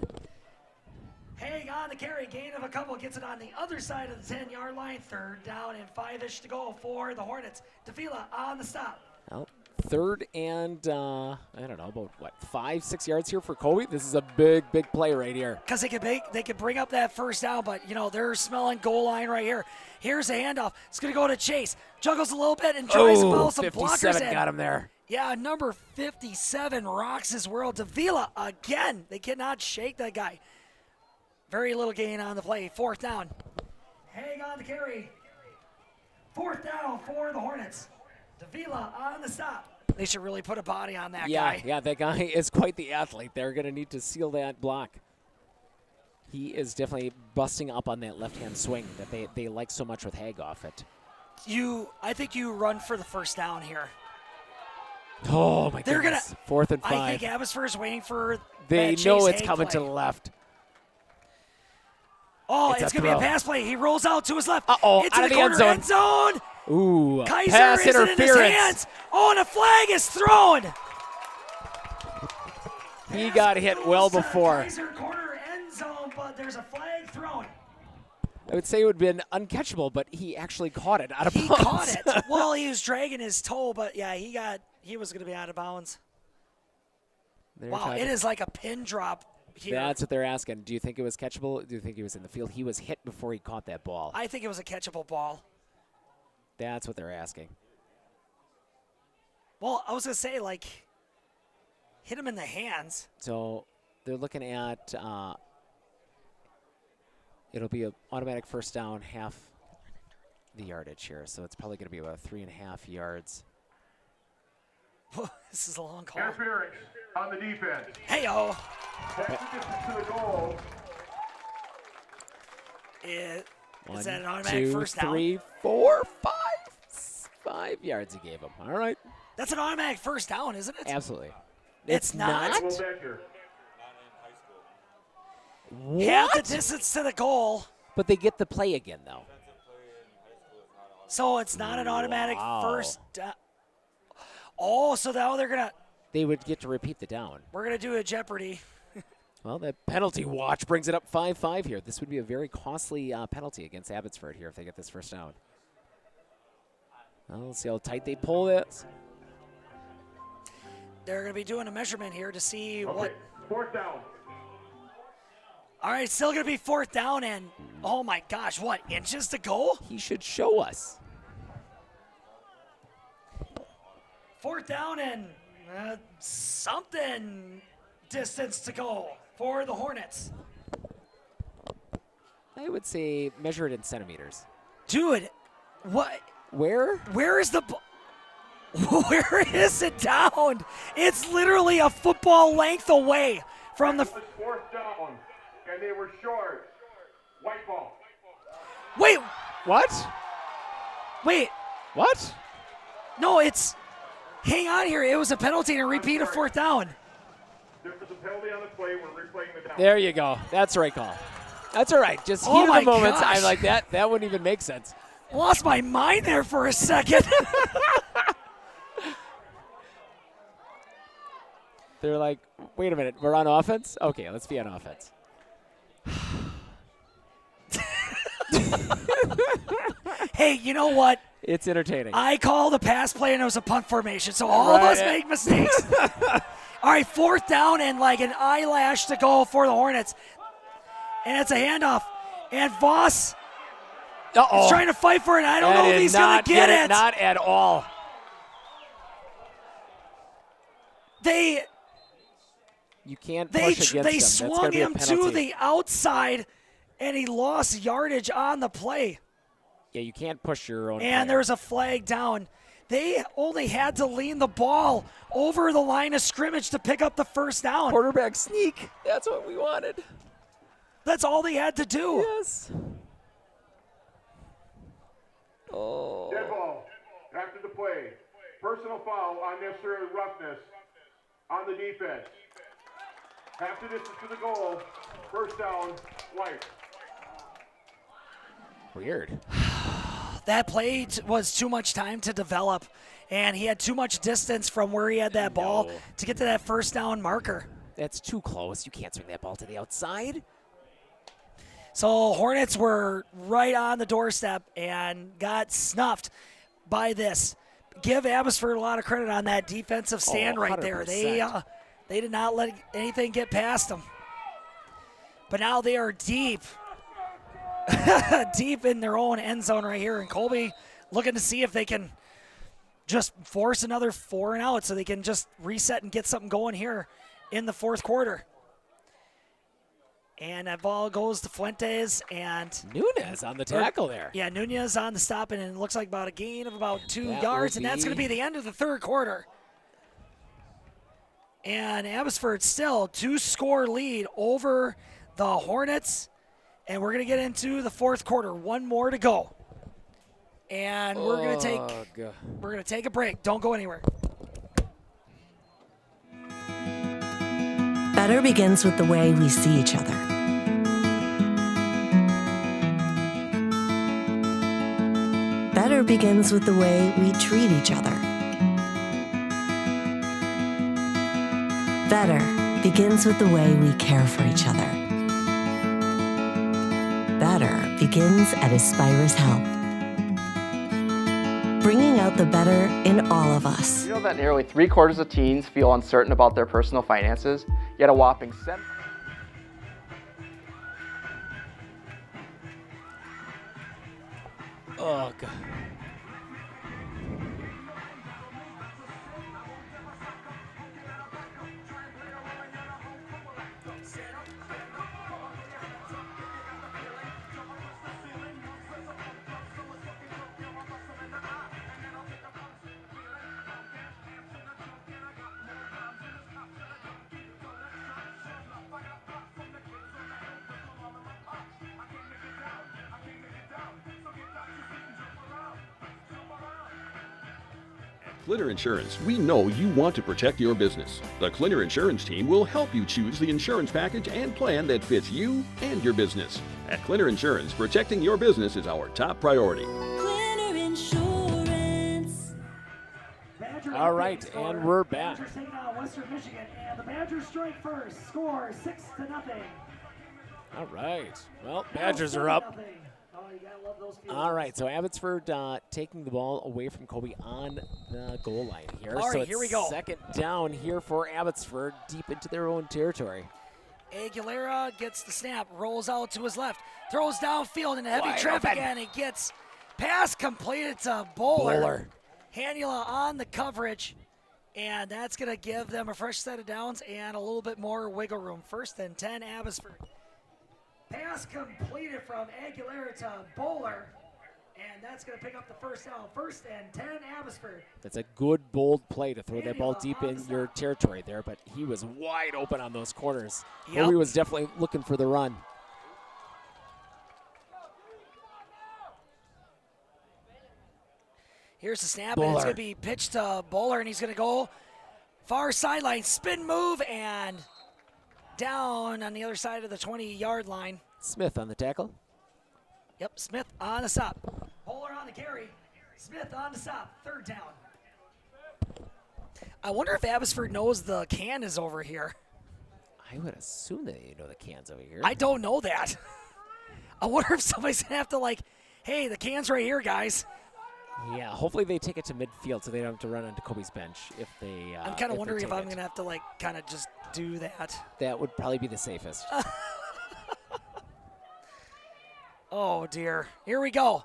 Haig on the carry. Gain of a couple. Gets it on the other side of the 10-yard line. Third down and 5-ish to go for the Hornets. Davila on the stop. Well, third and, I don't know, about, 5-6 yards here for Colby? This is a big play right here. Because they could bring up that first down, but, they're smelling goal line right here. Here's a handoff. It's going to go to Chase. Juggles a little bit and tries to follow some 57 blockers in. got him there. Yeah, number 57 rocks his world. Davila again. They cannot shake that guy. Very little gain on the play. Fourth down. Hang on the carry. Fourth down for the Hornets. Davila on the stop. They should really put a body on that guy. Yeah, that guy is quite the athlete. They're going to need to seal that block. He is definitely busting up on that left-hand swing that they like so much with Haig off it. I think you run for the first down here. Oh, my goodness. 4th and 5. I think Abbotsford is waiting for They that know Chase it's Haig coming play. to the left. Oh, it's going to be a throw. pass play. He rolls out to his left. Uh-oh, It's out in of the the corner end zone. Ooh, Kaiser pass is in his interference. hands. Oh, and a flag is thrown. He got hit well before. Kaiser corner end zone, but there's a flag thrown. I would say it would have been uncatchable, but he actually caught it out of bounds. He caught it. Well, he was dragging his toe, but yeah, he was going to be out of bounds. Wow, it is like a pin drop here. That's what they're asking. Do you think it was catchable? Do you think he was in the field? He was hit before he caught that ball. I think it was a catchable ball. That's what they're asking. Well, I was going to say, hit him in the hands. So they're looking at it'll be an automatic first down, half the yardage here. So it's probably going to be about 3.5 yards. This is a long call. Interference on the defense. Hey-oh. That's the distance to the goal. Is that an automatic first down? 3, 4, 5. 5 yards he gave him. All right. That's an automatic first down, isn't it? Absolutely. It's not? What? Half the distance to the goal. But they get the play again, though. So it's not an automatic first down. Oh, so now they're going to. They would get to repeat the down. We're going to do a Jeopardy. Well, that penalty watch brings it up 5-5 here. This would be a very costly penalty against Abbotsford here if they get this first down. Well, let's see how tight they pull this. They're going to be doing a measurement here to see what. Fourth down. All right, still going to be fourth down, and oh my gosh, what, inches to go? He should show us. Fourth down and something distance to go for the Hornets. I would say measure it in centimeters. Dude, what? Where? Where is the where is it down? It's literally a football length away from the. Fourth down, and they were short. White ball. Wait. What? Wait. What? No, it's. Hang on here. It was a penalty and a repeat of fourth down. There was a penalty on the play. We're replaying the down. There you go. That's the right call. That's all right. Just Oh heat of my the moments. gosh. I'm like that. That wouldn't even make sense. Lost my mind there for a second. They're like, wait a minute. We're on offense? Okay, let's be on offense. Hey, you know what? It's entertaining. I called a pass play and it was a punt formation, so all of us make mistakes. All right, fourth down and like an eyelash to go for the Hornets. And it's a handoff. And Voss He's trying to fight for it. I don't know if he's going to get it. Not at all. You can't push against him. They swung him to the outside, and he lost yardage on the play. Yeah, you can't push your own And player. there's a flag down. They only had to lean the ball over the line of scrimmage to pick up the first down. Quarterback sneak. That's what we wanted. That's all they had to do. Yes. Oh. Dead ball. After the play. Personal foul, unnecessary roughness on the defense. Half the distance to the goal. First down, White. Weird. That play was too much time to develop, and he had too much distance from where he had that ball to get to that first down marker. That's too close. You can't swing that ball to the outside. So Hornets were right on the doorstep and got snuffed by this. Give Abbotsford a lot of credit on that defensive stand right there. They did not let anything get past them. But now they are deep in their own end zone right here. And Colby looking to see if they can just force another 4 and out so they can just reset and get something going here in the fourth quarter. And that ball goes to Fuentes and Nunez on the tackle there. Yeah, Nunez on the stop, and it looks like about a gain of about 2 yards, and that's going to be the end of the third quarter. And Abbotsford still 2-score lead over the Hornets, and we're going to get into the fourth quarter. 1 more to go, and we're going to take a break. Don't go anywhere. Better begins with the way we see each other. Better begins with the way we treat each other. Better begins with the way we care for each other. Better begins at Aspirus Health. Bringing out the better in all of us. You know that nearly 3/4 of teens feel uncertain about their personal finances, yet a whopping 7. Oh, God. Clinner Insurance, we know you want to protect your business. The Clinner Insurance team will help you choose the insurance package and plan that fits you and your business. At Clinner Insurance, protecting your business is our top priority. Clinner Insurance. All right, and we're back. Badgers taking on Western Michigan, and the Badgers strike first. Score 6-0. All right. Well, Badgers are up. All right, so Abbotsford taking the ball away from Colby on the goal line here. All right, so here we go. Second down here for Abbotsford, deep into their own territory. Aguilera gets the snap, rolls out to his left, throws downfield into heavy traffic, and he gets pass completed to Bowler. Hanula on the coverage, and that's going to give them a fresh set of downs and a little bit more wiggle room. 1st and 10, Abbotsford. Pass completed from Aguilera to Bowler, and that's going to pick up the first down. 1st and 10, Abbotsford. That's a good, bold play to throw that ball deep in your territory there, but he was wide open on those corners. Yep. Colby was definitely looking for the run. Here's the snap, and it's going to be pitched to Bowler, and he's going to go far sideline, spin move, and down on the other side of the 20-yard line. Smith on the tackle. Yep, Smith on the stop. Bowler on the carry. Smith on the stop. 3rd down. I wonder if Abbotsford knows the can is over here. I would assume that you know the can's over here. I don't know that. I wonder if somebody's going to have to hey, the can's right here, guys. Yeah, hopefully they take it to midfield so they don't have to run onto Colby's bench if they I'm kind of wondering if I'm going to have to, kind of just do that. That would probably be the safest. Oh, dear. Here we go.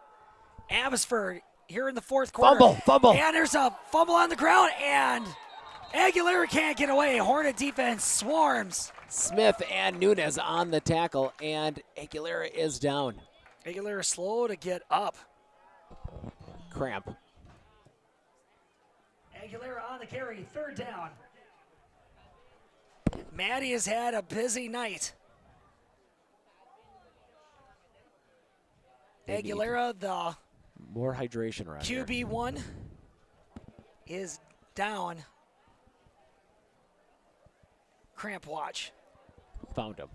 Abbotsford here in the fourth quarter. Fumble. And there's a fumble on the ground, and Aguilera can't get away. Hornet defense swarms. Smith and Nunez on the tackle, and Aguilera is down. Aguilera slow to get up. Cramp. Aguilera on the carry, third down. Maddie has had a busy night. Aguilera, the more hydration around here. QB1 is down. Cramp watch. Found him.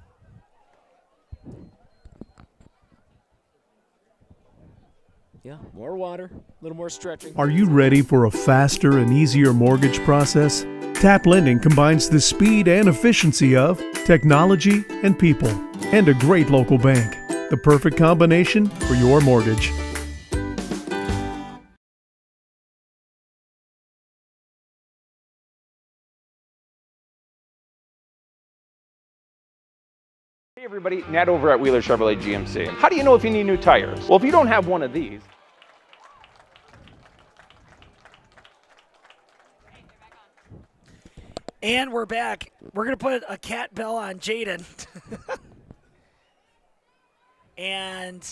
Yeah, more water, a little more stretching. Are you ready for a faster and easier mortgage process? Tap Lending combines the speed and efficiency of technology and people, and a great local bank. The perfect combination for your mortgage. Hey everybody, Nat over at Wheeler Chevrolet GMC. How do you know if you need new tires? Well, if you don't have one of these, and we're back. We're going to put a cat bell on Jaden. And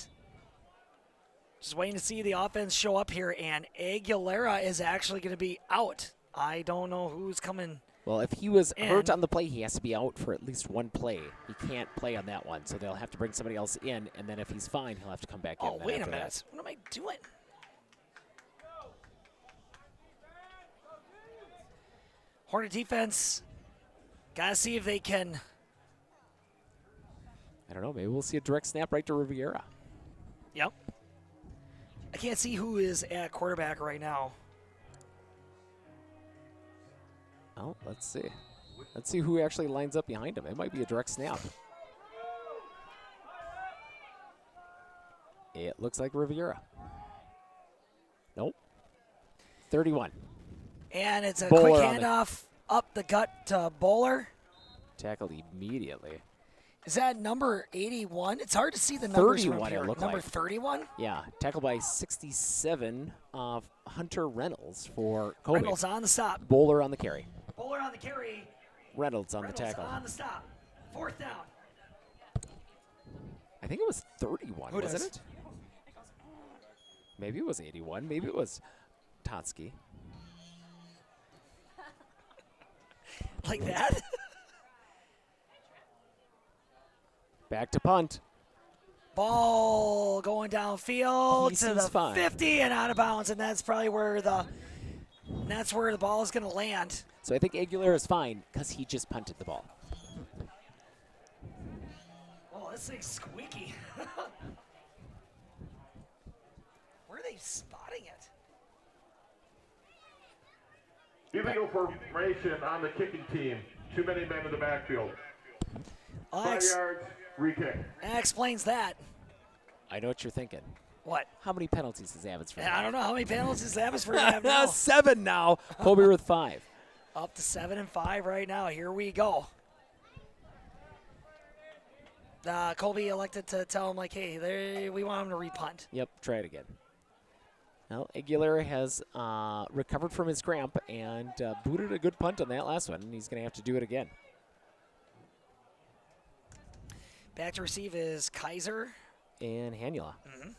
just waiting to see the offense show up here. And Aguilera is actually going to be out. I don't know who's coming. Well, if he was hurt on the play, he has to be out for at least one play. He can't play on that one, so they'll have to bring somebody else in, and then if he's fine, he'll have to come back in. Oh, wait a minute. What am I doing? Hornet defense, got to see if they can. I don't know. Maybe we'll see a direct snap right to Riviera. Yep. I can't see who is at quarterback right now. Oh, let's see. Let's see who actually lines up behind him. It might be a direct snap. It looks like Riviera. Nope. 31. And it's a Bowler quick on handoff up the gut to Bowler. Tackled immediately. Is that number 81? It's hard to see the numbers from 31 here. it looked Number like. 31? Yeah, tackled by 67 of Hunter Reynolds for Colby. Reynolds on the stop. Bowler on the carry. Bowler on the carry. Reynolds on the tackle. on the stop. Fourth down. I think it was 31, Who wasn't does? it? Maybe it was 81. Maybe it was Totsky. Like that? Back to punt. Ball going downfield He to the seems fine. 50 and out of bounds, and that's probably where the ball is going to land. So I think Aguilera is fine because he just punted the ball. Oh, this thing's squeaky. Where are they spotting it? Illegal formation on the kicking team. Too many men in the backfield. 5 yards, re-kick. That explains that. I know what you're thinking. What? How many penalties does Abbotsford have? I don't know how many penalties does Abbotsford have now. 7 now. Colby with 5. Up to 7 and 5 right now. Here we go. Colby elected to tell him, like, hey, we want him to repunt. Yep, try it again. Well, Aguilera has recovered from his cramp and booted a good punt on that last one, and he's going to have to do it again. Back to receive is Kaiser. And Hanula. Mm-hmm.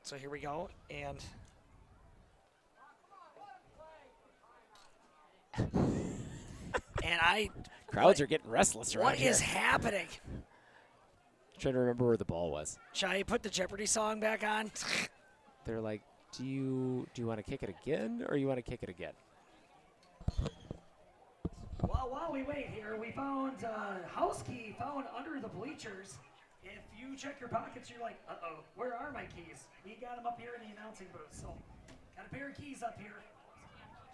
So here we go, and Crowds are getting restless around What here. is happening? Trying to remember where the ball was. Should I put the Jeopardy song back on? They're like, do you want to kick it again, or you want to kick it again? Well, while we wait here, we found a house key found under the bleachers. If you check your pockets, you're like, uh-oh, where are my keys? We got them up here in the announcing booth. So, got a pair of keys up here.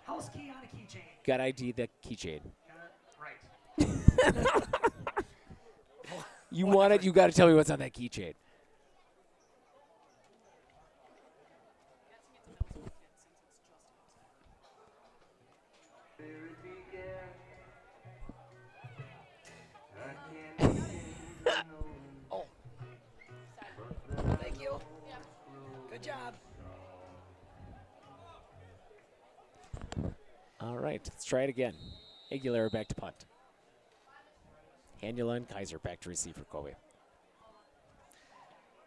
House key on a keychain. Got ID the keychain. Right. You want it, you got to tell me what's on that keychain. right, let's try it again. Aguilera back to punt. Hanula and Kaiser back to receive for Colby.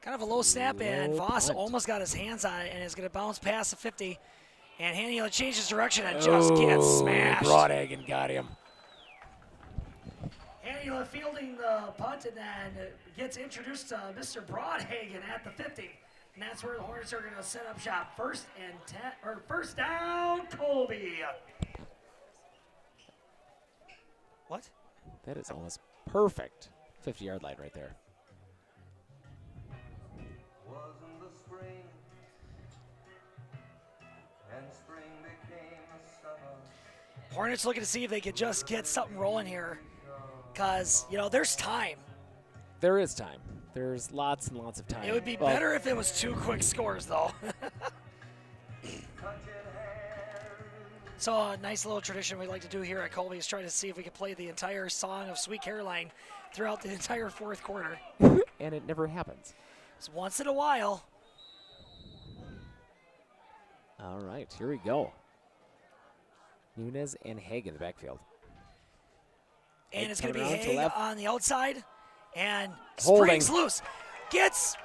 Kind of a low snap, and Voss punt. almost got his hands on it and is going to bounce past the 50. And Hanula changes direction and just gets smashed. Broadhagen got him. Hanula fielding the punt and then gets introduced to Mr. Broadhagen at the 50. And that's where the Hornets are going to set up shop. First down, Colby. What? That is almost perfect. 50-yard line right there. Hornets looking to see if they could just get something rolling here. Because, you know, there's time. There is time. There's lots and lots of time. It would be better if it was 2 quick scores, though. So a nice little tradition we like to do here at Colby is try to see if we can play the entire song of Sweet Caroline throughout the entire 4th quarter. And it never happens. It's once in a while. All right, here we go. Nunez and Haig in the backfield. And it's going to be Haig on the outside. And Holding. springs loose. Gets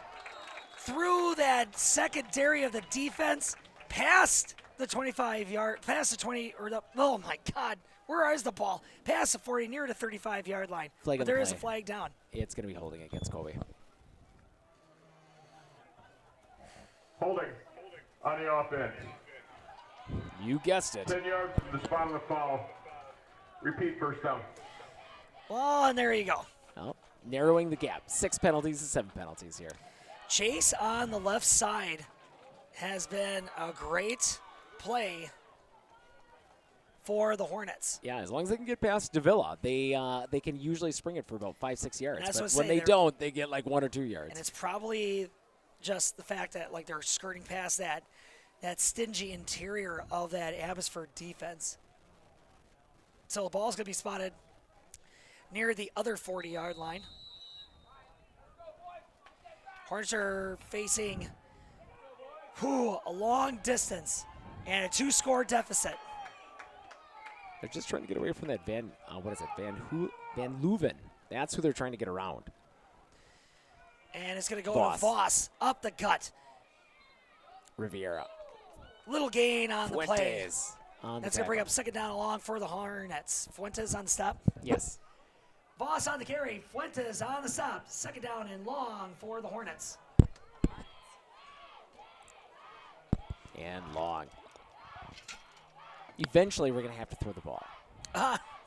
through that secondary of the defense, past the 25-yard, past the 20, or the, oh my God, where is the ball? Past the 40, near the 35-yard line. Flag but there is a flag down. It's going to be holding against Colby. Holding on the offense. You guessed it. 10 yards from the spot of the foul. Repeat, first down. Well, and there you go. Oh, narrowing the gap. 6 penalties to 7 penalties here. Chase on the left side has been a great play for the Hornets. Yeah, as long as they can get past Davila, they can usually spring it for about 5-6 yards. That's But what when they don't, they get like 1 or 2 yards. And it's probably just the fact that like they're skirting past that stingy interior of that Abbotsford defense. So the ball's going to be spotted near the other 40-yard line. Hornets are facing a long distance and a 2-score deficit. They're just trying to get away from that Van Leuven. That's who they're trying to get around. And it's going to go Voss. to Voss, up the gut. Riviera. Little gain on the play. Fuentes on the That's going to bring tackle. up second down along for the Hornets. Fuentes on the stop. Yes. Voss on the carry. Fuentes on the stop. Second down and long for the Hornets. And long. Eventually, we're going to have to throw the ball.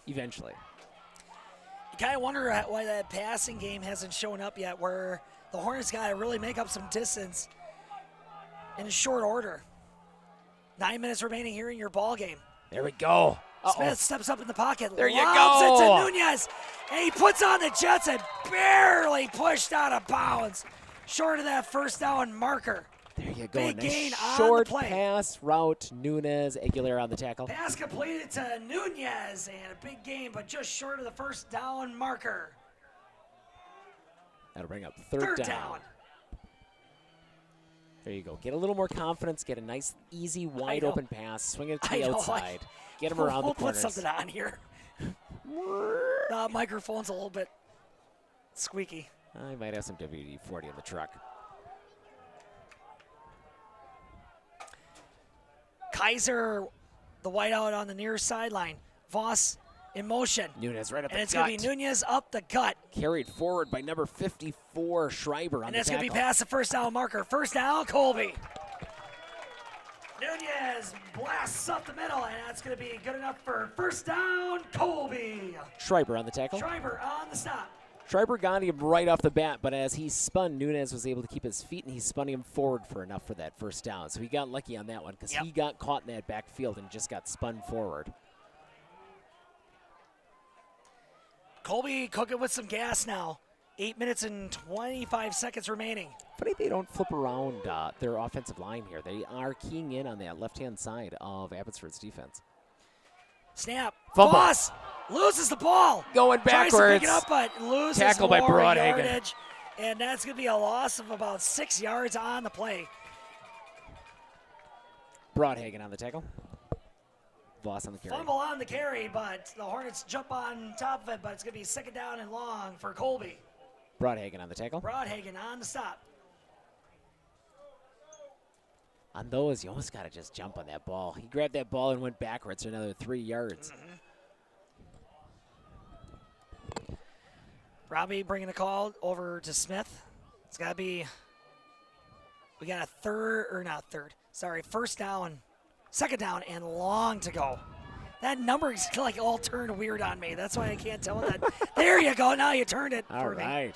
Eventually. You kind of wonder why that passing game hasn't shown up yet, where the Hornets got to really make up some distance in short order. 9 minutes remaining here in your ball game. There we go. Smith steps up in the pocket. There you lobs go. it to Nunez. And he puts on the Jets and barely pushed out of bounds. Short of that first down marker. There you go. Big Nice gain on short the play. pass route. Nunez, Aguilera on the tackle. Pass completed to Nunez, and a big gain, but just short of the first down marker. That'll bring up third down. There you go. Get a little more confidence. Get a nice, easy, wide open pass. Swing it to the outside. Get him around the corners. We'll put something on here. The microphone's a little bit squeaky. I might have some WD-40 in the truck. Kaiser, the whiteout on the near sideline. Voss in motion. Nunez right up and the it's gut. going to be Nunez up the gut. Carried forward by number 54, Schreiber on And the it's tackle. going to be past the first down marker. First down, Colby. Nunez blasts up the middle, and that's going to be good enough for first down, Colby. Schreiber on the tackle. Schreiber on the stop. Schreiber got him right off the bat, but as he spun, Nunez was able to keep his feet, and he spun him forward for enough for that first down. So he got lucky on that one because he got caught in that backfield and just got spun forward. Colby cooking with some gas now. 8 minutes and 25 seconds remaining. Funny they don't flip around their offensive line here. They are keying in on that left-hand side of Abbotsford's defense. Snap. Fumble. Voss loses the ball. Going Tries to backwards. pick it up, but loses Tackle by more Broadhagen. yardage. And that's going to be a loss of about 6 yards on the play. Broadhagen on the tackle. Voss on the carry. Fumble on the carry, but the Hornets jump on top of it, but it's going to be second down and long for Colby. Broadhagen on the tackle. Broadhagen on the stop. On those, you almost got to just jump on that ball. He grabbed that ball and went backwards for another 3 yards. Robbie bringing the call over to Smith. It's got to be, we got a first down, second down, and long to go. That number is like all turned weird on me. That's why I can't tell that. There you go. Now you turned it All for me. right.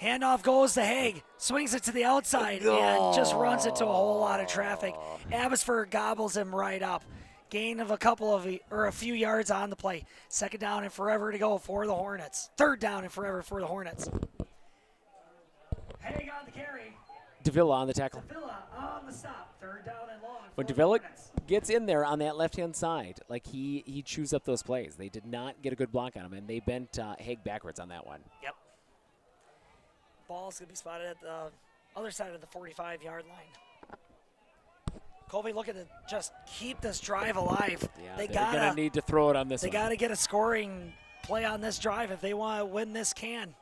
Handoff goes to Haig, swings it to the outside, and just runs into a whole lot of traffic. Abbotsford gobbles him right up. Gain of a few yards on the play. Second down and forever to go for the Hornets. Third down and forever for the Hornets. Haig on the carry. Davila on the tackle. Davila on the stop. Third down and long. When Davila gets in there on that left-hand side, like he chews up those plays. They did not get a good block on him, and they bent Haig backwards on that one. Yep. Ball's going to be spotted at the other side of the 45-yard line. Colby looking to just keep this drive alive. Yeah, they're going to need to throw it on this one. They got to get a scoring play on this drive if they want to win this can.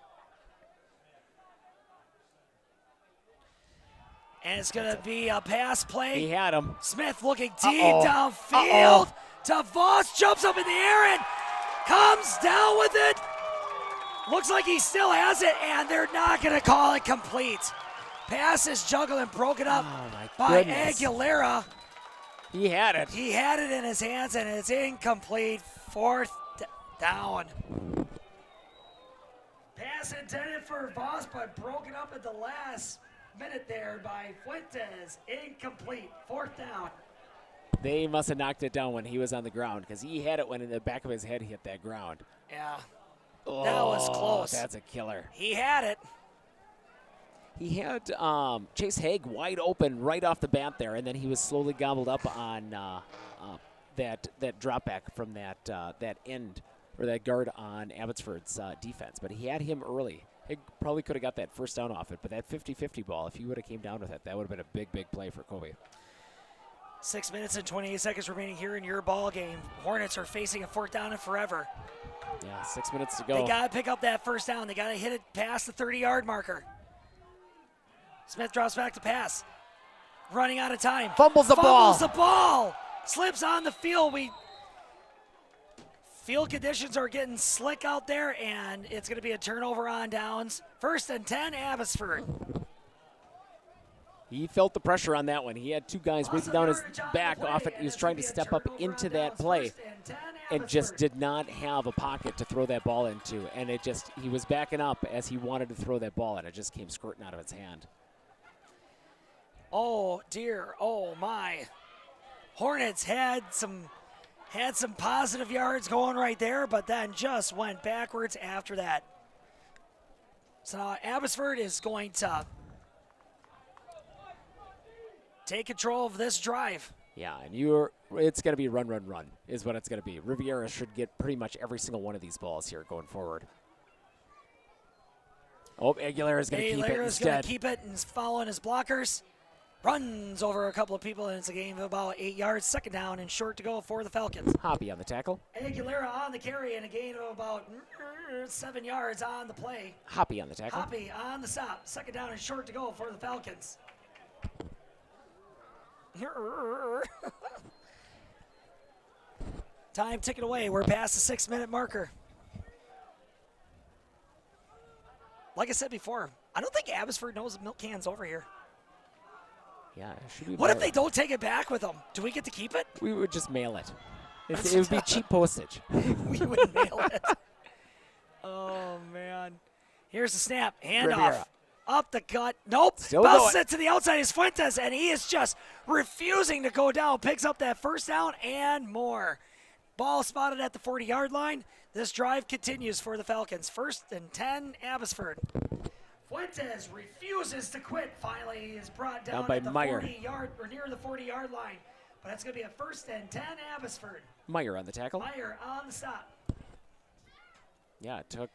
And it's going to be a pass play. He had him. Smith looking deep downfield to Voss. Jumps up in the air and comes down with it. Looks like he still has it, and they're not going to call it complete. Pass is juggled and broken up by Aguilera. He had it. He had it in his hands, and it's incomplete. Fourth down. Pass intended for Voss, but broken up at the last minute there by Fuentes. Incomplete. Fourth down. They must have knocked it down when he was on the ground because he had it when in the back of his head hit that ground. Yeah. Oh, that was close. That's a killer. He had it. He had Chase Haig wide open right off the bat there, and then he was slowly gobbled up on that drop back from that end or that guard on Abbotsford's defense. But he had him early. He probably could have got that first down off it, but that 50-50 ball, if he would have came down with it, that would have been a big play for Colby. 6 minutes and 28 seconds remaining here in your ball game. Hornets are facing a fourth down and forever. Yeah, 6 minutes to go. They got to pick up that first down. They got to hit it past the 30-yard marker. Smith drops back to pass. Running out of time. Fumbles the ball. Slips on the field. Field conditions are getting slick out there, and it's going to be a turnover on downs. 1st and 10, Abbotsford. He felt the pressure on that one. He had two guys breathing down his back off it. He was trying to step up into that play and just did not have a pocket to throw that ball into. And he was backing up as he wanted to throw that ball, and it just came squirting out of his hand. Oh, dear. Oh, my. Hornets had some positive yards going right there, but then just went backwards after that. So now Abbotsford is going to take control of this drive. Yeah, and it's going to be run is what it's going to be. Riviera should get pretty much every single one of these balls here going forward. Oh, Aguilera's going to keep it instead. Aguilera's going to keep it and is following his blockers. Runs over a couple of people, and it's a gain of about 8 yards. Second down and short to go for the Falcons. Hoppy on the tackle. Aguilera on the carry and a gain of about 7 yards on the play. Hoppy on the tackle. Hoppy on the stop. Second down and short to go for the Falcons. Time ticking away. We're past the 6-minute marker. Like I said before, I don't think Abbotsford knows the milk can's over here. Yeah, it should be. What if they don't take it back with them? Do we get to keep it? We would just mail it. It would be cheap postage. We would mail it. Oh, man. Here's the snap. Handoff. Up the gut. Nope. Bounces it to the outside is Fuentes, and he is just refusing to go down. Picks up that first down and more. Ball spotted at the 40-yard line. This drive continues for the Falcons. 1st and 10, Abbotsford. Fuentes refuses to quit. Finally, he is brought down by at the Meyer. 40-yard or near the 40-yard line. But that's going to be a 1st and 10, Abbotsford. Meyer on the tackle. Meyer on the stop. Yeah, it took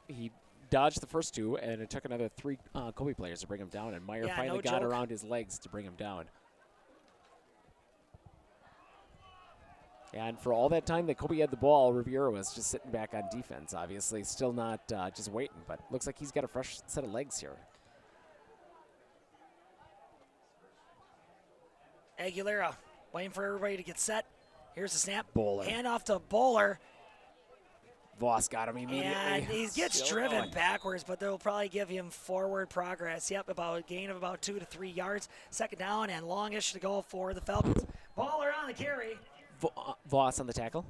he dodged the first two, and it took another 3 Colby players to bring him down, and Meyer finally got around his legs to bring him down. And for all that time that Colby had the ball, Riviera was just sitting back on defense, obviously. Still not just waiting, but looks like he's got a fresh set of legs here. Aguilera waiting for everybody to get set. Here's the snap. Bowler. Hand off to Bowler. Voss got him immediately. And he gets Still driven going. backwards, but they'll probably give him forward progress. Yep, about a gain of about 2 to 3 yards. Second down and longish to go for the Falcons. Bowler on the carry. Voss on the tackle.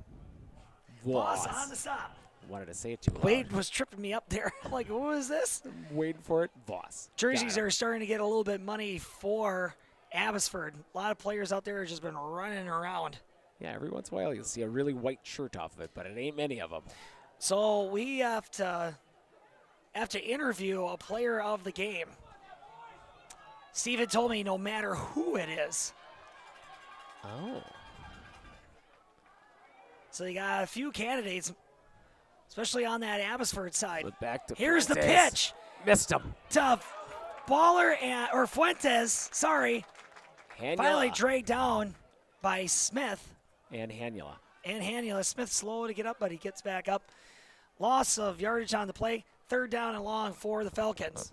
Voss on the stop. Wanted to say it too loud. Wade was tripping me up there. I'm like, what was this? Waiting for it. Voss. Jerseys are starting to get a little bit money for Abbotsford. A lot of players out there have just been running around. Yeah, every once in a while you'll see a really white shirt off of it, but it ain't many of them. So we have to interview a player of the game. Steven told me no matter who it is. Oh. So you got a few candidates, especially on that Abbotsford side. But back to Here's Fuentes. the pitch. Missed him. To Baller or Fuentes, sorry. Hanula. Finally dragged down by Smith. And Hanula. And Hanula. Smith slow to get up, but he gets back up. Loss of yardage on the play. Third down and long for the Falcons.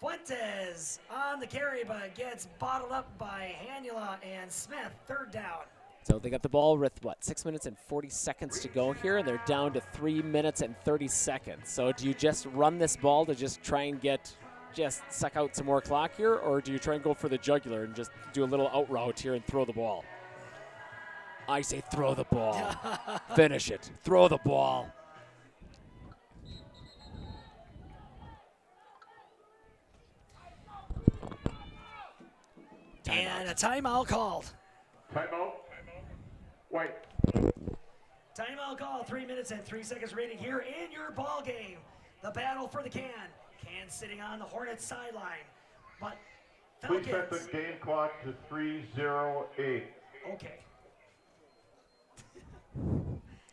Fuentes on the carry, but gets bottled up by Hanula and Smith. Third down. So they got the ball with, 6 minutes and 40 seconds to go here, and they're down to 3 minutes and 30 seconds. So do you just run this ball to just try and just suck out some more clock here, or do you try and go for the jugular and just do a little out route here and throw the ball? I say throw the ball. Finish it. Throw the ball. And a timeout called. Timeout. White. Timeout call. 3 minutes and 3 seconds remaining here in your ball game. The battle for the can. Can sitting on the Hornets sideline. But Please Falcons. set the game clock to 3:08. Okay.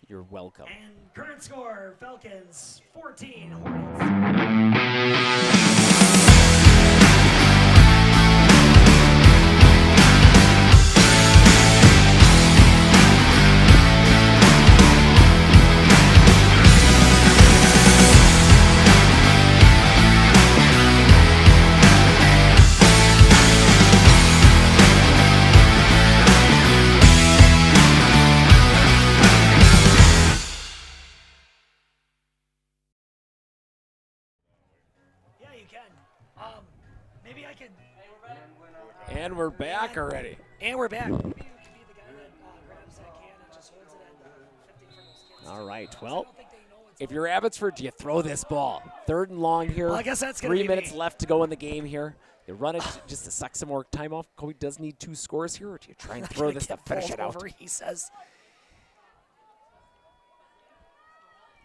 You're welcome. And current score, Falcons 14, Hornets. Maybe I can. And we're back already. And we're back. Maybe you can be the guy that grabs that can and just holds it at 50 for those kids. All right. Well, if you're Abbotsford, do you throw this ball? Third and long here. Well, I guess that's going to be 3 minutes me. left to go in the game here. You run it just to suck some more time off. Colby does need 2 scores here, or do you try and throw this to finish it out? Over, he says.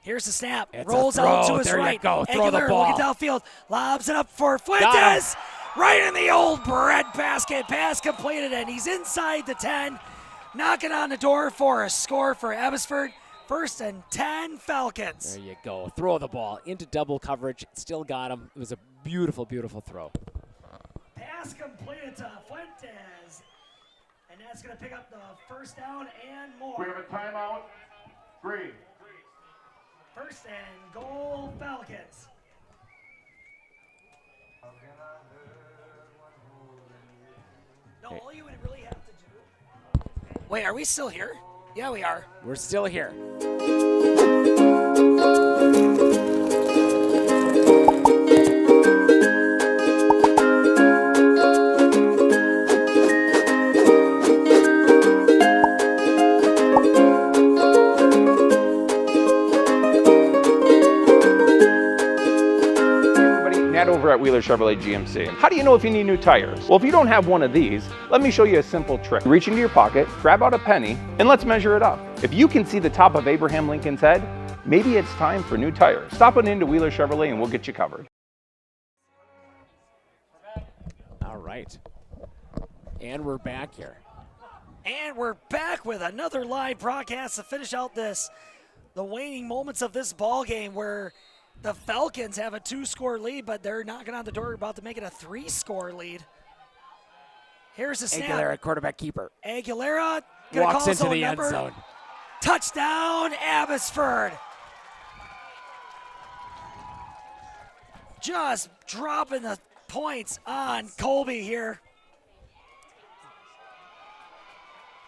Here's the snap. It's rolls a throw. out to his There right. you go. Throw the Aguilera ball. looking downfield. Lobs it up for Fuentes. Right in the old bread basket. Pass completed, and he's inside the 10. Knocking on the door for a score for Abbotsford. 1st and 10 Falcons. There you go. Throw the ball into double coverage. Still got him. It was a beautiful, beautiful throw. Pass completed to Fuentes. And that's going to pick up the 1st down and more. We have a timeout. Green. 1st and goal, Falcons. No, all you would really have to do. Wait, are we still here? Yeah, we are. We're still here. Over at Wheeler Chevrolet GMC. How do you know if you need new tires? Well, if you don't have one of these, let me show you a simple trick. Reach into your pocket, grab out a penny, and let's measure it up. If you can see the top of Abraham Lincoln's head, maybe it's time for new tires. Stop on into Wheeler Chevrolet and we'll get you covered. All right. And we're back here. And we're back with another live broadcast to finish out the waning moments of this ball game where the Falcons have a 2-score lead, but they're knocking on the door about to make it a 3-score lead. Here's the snap. Aguilera, quarterback keeper. Aguilera gonna walks call his into own the end number. zone. Touchdown, Abbotsford. Just dropping the points on Colby here.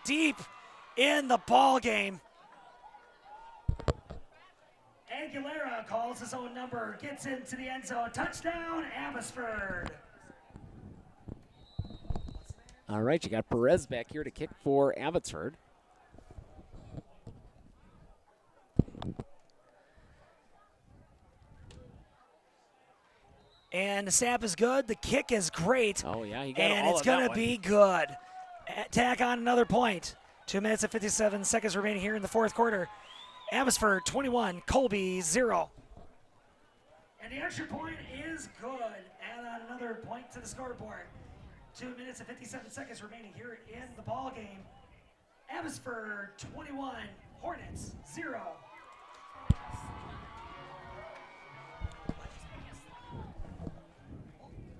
Deep in the ball game. Aguilera calls his own number, gets into the end zone. Touchdown, Abbotsford. All right, you got Perez back here to kick for Abbotsford. And the snap is good. The kick is great. Oh, yeah, he got and all it's of that going to one. be good. Tack on another point. 2 minutes and 57 seconds remaining here in the fourth quarter. Abbotsford 21, Colby 0. And the extra point is good. Add on another point to the scoreboard. 2 minutes and 57 seconds remaining here in the ball game. Abbotsford 21, Hornets 0.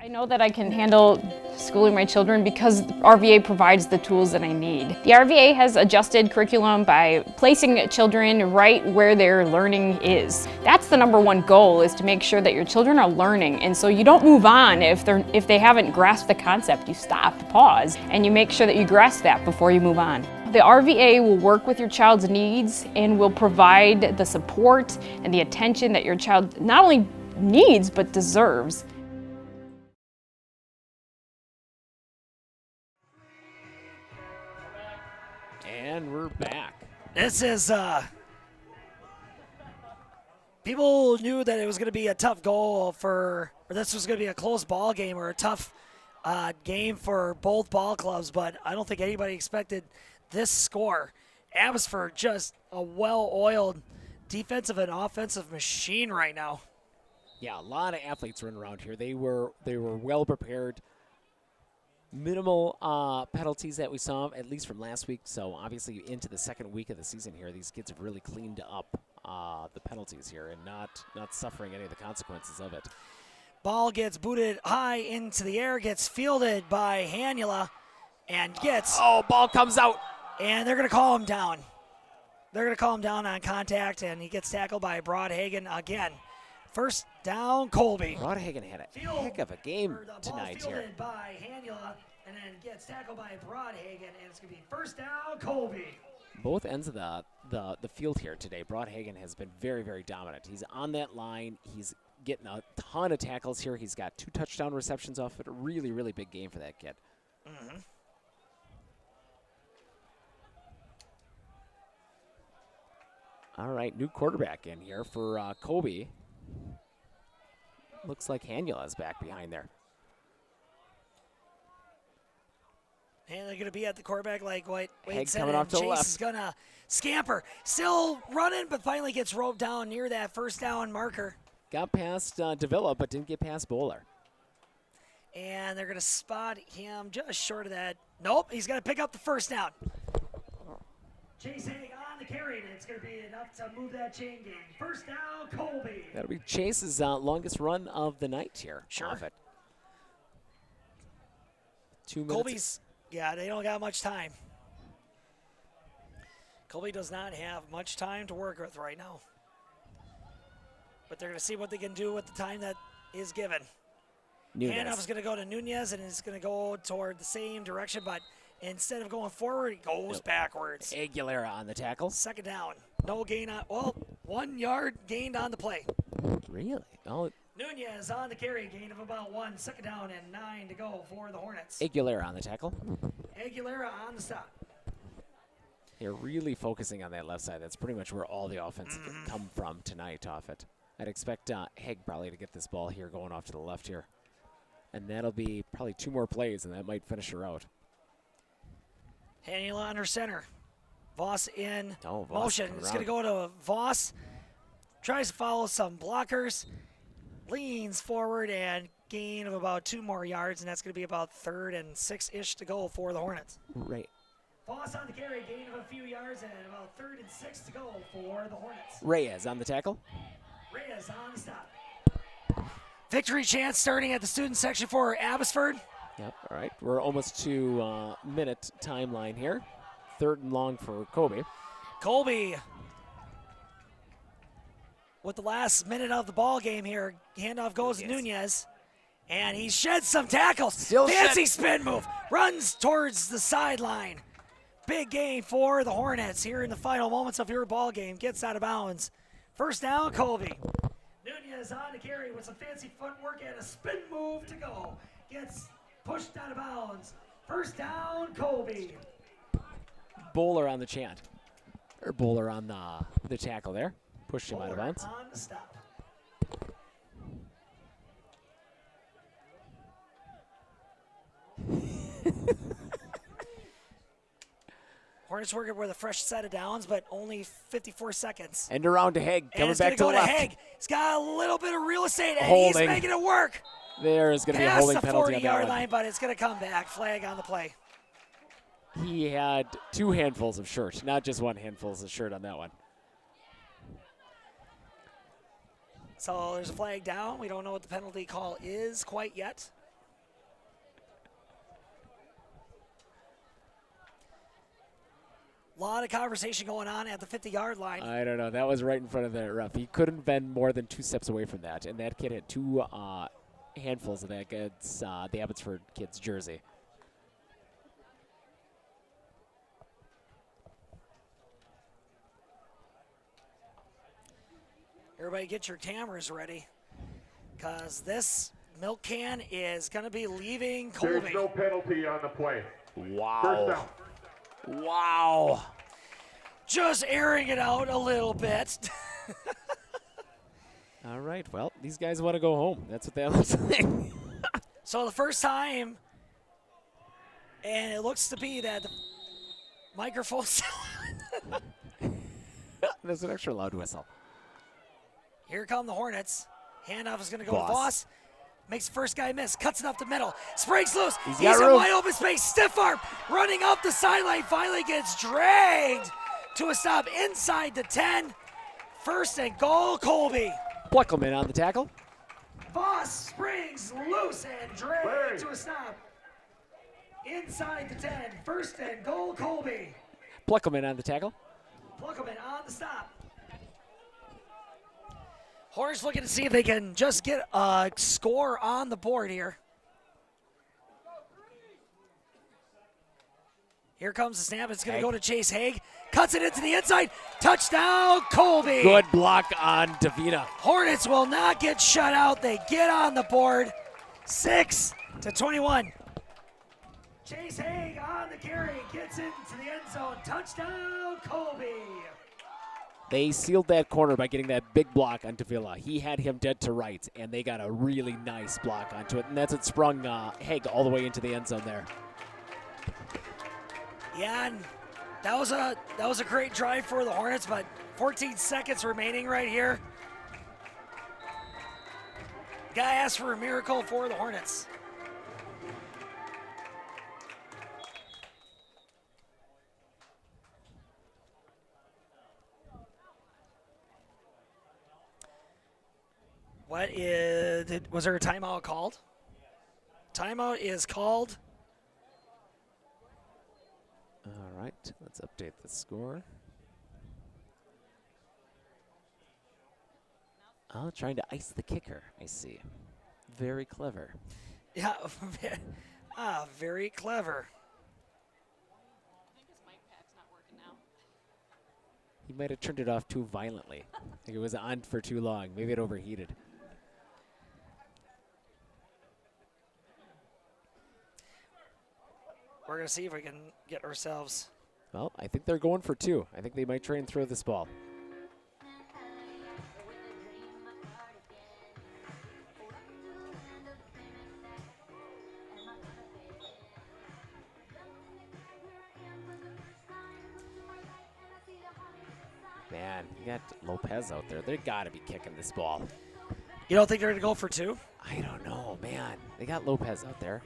I know that I can handle schooling my children because RVA provides the tools that I need. The RVA has adjusted curriculum by placing children right where their learning is. That's the #1 goal, is to make sure that your children are learning, and so you don't move on if they haven't grasped the concept. You stop, pause, and you make sure that you grasp that before you move on. The RVA will work with your child's needs and will provide the support and the attention that your child not only needs but deserves. And we're back. This is, people knew that it was going to be a tough goal or this was going to be a close ball game or a tough game for both ball clubs, but I don't think anybody expected this score. Abbotsford just a well-oiled defensive and offensive machine right now. Yeah, a lot of athletes running around here. They were well prepared. Minimal penalties that we saw, at least from last week. So obviously into the second week of the season here, these kids have really cleaned up the penalties here and not suffering any of the consequences of it. Ball gets booted high into the air, gets fielded by Hanula, and gets... Oh, ball comes out. And they're going to call him down. They're going to call him down on contact, and he gets tackled by Broadhagen again. First down, Colby. Broadhagen had a heck of a game tonight ball here. fielded by Hanula, and then gets tackled by Broadhagen, and it's going to be first down, Colby. Both ends of the field here today, Broadhagen has been very, very dominant. He's on that line. He's getting a ton of tackles here. He's got 2 touchdown receptions off it. A really, really big game for that kid. Mm-hmm. All right, new quarterback in here for Colby. Looks like Hanula's back behind there. And they're going to be at the quarterback like Wade Haig said. coming off to the Chase left. is going to scamper. Still running, but finally gets roped down near that first down marker. Got past Davila, but didn't get past Bowler. And they're going to spot him just short of that. Nope, he's going to pick up the first down. Chase Haig on the carry, and it's going to be enough to move that chain game. First down, Colby. That'll be Chase's longest run of the night here. Sure. Off it. 2 minutes. Colby's, yeah, they don't got much time. Colby does not have much time to work with right now. But they're going to see what they can do with the time that is given. Handoff is going to go to Nunez, and it's going to go toward the same direction, but instead of going forward, he goes backwards. Aguilera on the tackle. Second down. No gain on, 1 yard gained on the play. Really? Oh, Nunez on the carry, gain of about 1. Second down and 9 to go for the Hornets. Aguilera on the tackle. Aguilera on the stop. They're really focusing on that left side. That's pretty much where all the offense come from tonight off it. I'd expect Haig probably to get this ball here going off to the left here. And that'll be probably 2 more plays, and that might finish her out. Hanula under center. Voss in Voss motion. coming It's going to go to Voss. Tries to follow some blockers. Leans forward and gain of about 2 more yards, and that's going to be about 3rd and 6-ish to go for the Hornets. Right. Voss on the carry, gain of a few yards, and about 3rd and 6 to go for the Hornets. Reyes on the tackle. Reyes on the stop. Victory chance starting at the student section for Abbotsford. Yep, all right. We're almost to minute timeline here. 3rd and long for Colby. Colby with the last minute of the ball game here. Handoff goes to Nunez. And he sheds some tackles. Fancy spin move. Runs towards the sideline. Big gain for the Hornets here in the final moments of your ball game. Gets out of bounds. First down, Colby. Nunez on to carry with some fancy footwork and a spin move to go. Gets pushed out of bounds. First down, Colby. Bowler on the chant. Or Bowler on the tackle there. Pushed him out of bounds. On the stop. Hornets working with a fresh set of downs, but only 54 seconds. End around to Haig, coming back to the left. Haig. He's got a little bit of real estate, and holding. He's making it work. There is going to be a holding penalty on that one. Past the 40-yard line, but it's going to come back. Flag on the play. He had 2 handfuls of shirt, not just 1 handful of shirt on that one. So there's a flag down. We don't know what the penalty call is quite yet. A lot of conversation going on at the 50-yard line. I don't know. That was right in front of the ref. He couldn't have been more than 2 steps away from that. And that kid had 2 handfuls of that against the Abbotsford kid's jersey. Everybody get your cameras ready, because this milk can is going to be leaving Colby. There's no penalty on the play. Wow. First down. Wow. Just airing it out a little bit. All right. Well, these guys want to go home. That's what that looks like. So the first time, and it looks to be that the microphone's There's an extra loud whistle. Here come the Hornets. Handoff is going to go to Voss. Makes the first guy miss. Cuts it up the middle. Springs loose. He's in wide open space. Stiff arm. Running up the sideline. Finally gets dragged to a stop inside the 10. First and goal, Colby. Pluckelman on the tackle. Voss springs loose and dragged to a stop inside the 10. First and goal, Colby. Pluckelman on the tackle. Pluckelman on the stop. Hornets looking to see if they can just get a score on the board here. Here comes the snap. It's going to go to Chase Haig. Cuts it into the inside. Touchdown, Colby. Good block on Davina. Hornets will not get shut out. They get on the board. 6-21. Chase Haig on the carry. Gets into the end zone. Touchdown, Colby. They sealed that corner by getting that big block on Davila. He had him dead to rights, and they got a really nice block onto it, and that's what sprung Haig all the way into the end zone there. Yeah, and that was a great drive for the Hornets, but 14 seconds remaining right here. Guy asked for a miracle for the Hornets. Was there a timeout called? Timeout is called. All right, let's update the score. Oh, trying to ice the kicker, I see. Very clever. Yeah, very clever. He might have turned it off too violently. I think it was on for too long. Maybe it overheated. We're going to see if we can get ourselves. Well, I think they're going for 2. I think they might try and throw this ball. Man, you got Lopez out there. They got to be kicking this ball. You don't think they're going to go for 2? I don't know, man. They got Lopez out there.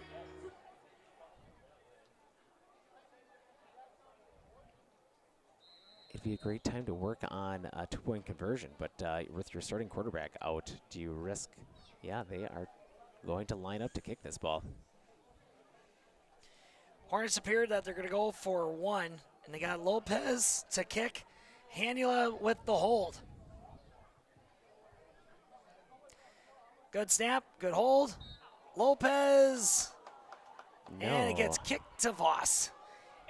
It'd be a great time to work on a 2-point conversion, but with your starting quarterback out, do you risk? Yeah, they are going to line up to kick this ball. Hornets appeared that they're going to go for 1, and they got Lopez to kick, Hanula with the hold. Good snap, good hold. Lopez, and it gets kicked to Voss.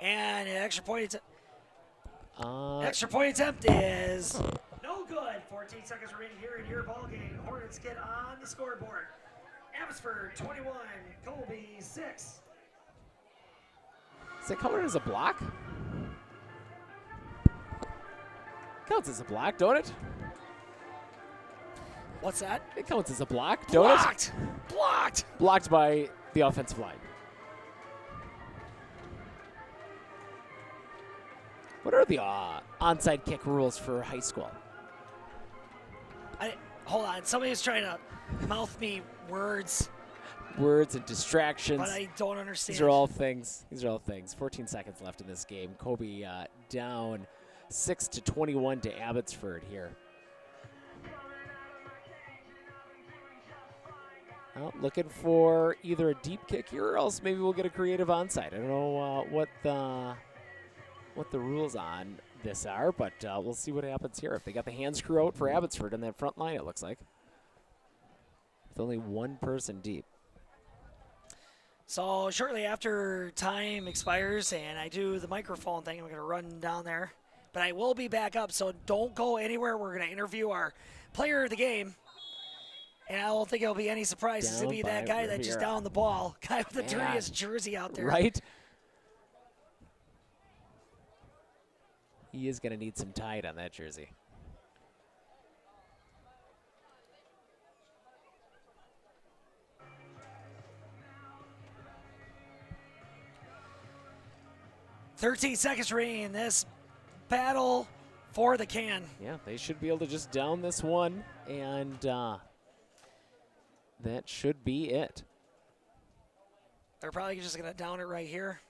And an extra point attempt is no good. 14 seconds remaining here in your ball game. Hornets get on the scoreboard. Abbotsford 21, Colby 6. Is it counted as a block? Counts as a block, don't it? What's that? It counts as a block, don't it? Blocked! Blocked by the offensive line. What are the onside kick rules for high school? Hold on, somebody's trying to mouth me words. Words and distractions. But I don't understand. These are all things. 14 seconds left in this game. Colby down 6-21 to Abbotsford here. Well, looking for either a deep kick here, or else maybe we'll get a creative onside. I don't know what the rules on this are, but we'll see what happens here. If they got the hand screw out for Abbotsford in that front line, it looks like, with only one person deep. So shortly after time expires and I do the microphone thing, I'm going to run down there. But I will be back up, so don't go anywhere. We're going to interview our player of the game. And I don't think it'll be any surprise. It's going to be that guy that just downed the ball. Guy with the dirtiest jersey out there. Right? He is going to need some tide on that jersey. "13 seconds remaining in this battle for the can." Yeah, they should be able to just down this one, and that should be it. They're probably just going to down it right here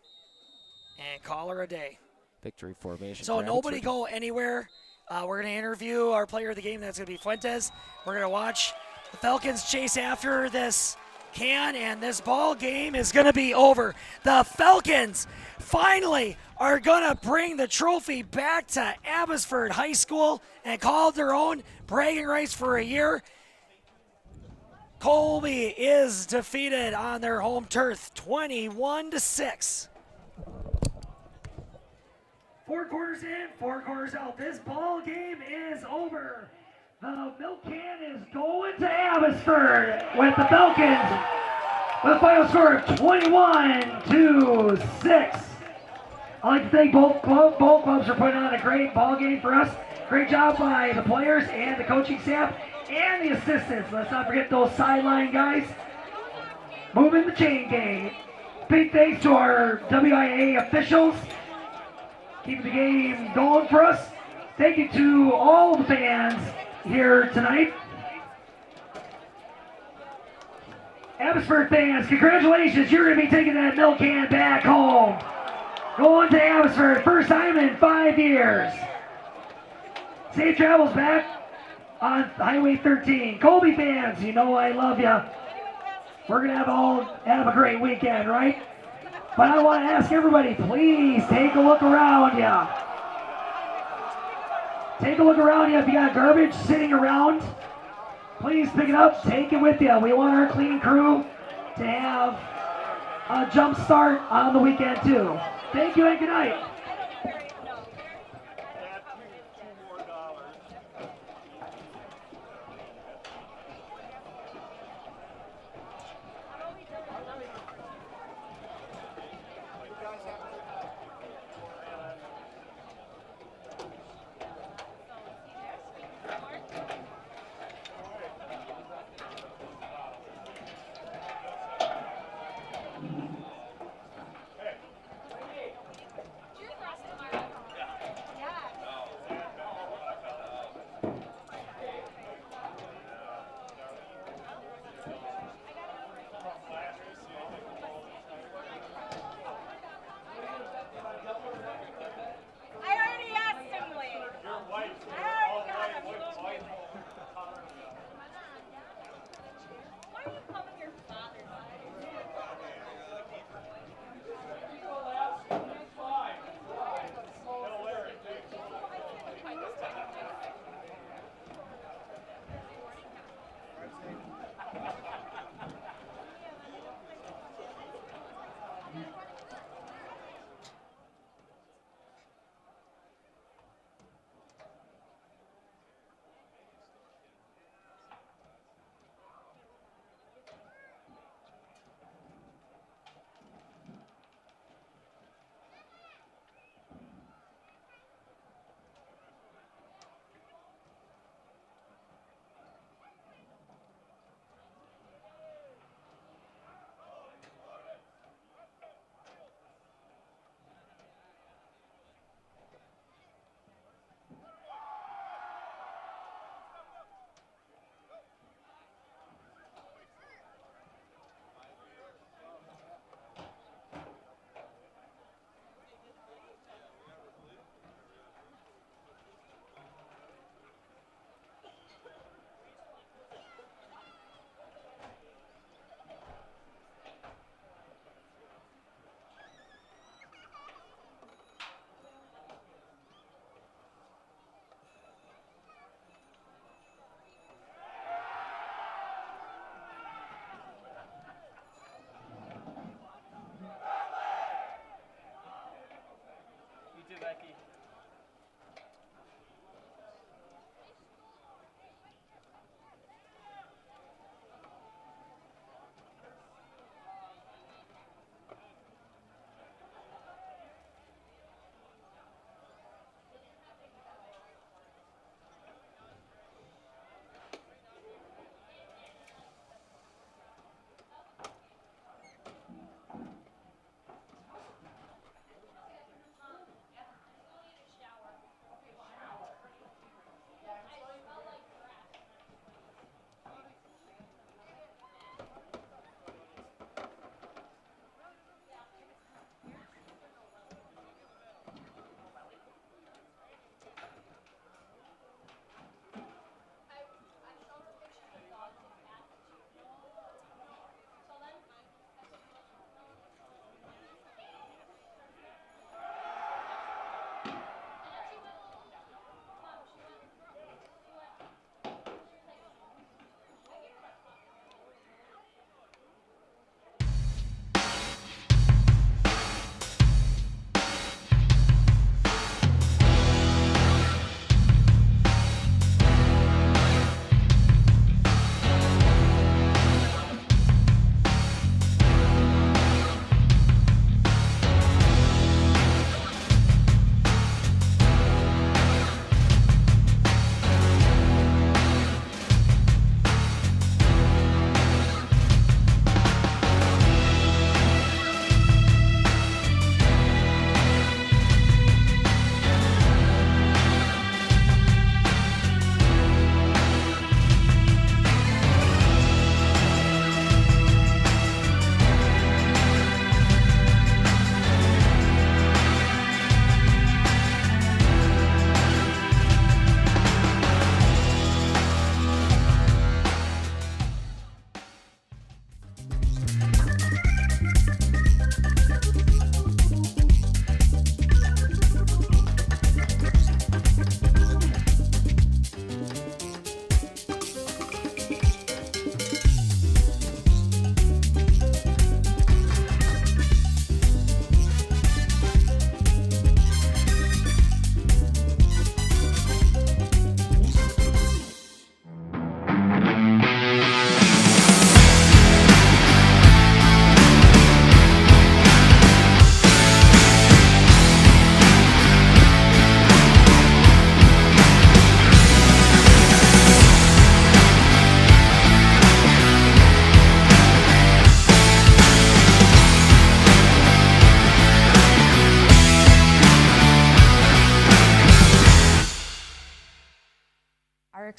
and call her a day. Victory formation. So nobody go anywhere. We're going to interview our player of the game. That's going to be Fuentes. We're going to watch the Falcons chase after this can, and this ball game is going to be over. The Falcons finally are going to bring the trophy back to Abbotsford High School and call it their own, bragging rights for a year. Colby is defeated on their home turf, 21-6. 4 quarters in, 4 quarters out. This ball game is over. The milk can is going to Abbotsford with the Falcons with a final score of 21-6. I'd like to thank both clubs for putting on a great ball game for us. Great job by the players and the coaching staff and the assistants. Let's not forget those sideline guys moving the chain gang. Big thanks to our WIA officials keeping the game going for us. Thank you to all the fans here tonight. Abbotsford fans, congratulations. You're going to be taking that milk can back home. Going to Abbotsford, first time in 5 years. Safe travels back on Highway 13. Colby fans, you know I love you. We're going to have a great weekend, right? But I want to ask everybody, please take a look around you. Take a look around you. If you got garbage sitting around, please pick it up, take it with you. We want our cleaning crew to have a jump start on the weekend too. Thank you and good night.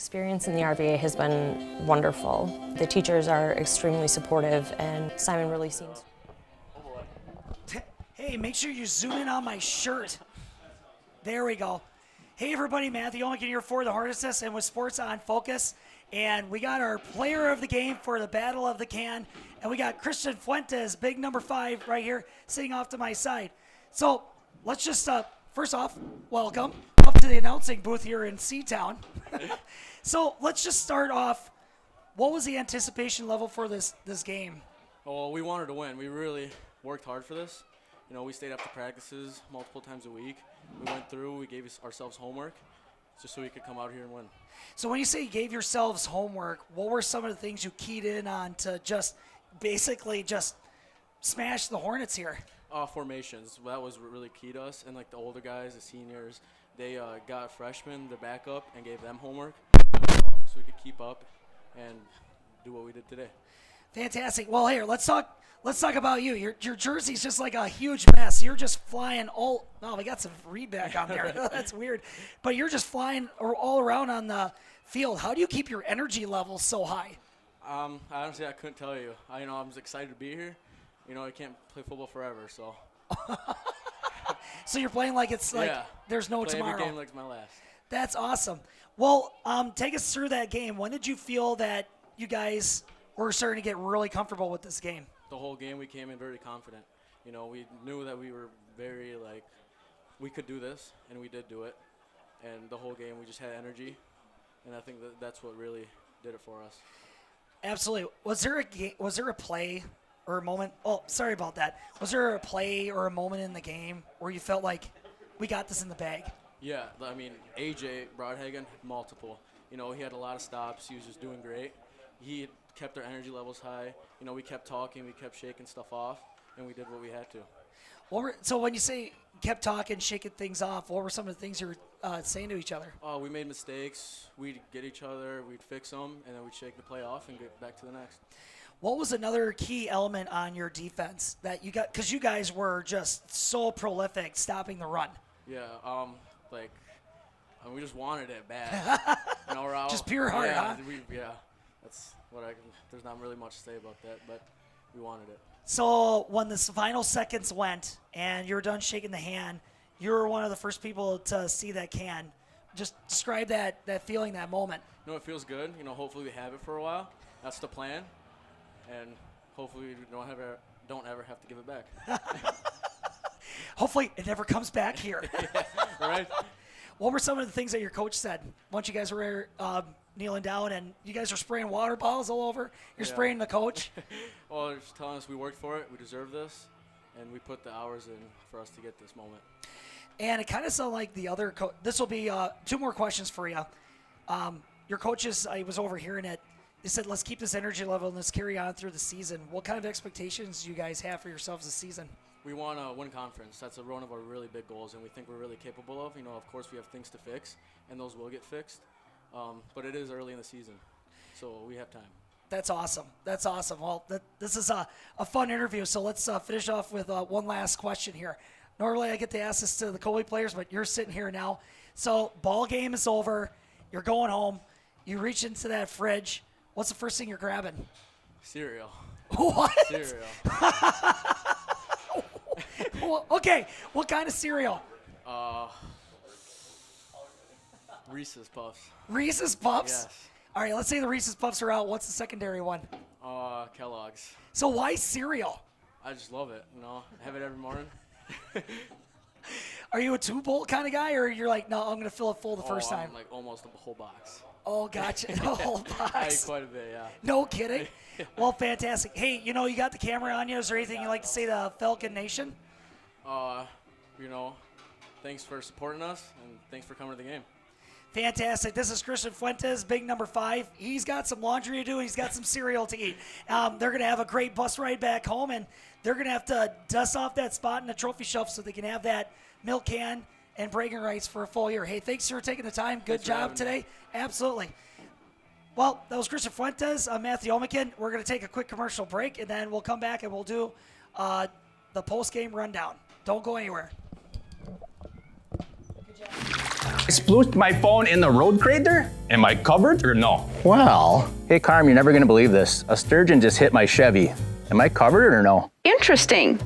Experience in the RVA has been wonderful. The teachers are extremely supportive, and Simon really seems... Hey, make sure you zoom in on my shirt. There we go. Hey everybody, Matthew Omican here for the Hornets and with Sports on Focus. And we got our player of the game for the Battle of the Can. And we got Christian Fuentes, big number 5 right here, sitting off to my side. So let's just, first off, welcome up to the announcing booth here in Seatown. So let's just start off. What was the anticipation level for this game? Well, we wanted to win. We really worked hard for this. You know, we stayed after practices multiple times a week. We went through, we gave ourselves homework just so we could come out here and win. So when you say you gave yourselves homework, what were some of the things you keyed in on to just basically just smash the Hornets here? Formations. That was really key to us. And like the older guys, the seniors, they got freshmen, the backup, and gave them homework so we could keep up and do what we did today. Fantastic. Well, here, let's talk about you. Your jersey's just like a huge mess. You're just flying all. Oh, we got some readback on there. That's weird. But you're just flying all around on the field. How do you keep your energy levels so high? Honestly, I couldn't tell you. I'm just excited to be here. I can't play football forever, so. So you're playing like it's like there's no tomorrow. Every game like it's my last. That's awesome. Well, take us through that game. When did you feel that you guys were starting to get really comfortable with this game? The whole game we came in very confident. We knew that we were very we could do this, and we did do it. And the whole game we just had energy, and I think that's what really did it for us. Absolutely. Was there a play or a moment? Oh, sorry about that. Was there a play or a moment in the game where you felt like we got this in the bag? Yeah, AJ Broadhagen, multiple. He had a lot of stops. He was just doing great. He kept our energy levels high. We kept talking, we kept shaking stuff off, and we did what we had to. So when you say kept talking, shaking things off, what were some of the things you were saying to each other? We made mistakes. We'd get each other, we'd fix them, and then we'd shake the play off and get back to the next. What was another key element on your defense that you got? Because you guys were just so prolific stopping the run. Yeah, we just wanted it bad. We're out. Just pure heart, huh? That's what there's not really much to say about that, but we wanted it. So when the final seconds went and you were done shaking the hand, you were one of the first people to see that can. Just describe that feeling, that moment. It feels good. Hopefully we have it for a while. That's the plan. And hopefully we don't ever have to give it back. Hopefully it never comes back here. Yeah, right? What were some of the things that your coach said once you guys were kneeling down and you guys are spraying water bottles all over? You're spraying the coach? Well, they're just telling us we worked for it, we deserve this, and we put the hours in for us to get this moment. And it kind of sounded like the other coach. This will be 2 more questions for you. Your coaches, I was overhearing it. They said, let's keep this energy level and let's carry on through the season. What kind of expectations do you guys have for yourselves this season? We want to win conference. That's one of our really big goals, and we think we're really capable of. Of course, we have things to fix, and those will get fixed. But it is early in the season, so we have time. That's awesome. That's awesome. Well, this is a fun interview, so let's finish off with one last question here. Normally, I get to ask this to the Colby players, but you're sitting here now. So, ball game is over. You're going home. You reach into that fridge. What's the first thing you're grabbing? Cereal. What? Cereal. Okay, what kind of cereal? Reese's Puffs. Reese's Puffs? Yes. All right, let's say the Reese's Puffs are out. What's the secondary one? Kellogg's. So why cereal? I just love it, I have it every morning. Are you a 2-bowl kind of guy, or you're like, no, I'm going to fill it full the first time? I'm like almost a whole box. Oh, gotcha. The whole box. I ate quite a bit, yeah. No kidding? Well, fantastic. Hey, you got the camera on you. Is there anything you'd like to say to Falcon Nation? Thanks for supporting us, and thanks for coming to the game. Fantastic. This is Christian Fuentes, big number 5. He's got some laundry to do. He's got some cereal to eat. They're going to have a great bus ride back home, and they're going to have to dust off that spot in the trophy shelf so they can have that milk can and bragging rights for a full year. Hey, thanks for taking the time. Good job today. Absolutely. Well, that was Christian Fuentes. I'm Matthew Omican. We're going to take a quick commercial break, and then we'll come back and we'll do the post-game rundown. Don't go anywhere. Good job. splooshed my phone in the road crate there? Am I covered or no? Well, hey Carm, you're never gonna believe this. A sturgeon just hit my Chevy. Am I covered or no? Interesting.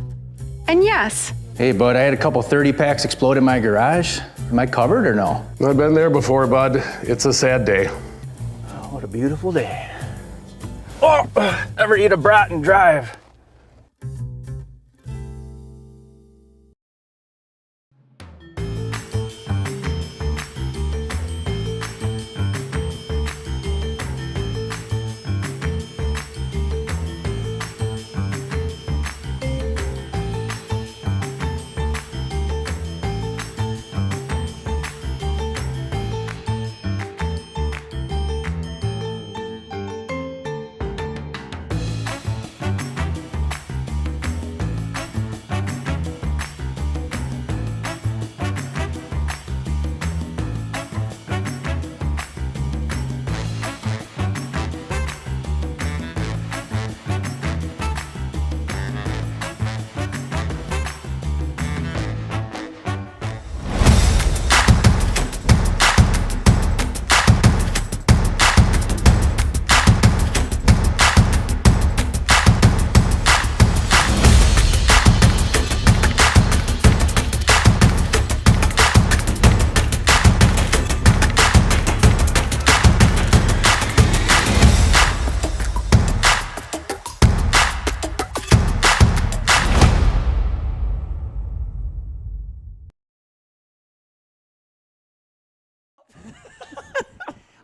And yes. Hey bud, I had a couple 30 packs explode in my garage. Am I covered or no? I've been there before, bud. It's a sad day. Oh, what a beautiful day. Oh, ever eat a brat and drive?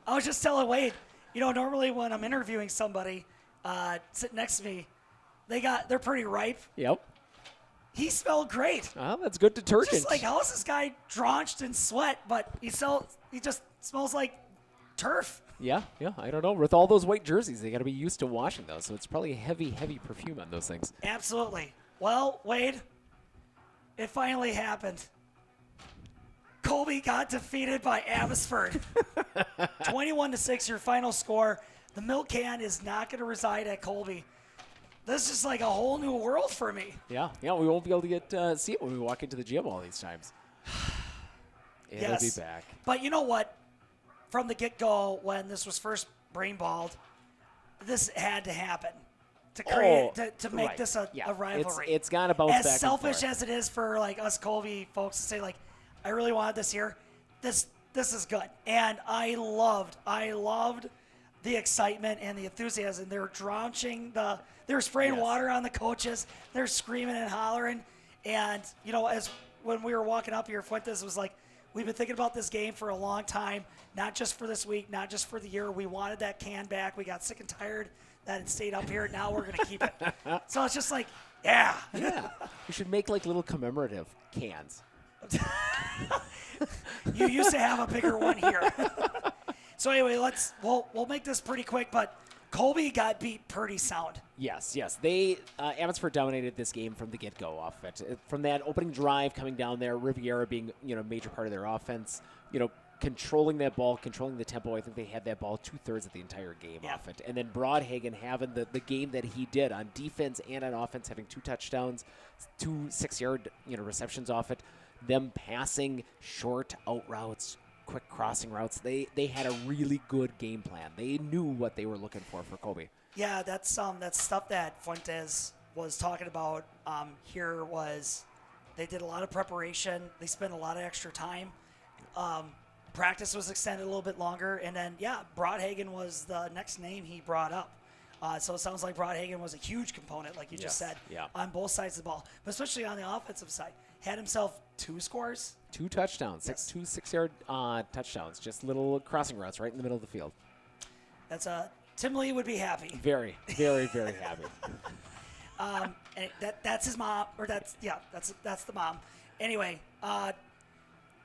I was just telling Wade, normally when I'm interviewing somebody sitting next to me, they're pretty ripe. Yep. He smelled great. Oh, that's good detergent. Just like, how is this guy drenched in sweat, but he just smells like turf. Yeah, I don't know. With all those white jerseys, they got to be used to washing those, so it's probably heavy perfume on those things. Absolutely. Well, Wade, it finally happened. Colby got defeated by Abbotsford. 21-6, your final score. The milk can is not going to reside at Colby. This is like a whole new world for me. Yeah, we won't be able to see it when we walk into the gym all these times. It'll be back. But you know what? From the get-go, when this was first brainballed, this had to happen to create to make this a rivalry. It's got to bounce back. As selfish as it is for like us Colby folks to say, like, I really wanted this here. This is good, and I loved the excitement and the enthusiasm. They were drenching they're spraying water on the coaches. They're screaming and hollering, and as when we were walking up here, Fuentes was like, "We've been thinking about this game for a long time, not just for this week, not just for the year. We wanted that can back. We got sick and tired that it stayed up here. Now we're gonna keep it." So it's just like, yeah. We should make like little commemorative cans. You used to have a bigger one here. So anyway, we'll make this pretty quick, but Colby got beat pretty sound. Yes. They Abbotsford dominated this game from the get-go off it. From that opening drive coming down there, Riviera being a major part of their offense, controlling that ball, controlling the tempo. I think they had that ball 2/3 of the entire game off it. And then Broadhagen having the game that he did on defense and on offense, having 2 touchdowns, 2 6-yard receptions off it. Them passing short out routes, quick crossing routes. They had a really good game plan. They knew what they were looking for Colby. Yeah, that's stuff that Fuentes was talking about here was they did a lot of preparation. They spent a lot of extra time. Practice was extended a little bit longer. And then, Broadhagen was the next name he brought up. So it sounds like Broadhagen was a huge component, like you just said, on both sides of the ball, but especially on the offensive side. Had himself 2 scores. 2 touchdowns, 2 6-yard touchdowns, just little crossing routes right in the middle of the field. That's Tim Lee would be happy. Very, very, very happy. And that's his mom, or that's the mom. Anyway,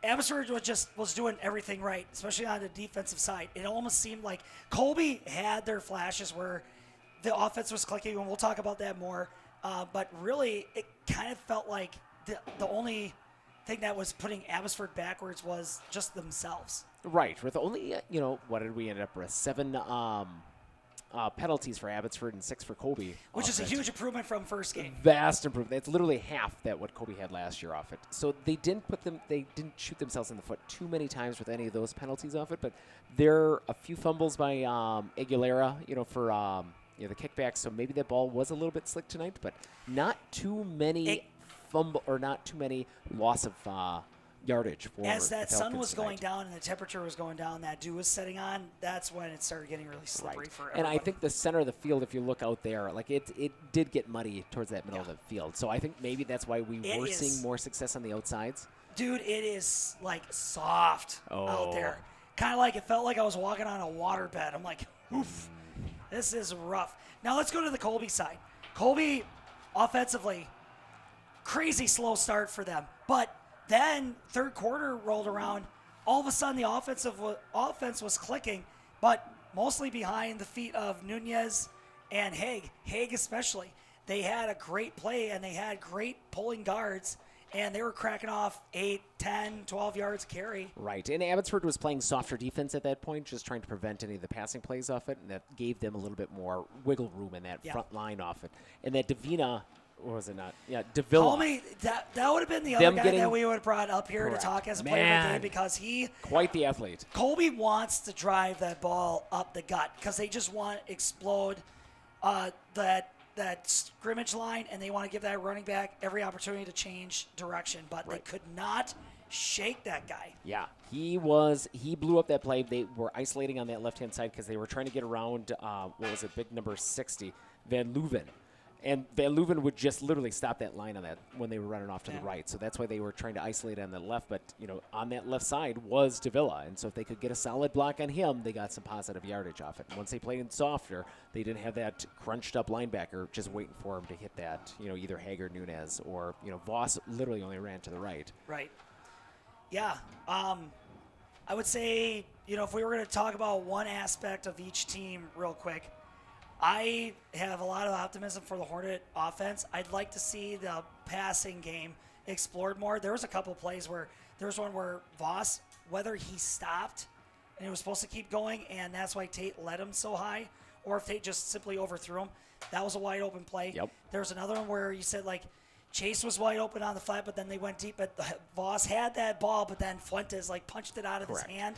Abbotsford was doing everything right, especially on the defensive side. It almost seemed like Colby had their flashes where the offense was clicking, and we'll talk about that more. But really, it kind of felt like the only thing that was putting Abbotsford backwards was just themselves. Right. With only, what did we end up with? 7 penalties for Abbotsford and 6 for Colby. Which is a huge improvement from first game. Vast improvement. It's literally half that what Colby had last year off it. So they didn't shoot themselves in the foot too many times with any of those penalties off it, but there are a few fumbles by Aguilera, for the kickbacks. So maybe that ball was a little bit slick tonight, but not too many not too many loss of yardage for as that sun Falcons was tonight. going down and the temperature was going down, that dew was setting on, that's when it started getting really slippery for everybody. And I think the center of the field, if you look out there, like it did get muddy towards that middle of the field. So I think maybe that's why we were seeing more success on the outsides. Dude, it is like soft out there. Kind of like it felt like I was walking on a waterbed. I'm like, oof, this is rough. Now let's go to the Colby side. Colby, offensively, crazy slow start for them. But then third quarter rolled around. All of a sudden, the offense was clicking, but mostly behind the feet of Nunez and Haig. Haig especially. They had a great play, and they had great pulling guards, and they were cracking off 8, 10, 12 yards carry. Right, and Abbotsford was playing softer defense at that point, just trying to prevent any of the passing plays off it, and that gave them a little bit more wiggle room in that front line off it. And that Davina... Or was it not? Yeah, Davila. Call me. That would have been the other guy that we would have brought up here to talk as a player of the game because he... Quite the athlete. Colby wants to drive that ball up the gut because they just want to explode that scrimmage line, and they want to give that running back every opportunity to change direction. But they could not shake that guy. Yeah, he blew up that play. They were isolating on that left-hand side because they were trying to get around, big number 60, Van Leuven. And Van Leuven would just literally stop that line on that when they were running off to the right. So that's why they were trying to isolate on the left. But, on that left side was Davila. And so if they could get a solid block on him, they got some positive yardage off it. And once they played in softer, they didn't have that crunched up linebacker just waiting for him to hit that, either Haig or Nunez. Or, Voss literally only ran to the right. Right. Yeah. I would say, if we were going to talk about one aspect of each team real quick, I have a lot of optimism for the Hornet offense. I'd like to see the passing game explored more. There was a couple plays where there was one where Voss, whether he stopped and he was supposed to keep going, and that's why Tate led him so high, or if Tate just simply overthrew him, that was a wide open play. Yep. There was another one where you said Chase was wide open on the flat, but then they went deep. But Voss had that ball, but then Fuentes punched it out of his hand.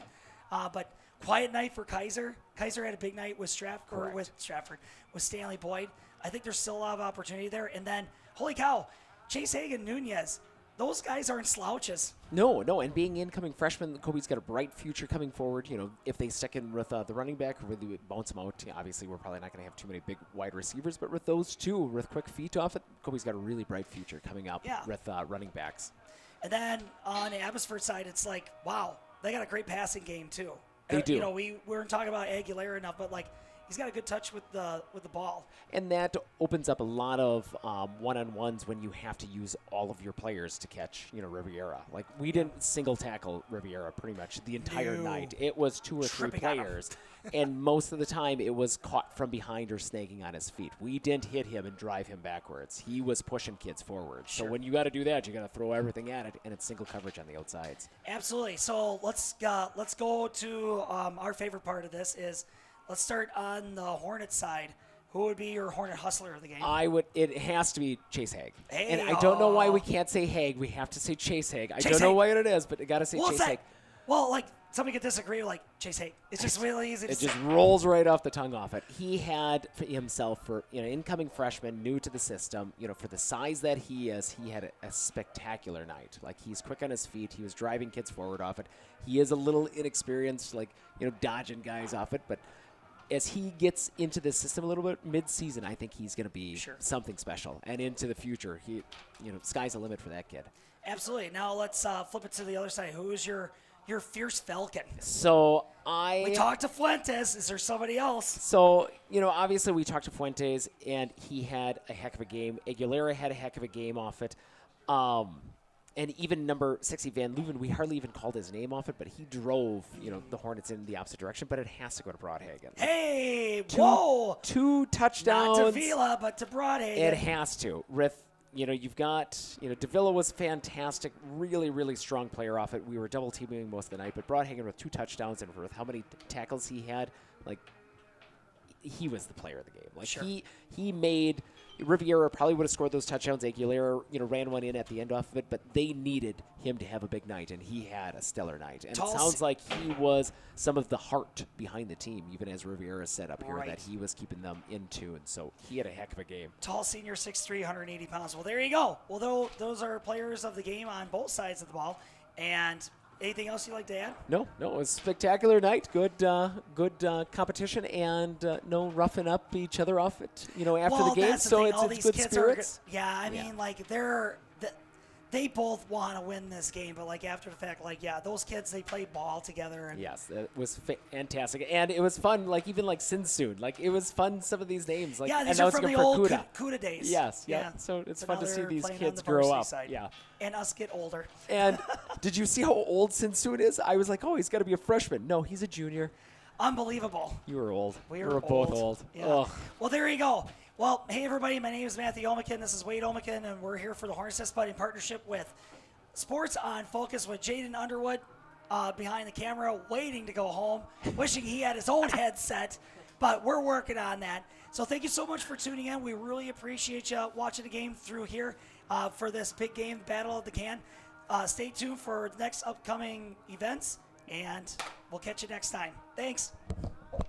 But quiet night for Kaiser. Kaiser had a big night with with Stanley Boyd. I think there's still a lot of opportunity there. And then, holy cow, Chase Hagan, Nunez, those guys aren't slouches. No, and being incoming freshman, Colby's got a bright future coming forward. If they stick in with the running back or really bounce them out, obviously we're probably not going to have too many big wide receivers. But with those two, with quick feet off it, Colby's got a really bright future coming up with running backs. And then on the Abbotsford side, it's wow, they got a great passing game too. They do. We weren't talking about Aguilera enough, but he's got a good touch with the ball. And that opens up a lot of one-on-ones when you have to use all of your players to catch, Riviera. We didn't single tackle Riviera pretty much the entire night. It was 2 or 3 players, and most of the time it was caught from behind or snagging on his feet. We didn't hit him and drive him backwards. He was pushing kids forward. Sure. So when you got to do that, you got to throw everything at it, and it's single coverage on the outsides. Absolutely. So let's go to our favorite part of this is. Let's start on the Hornet side. Who would be your Hornet hustler of the game? It has to be Chase Haig. Hey, and I don't know why we can't say Haig. We have to say Chase Haig. I don't know why it is, but I got to say Chase Haig. Well, somebody could disagree with Chase Haig. It's just really easy to say. It just rolls right off the tongue off it. He had for himself, for incoming freshman, new to the system, for the size that he is, he had a spectacular night. He's quick on his feet. He was driving kids forward off it. He is a little inexperienced, dodging guys off it, but as he gets into the system a little bit mid-season, I think he's going to be something special. And into the future, sky's the limit for that kid. Absolutely. Now let's flip it to the other side. Who is your fierce Falcon? So we talked to Fuentes. Is there somebody else? So, obviously we talked to Fuentes, and he had a heck of a game. Aguilera had a heck of a game off it. And even number 60, Van Leuven, we hardly even called his name off it, but he drove, the Hornets in the opposite direction, but it has to go to Broadhagen. Hey, whoa! 2 touchdowns. Not to Vila, but to Broadhagen. It has to. You've got, Davila was fantastic, really, really strong player off it. We were double teaming most of the night, but Broadhagen with 2 touchdowns and with how many tackles he had, he was the player of the game. Like he made Riviera probably would have scored those touchdowns. Aguilera, ran one in at the end off of it, but they needed him to have a big night, and he had a stellar night. And it sounds like he was some of the heart behind the team, even as Riviera set up here, that he was keeping them in tune. So he had a heck of a game. Tall senior, 6'3", 180 pounds. Well, there you go. Well, those are players of the game on both sides of the ball. And anything else you'd like to add? No, it was a spectacular night. Good competition, and no roughing up each other off it, after the game. So it's good spirits. I mean, they both want to win this game, but after the fact, those kids, they play ball together. And yes, it was fantastic, and it was fun. Even Sinsoon, it was fun. Some of do these and are from the old Cuda days. Yes, yeah. So it's fun to see these kids grow up. Side. Yeah, and us get older. And did you see how old Sinsoon is? I was like, oh, he's got to be a freshman. No, he's a junior. Unbelievable. You were old. We were both old. Yeah. Ugh. Well, there you go. Well, hey, everybody. My name is Matthew Olmican. This is Wade Olmican, and we're here for the Hornets Nest Bud in partnership with Sports on Focus with Jaden Underwood behind the camera, waiting to go home, wishing he had his own headset, but we're working on that. So thank you so much for tuning in. We really appreciate you watching the game through here for this big game, Battle of the Can. Stay tuned for the next upcoming events, and we'll catch you next time. Thanks.